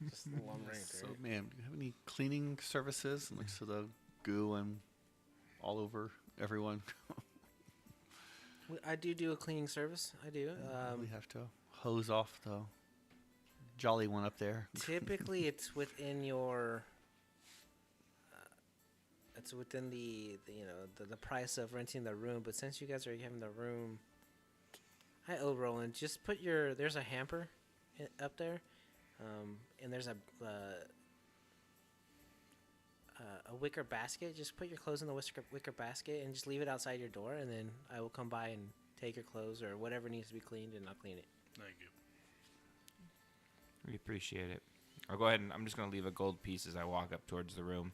Just lumbering So, ma'am, do you have any cleaning services next to the goo and all over everyone? I do a cleaning service. I do. We have to hose off the jolly one up there. Typically, it's within your. It's within the price of renting the room. But since you guys are having the room Hi, oh Roland. Just put your. There's a hamper up there, and there's a wicker basket. Just put your clothes in the wicker basket and just leave it outside your door, and then I will come by and take your clothes or whatever needs to be cleaned, and I'll clean it. Thank you. We appreciate it. I'll go ahead and I'm just going to leave a gold piece as I walk up towards the room.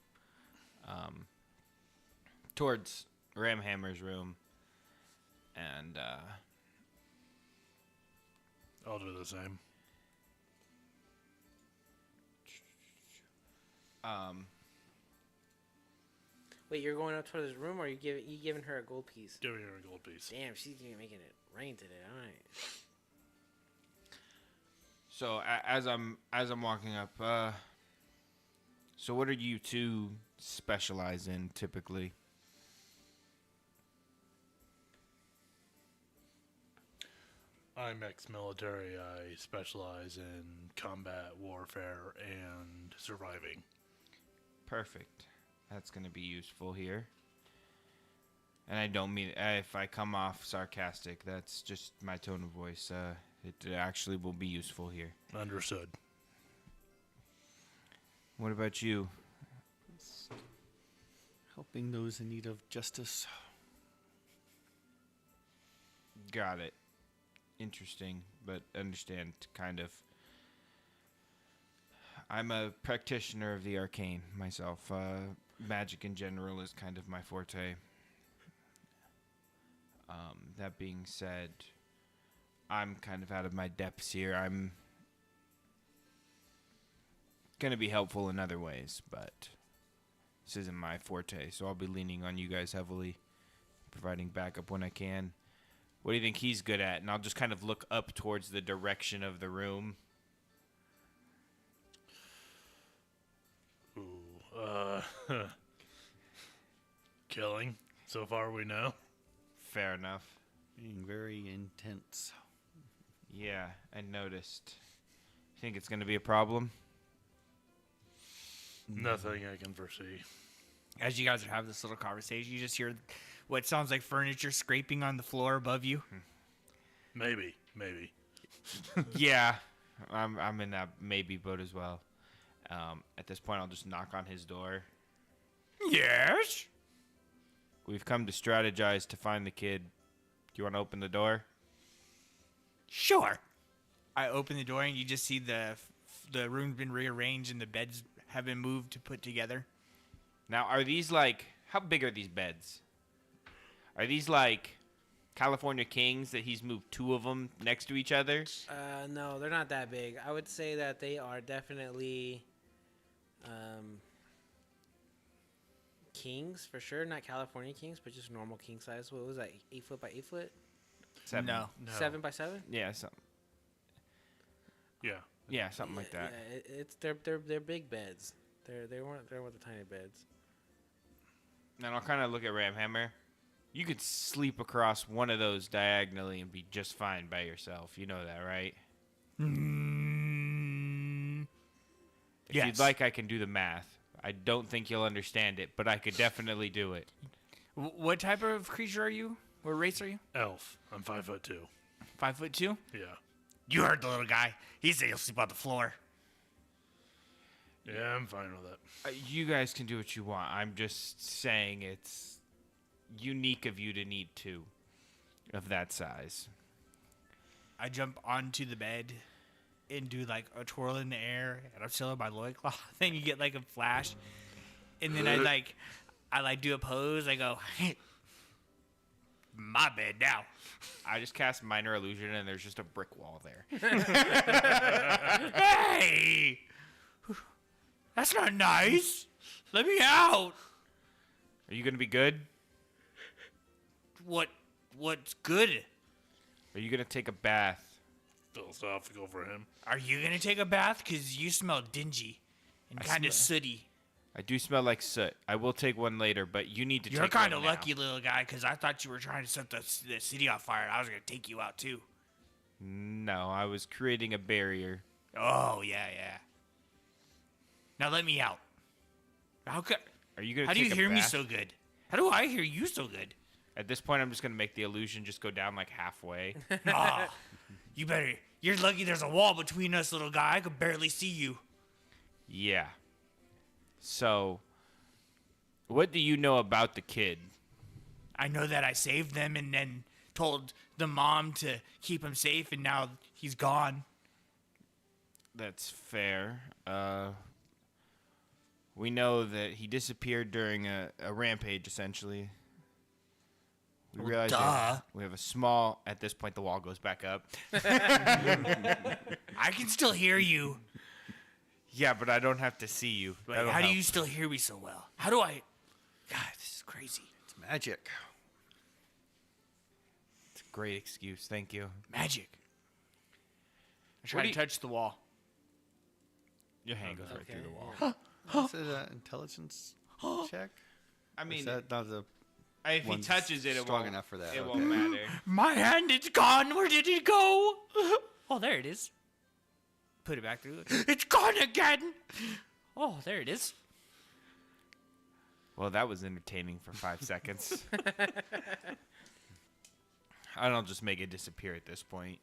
Towards Ramhammer's room. And, I'll do the same. Wait, you're going up towards his room, or you giving her a gold piece? Give me your gold piece. Damn, she's making it rain today. All right. so as I'm walking up, so what are you two specialize in typically? I'm ex-military. I specialize in combat warfare and surviving. Perfect. That's going to be useful here. And I don't mean if I come off sarcastic, that's just my tone of voice. It actually will be useful here. Understood. What about you? Helping those in need of justice. Got it. Interesting, but understand kind of. I'm a practitioner of the arcane myself. Magic in general is kind of my forte. That being said, I'm kind of out of my depths here. I'm going to be helpful in other ways, but this isn't my forte, so I'll be leaning on you guys heavily, providing backup when I can. What do you think he's good at? And I'll just kind of look up towards the direction of the room. Ooh, killing. So far we know. Fair enough. Being very intense. Yeah, I noticed. Think it's going to be a problem? Nothing I can foresee. As you guys are having this little conversation, you just hear what sounds like furniture scraping on the floor above you. Maybe. Yeah, I'm in that maybe boat as well. At this point, I'll just knock on his door. Yes? We've come to strategize to find the kid. Do you want to open the door? Sure. I open the door and you just see the room's been rearranged and the beds have been moved to put together. Now, are these like, how big are these beds? Are these like California Kings that he's moved two of them next to each other? No, they're not that big. I would say that they are definitely kings for sure. Not California kings, but just normal king size. What was that? 8 foot by 8 foot? 7. No. 7 by 7? Yeah, something. Yeah. Yeah, something like that. Yeah, they're big beds. They weren't the tiny beds. And I'll kind of look at Ramhammer. You could sleep across one of those diagonally and be just fine by yourself. You know that, right? If Yes. you'd like, I can do the math. I don't think you'll understand it, but I could definitely do it. What type of creature are you? What race are you? Elf. I'm 5'2". 5'2"? Yeah. You heard the little guy. He said he'll sleep on the floor. Yeah, I'm fine with it. You guys can do what you want. I'm just saying it's unique of you to need two of that size. I jump onto the bed and do like a twirl in the air, and I'm still in my loincloth. Then you get like a flash, and then I do a pose. I go, my bed now. I just cast minor illusion, and there's just a brick wall there. Hey, that's not nice. Let me out. Are you gonna be good? What's good? Are you gonna take a bath? Philosophical for him. Are you gonna take a bath? 'Cause you smell dingy and kind of sooty. I do smell like soot. I will take one later, but you need to You're take kind one of now. lucky, little guy, because I thought you were trying to set the city on fire. And I was gonna take you out too. No, I was creating a barrier. Oh yeah. Now let me out. Are you gonna How do you take a hear me bath? so good? How do I hear you so good? At this point, I'm just gonna make the illusion just go down like halfway. Ah, you better. You're lucky there's a wall between us, little guy. I could barely see you. Yeah. So, what do you know about the kid? I know that I saved them and then told the mom to keep him safe, and now he's gone. That's fair. We know that he disappeared during a rampage, essentially. We realize we have a small. At this point, the wall goes back up. I can still hear you. Yeah, but I don't have to see you. Wait, That'll how do help. you still hear me so well? How do I? God, this is crazy. It's magic. It's a great excuse. Thank you. Magic. I try do to you- touch the wall. Your hand goes right Okay, through the wall. yeah. Is it an intelligence check? I Is mean, that not the if he one's touches it, it strong won't. enough for that? It Okay. won't matter. My hand is gone. Where did it go? Oh, there it is. Put it back through. It's gone again. Oh, there it is. Well, that was entertaining for 5 seconds. I don't just make it disappear at this point.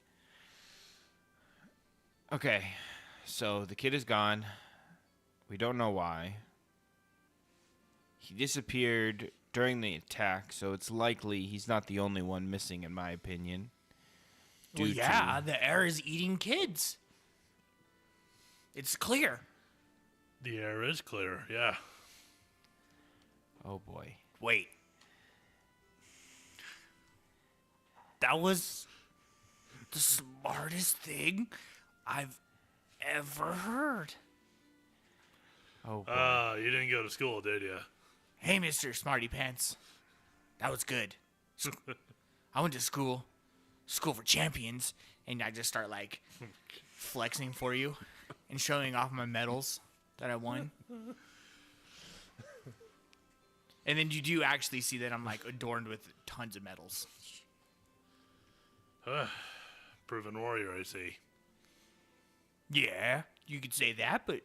Okay, so the kid is gone. We don't know why. He disappeared during the attack, so it's likely he's not the only one missing, in my opinion. Well, Due yeah, to- the air is eating kids. It's clear. The air is clear, yeah. Oh boy. Wait. That was the smartest thing I've ever heard. Oh boy. You didn't go to school, did you? Hey, Mr. Smarty Pants. That was good. I went to school for champions, and I just start like flexing for you and showing off my medals that I won. And then you do actually see that I'm like adorned with tons of medals. Proven warrior, I see. Yeah, you could say that, but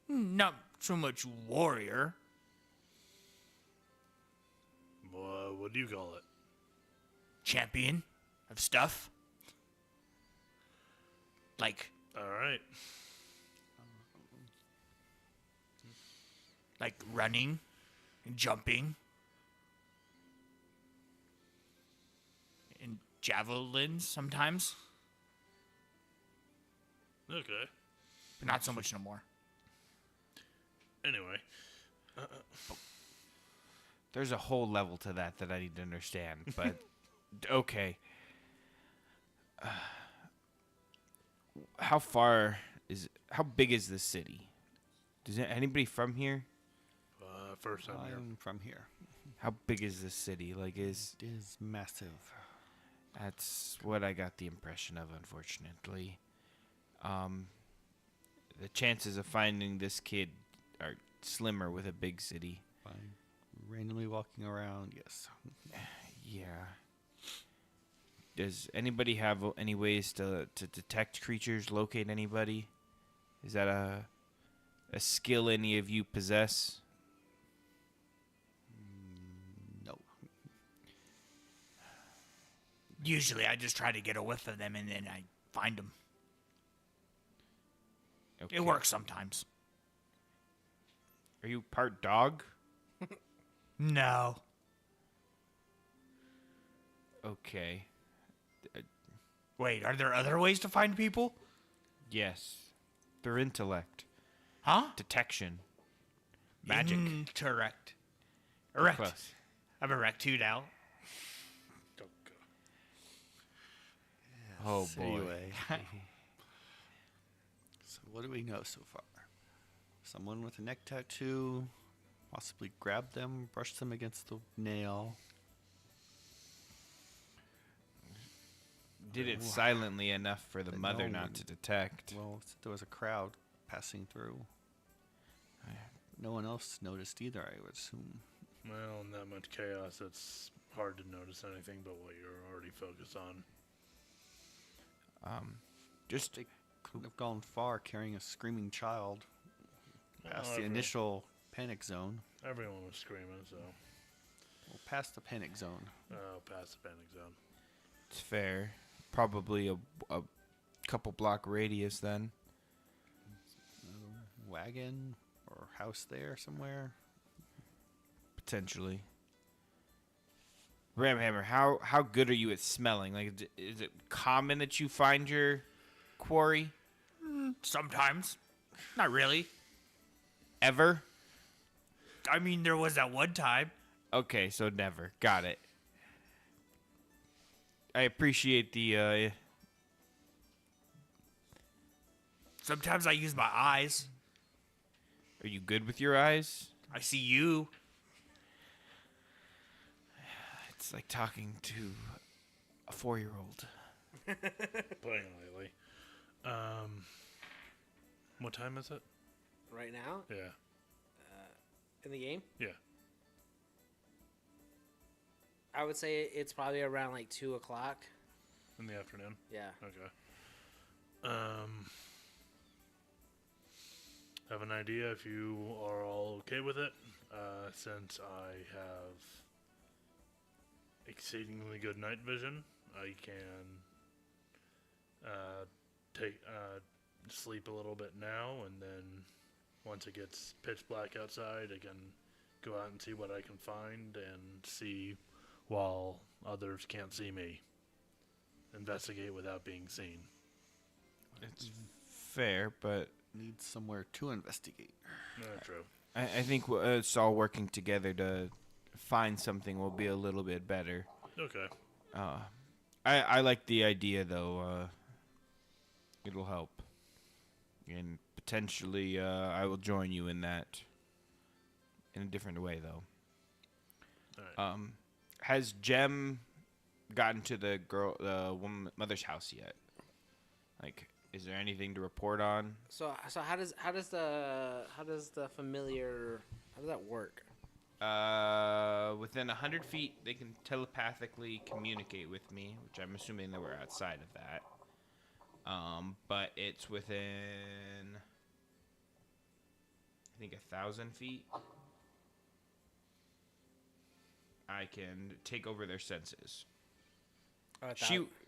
not so much warrior. What do you call it? Champion of stuff. Like All right. running and jumping and javelins sometimes, Okay. but not so much no more. Anyway, There's a whole level to that I need to understand, but okay. How big is this city? Does anybody from here? first time here. I'm from here. How big is this city? Like, It is massive. that's what I got the impression of, unfortunately. The chances of finding this kid are slimmer with a big city. By randomly walking around, yes. Yeah. Does anybody have any ways to detect creatures, locate anybody? Is that a skill any of you possess? No. Usually I just try to get a whiff of them and then I find them. Okay. It works sometimes. Are you part dog? No. Okay. Wait, are there other ways to find people? Yes. Their intellect. Huh? Detection. Magic. Interact. Erect. Close. I'm erect too now. Oh boy. Anyway. So what do we know so far? Someone with a neck tattoo possibly grabbed them, brushed them against the nail. Did it silently enough for the But mother no not one- to detect. Well, there was a crowd passing through. No one else noticed either, I would assume. Well, in that much chaos, it's hard to notice anything but what you're already focused on. Just They couldn't have gone far carrying a screaming child past the everyone- initial panic zone. Everyone was screaming, so Well, past the panic zone. Oh, past the panic zone. It's fair. Probably a couple block radius then. Wagon or house there somewhere. Potentially. Ramhammer, how good are you at smelling? Like, is it common that you find your quarry Sometimes. Not really. ever? I mean, there was that one time. Okay, so never. Got it. I appreciate the. Sometimes I use my eyes. Are you good with your eyes? I see you. It's like talking to a 4-year-old. Playing lately. What time is it? Right now Yeah. in the game, Yeah. I would say it's probably around like 2 o'clock. In the afternoon. Yeah. Okay. Have an idea if you are all okay with it. Since I have exceedingly good night vision, I can take sleep a little bit now, and then once it gets pitch black outside, I can go out and see what I can find and see while others can't see me. Investigate without being seen. It's fair, but Needs somewhere to investigate. No, true. I think it's all working together to find something will be a little bit better. Okay. I like the idea though. It'll help, and potentially I will join you in that. In a different way though. All right. Has Jem gotten to the mother's house yet? Like, is there anything to report on? So how does the familiar, how does that work? Within 100 feet, they can telepathically communicate with me, which I'm assuming that we're outside of that. But it's within, I think, 1,000 feet. I can take over their senses.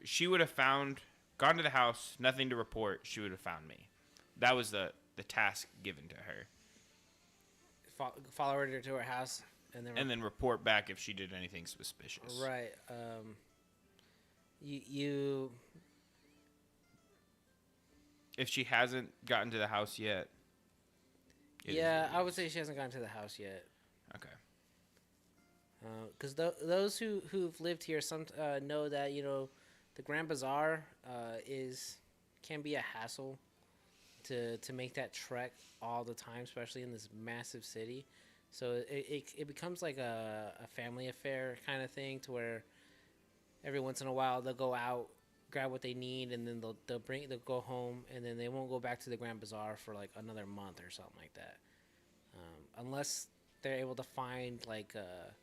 She would have gone to the house, nothing to report. She would have found me. That was the task given to her. Follow her to her house and then report back if she did anything suspicious. right. You If she hasn't gotten to the house yet. it is yeah, what it I would is. say she hasn't gotten to the house yet. Okay. Because those who've lived here know that the Grand Bazaar can be a hassle to make that trek all the time, especially in this massive city. So it becomes like a family affair kind of thing, to where every once in a while they'll go out, grab what they need, and then they'll go home, and then they won't go back to the Grand Bazaar for like another month or something like that, unless they're able to find like a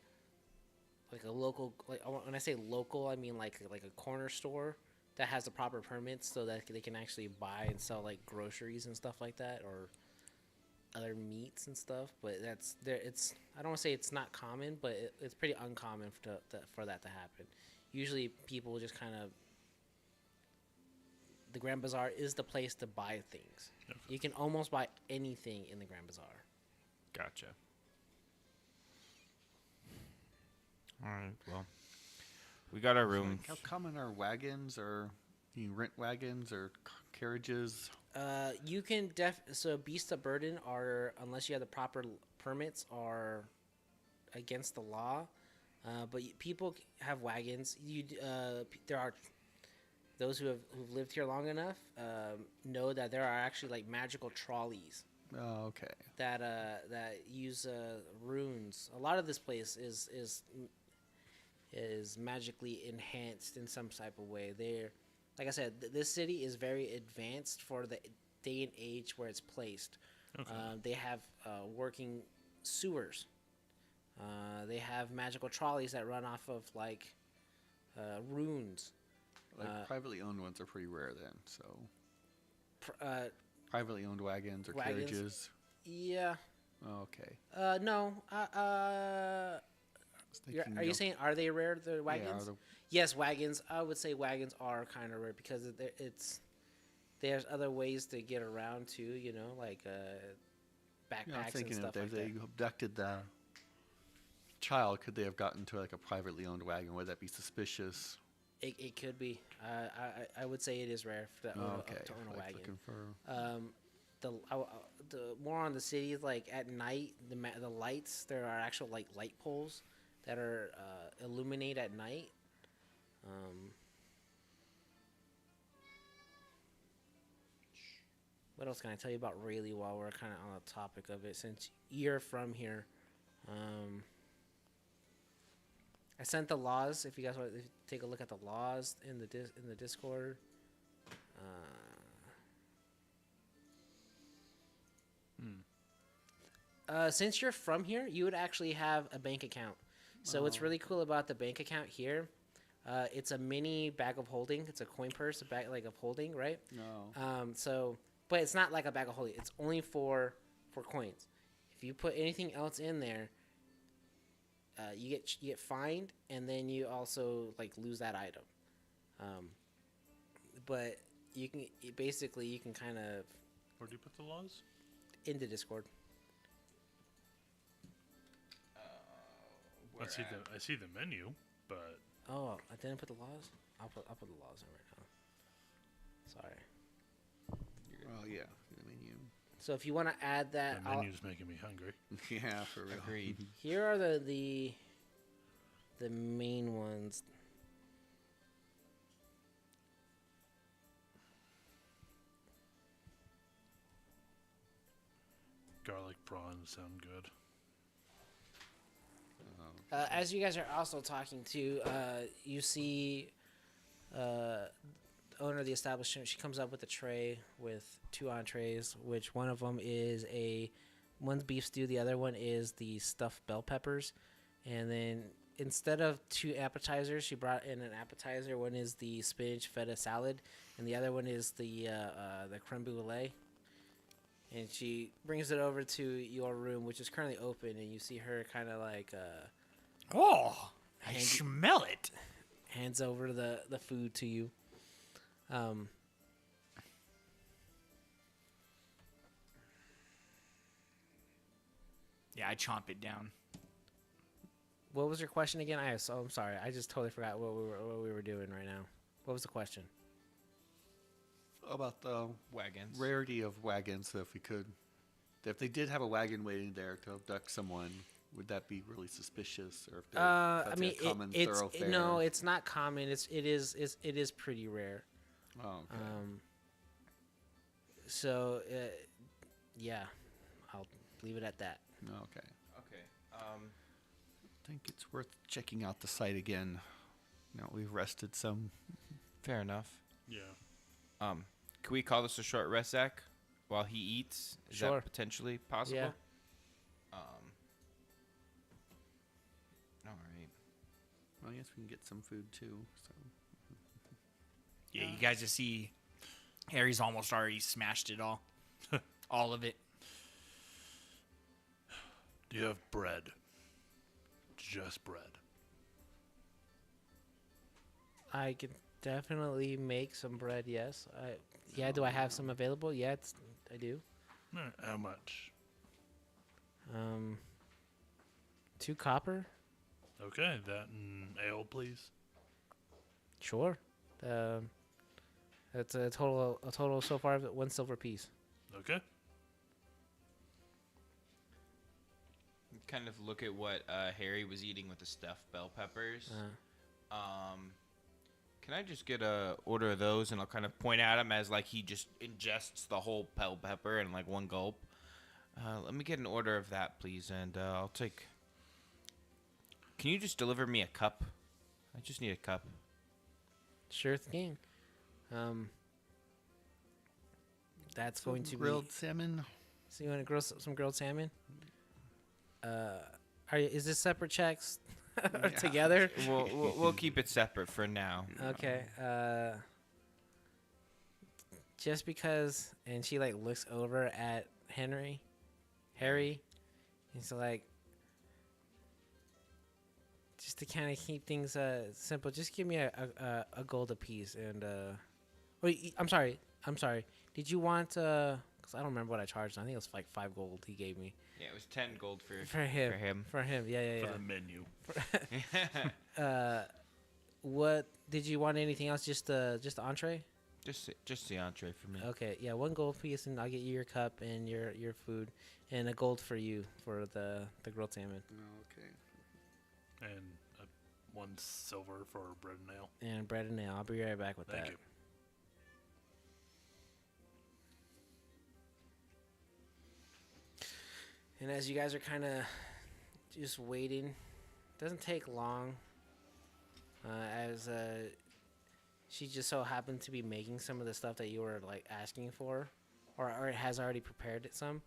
local, like when I say local, I mean like a corner store that has the proper permits, so that they can actually buy and sell like groceries and stuff like that, or other meats and stuff. But that's there. I don't want to say it's not common, but it's pretty uncommon for that to happen. Usually, people just kind of, the Grand Bazaar is the place to buy things. Okay. You can almost buy anything in the Grand Bazaar. Gotcha. All right. Well, we got our room. How common are wagons, or you rent wagons or carriages? You can so beasts of burden are, unless you have the proper permits, are against the law. But people have wagons. There are those who've lived here long enough know that there are actually like magical trolleys Oh, okay. that use runes. A lot of this place is magically enhanced in some type of way. Like I said, this city is very advanced for the day and age where it's placed. Okay. They have working sewers. They have magical trolleys that run off of like runes. Like privately owned ones are pretty rare then. So Uh, privately owned wagons or Wagons? carriages. yeah. Oh, okay. No. Are you saying are they rare? The wagons? Yeah, Yes, wagons. I would say wagons are kind of rare because there's other ways to get around too. You know, like backpacks I'm and thinking stuff if like they that. abducted the child, could they have gotten to like a privately owned wagon? Would that be suspicious? It could be. I would say it is rare to own, Okay, to own a like wagon. looking for. The more on the cities, like at night, the lights, there are actual like light poles that are illuminate at night. What else can I tell you about Rayleigh while we're kind of on the topic of it? Since you're from here, I sent the laws. If you guys want to take a look at the laws in the Discord. Since you're from here, you would actually have a bank account. So what's really cool about the bank account here, it's a mini bag of holding. It's a coin purse, a bag like of holding, right? No. But it's not like a bag of holding. It's only for coins. If you put anything else in there, you get fined, and then you also like lose that item. But you can kind of Where do you put the laws? into Discord. I see the menu, but Oh, I didn't put the laws. I'll put the laws in right now. Sorry. Oh yeah, the menu. So if you want to add that, the menu's making me hungry. Yeah, for real. Agreed. here are the main ones. Garlic prawns sound good. As you guys are also talking to, you see the owner of the establishment. She comes up with a tray with 2 entrees, which one of them is one's beef stew, the other one is the stuffed bell peppers, and then instead of 2 appetizers, she brought in an appetizer. One is the spinach feta salad, and the other one is the creme brulee. And she brings it over to your room, which is currently open, and you see her kind of like Oh, I Handy- smell it. hands over the food to you. Yeah, I chomp it down. What was your question again? I'm sorry. I just totally forgot what we were doing right now. What was the question? About the Wagons. rarity of wagons, so if they did have a wagon waiting there to abduct someone, would that be really suspicious? Or if I mean, a common it's thoroughfare? no, it's not common. It is pretty rare. Oh, okay. So yeah, I'll leave it at that. Okay. Okay. I think it's worth checking out the site again. Now we've rested some. Fair enough. Yeah. Can we call this a short rest, Zach, while he eats? Is Sure. that potentially possible? Yeah. All right. Well, I guess we can get some food too. So. Yeah, you guys just see Harry's almost already smashed it all. All of it. Do you have bread? Just bread. I can definitely make some bread. Yes. Do I have some available? Yeah, I do. How much? 2 copper. Okay, that and ale, please. Sure. That's a total so far of 1 silver piece. Okay. Kind of look at what Harry was eating with the stuffed bell peppers. Can I just get a order of those, and I'll kind of point at him as like he just ingests the whole bell pepper in like one gulp. Let me get an order of that, please, and I'll take. Can you just deliver me a cup? I just need a cup. Sure thing. That's going to grilled be. salmon. So you want to grill some grilled salmon? Is this separate checks or Yeah. together? We'll keep it separate for now. Okay. Just because, and she like looks over at Harry, and so like, just to kind of keep things simple, just give me a gold apiece. And wait, I'm sorry. Did you want? Because I don't remember what I charged. I think it was like 5 gold he gave me Yeah, it was 10 gold for him. For him. Yeah. For the menu. What did you want? Anything else? Just the entree? Just the entree for me. Okay, yeah, 1 gold piece, and I'll get you your cup and your food, and a gold for you for the grilled salmon, Okay. And 1 silver for bread and ale. and bread and ale. I'll be right back with Thank that. you. And as you guys are kind of just waiting, doesn't take long. As she just so happened to be making some of the stuff that you were like asking for, or it has already prepared it some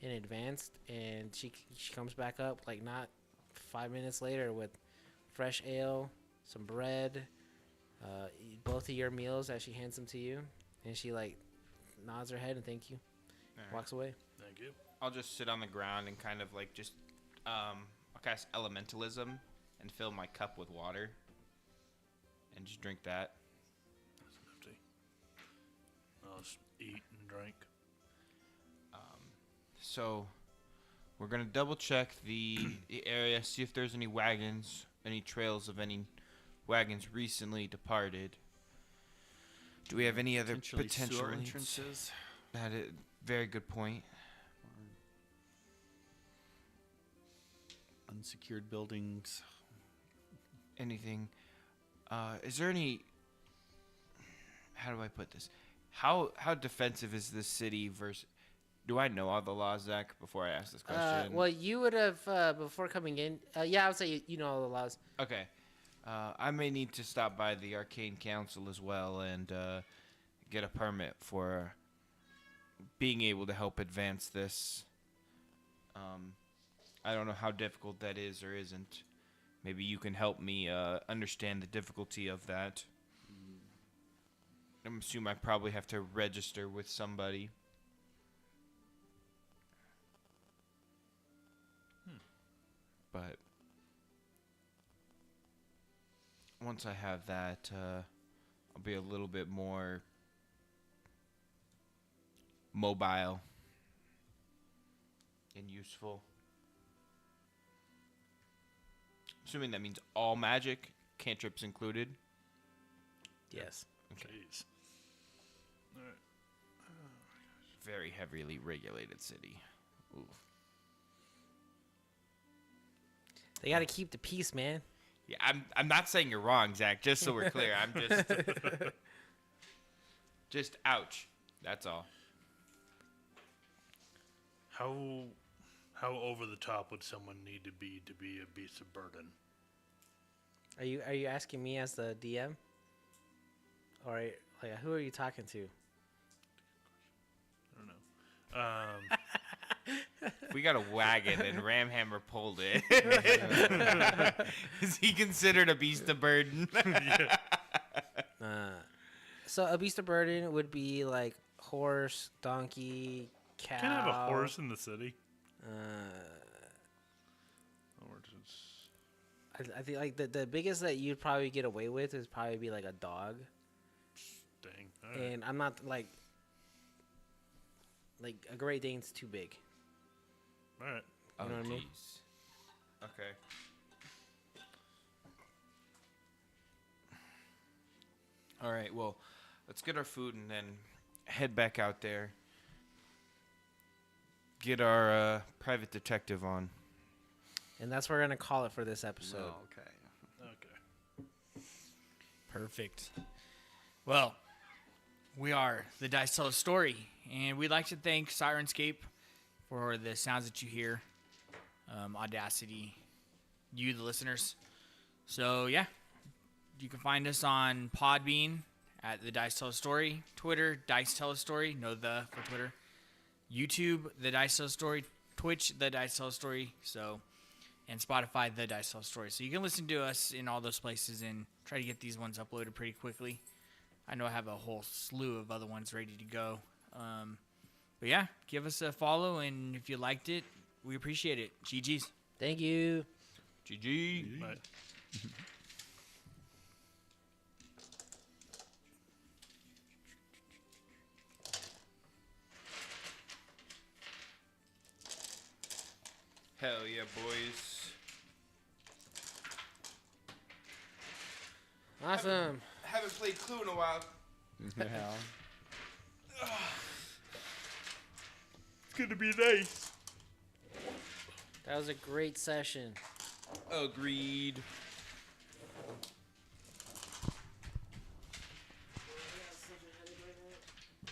in advance, and she comes back up like not 5 minutes later with fresh ale, some bread, both of your meals as she hands them to you, and she like nods her head and thank you, Alright. walks away. Thank you. I'll just sit on the ground and kind of like just I'll cast elementalism and fill my cup with water and just drink that. That's nifty. I'll just eat and drink. So we're gonna double check the area, see if there's any wagons, any trails of any wagons recently departed. Do we have any other Potentially potential sewer leads? entrances. That is very good point. Unsecured buildings. Anything? Is there any? How do I put this? How defensive is this city versus? Do I know all the laws, Zach? Before I ask this question. Well, you would have before coming in. Yeah, I would say you know all the laws. Okay. I may need to stop by the Arcane Council as well and get a permit for being able to help advance this. I don't know how difficult that is or isn't. Maybe you can help me understand the difficulty of that. I'm assuming I probably have to register with somebody. But once I have that, I'll be a little bit more mobile and useful. Assuming that means all magic, cantrips included. Yes. Jeez. All right. Very heavily regulated city. Ooh. They got to keep the peace, man. Yeah, I'm not saying you're wrong, Zach. Just so we're clear, I'm just ouch. That's all. How over the top would someone need to be a beast of burden? Are you asking me as the DM? Or like who are you talking to? I don't know. If we got a wagon and Ramhammer pulled it, is he considered a beast of burden? So a beast of burden would be like horse, donkey, cow. Can I have a horse in the city? Or just I think like the biggest that you'd probably get away with is probably be like a dog. dang. All right. And I'm not like a Great Dane's too big. All right. Oh, You know what I mean? jeez. Okay. All right. Well, let's get our food and then head back out there. Get our private detective on. And that's what we're gonna call it for this episode. Oh, okay. Okay. Perfect. Well, we are the Dice Tell a Story, and we'd like to thank Sirenscape for the sounds that you hear, Audacity, you, the listeners. So, yeah, you can find us on Podbean at the Dice Tell a Story, Twitter, Dice Tell a Story, no the for Twitter, YouTube, the Dice Tell a Story, Twitch, the Dice Tell a Story, and Spotify, the Dice Tell a Story. So you can listen to us in all those places and try to get these ones uploaded pretty quickly. I know I have a whole slew of other ones ready to go. But yeah, give us a follow, and if you liked it, we appreciate it. GG's. Thank you. GG. Bye. Hell yeah, boys. Awesome. Haven't played Clue in a while. Yeah. It's gonna be nice. That was a great session. Agreed.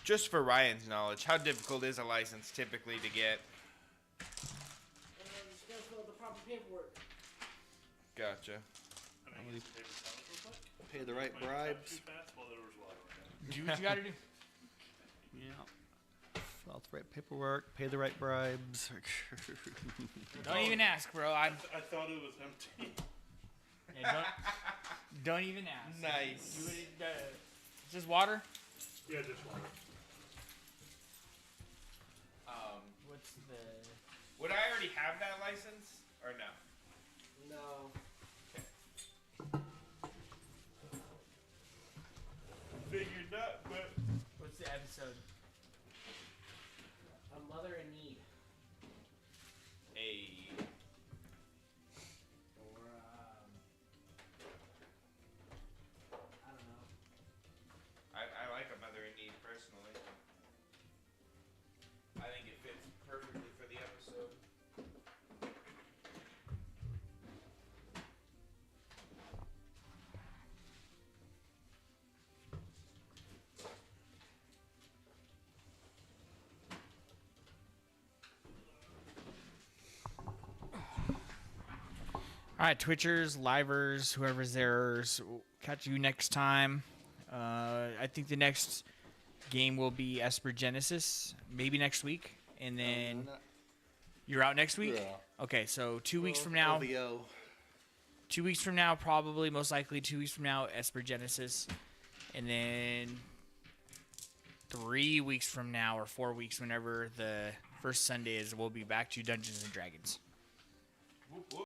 Just for Ryan's knowledge, how difficult is a license typically to get? Just gotta fill out the proper paperwork. Gotcha. Pay the right bribes. Do what you gotta do. Yeah. Fill out the right paperwork. Pay the right bribes. Don't even ask, bro. I thought it was empty. Yeah, don't even ask. Nice. You would, is this water? Yeah, just water. What's the? Would I already have that license or no? No. Figured not, but What's the episode? A mother in need. a Or, I don't know. I like a mother in need personally. I think it fits perfectly for the episode. All right, Twitchers, livers, whoever's there, catch you next time. I think the next game will be Esper Genesis, maybe next week, and then you're out next week. Yeah. Okay, so 2 weeks from now. OVO. 2 weeks from now, probably, most likely 2 weeks from now, Esper Genesis, and then 3 weeks from now or 4 weeks, whenever the first Sunday is, we'll be back to Dungeons and Dragons. Whoop, whoop.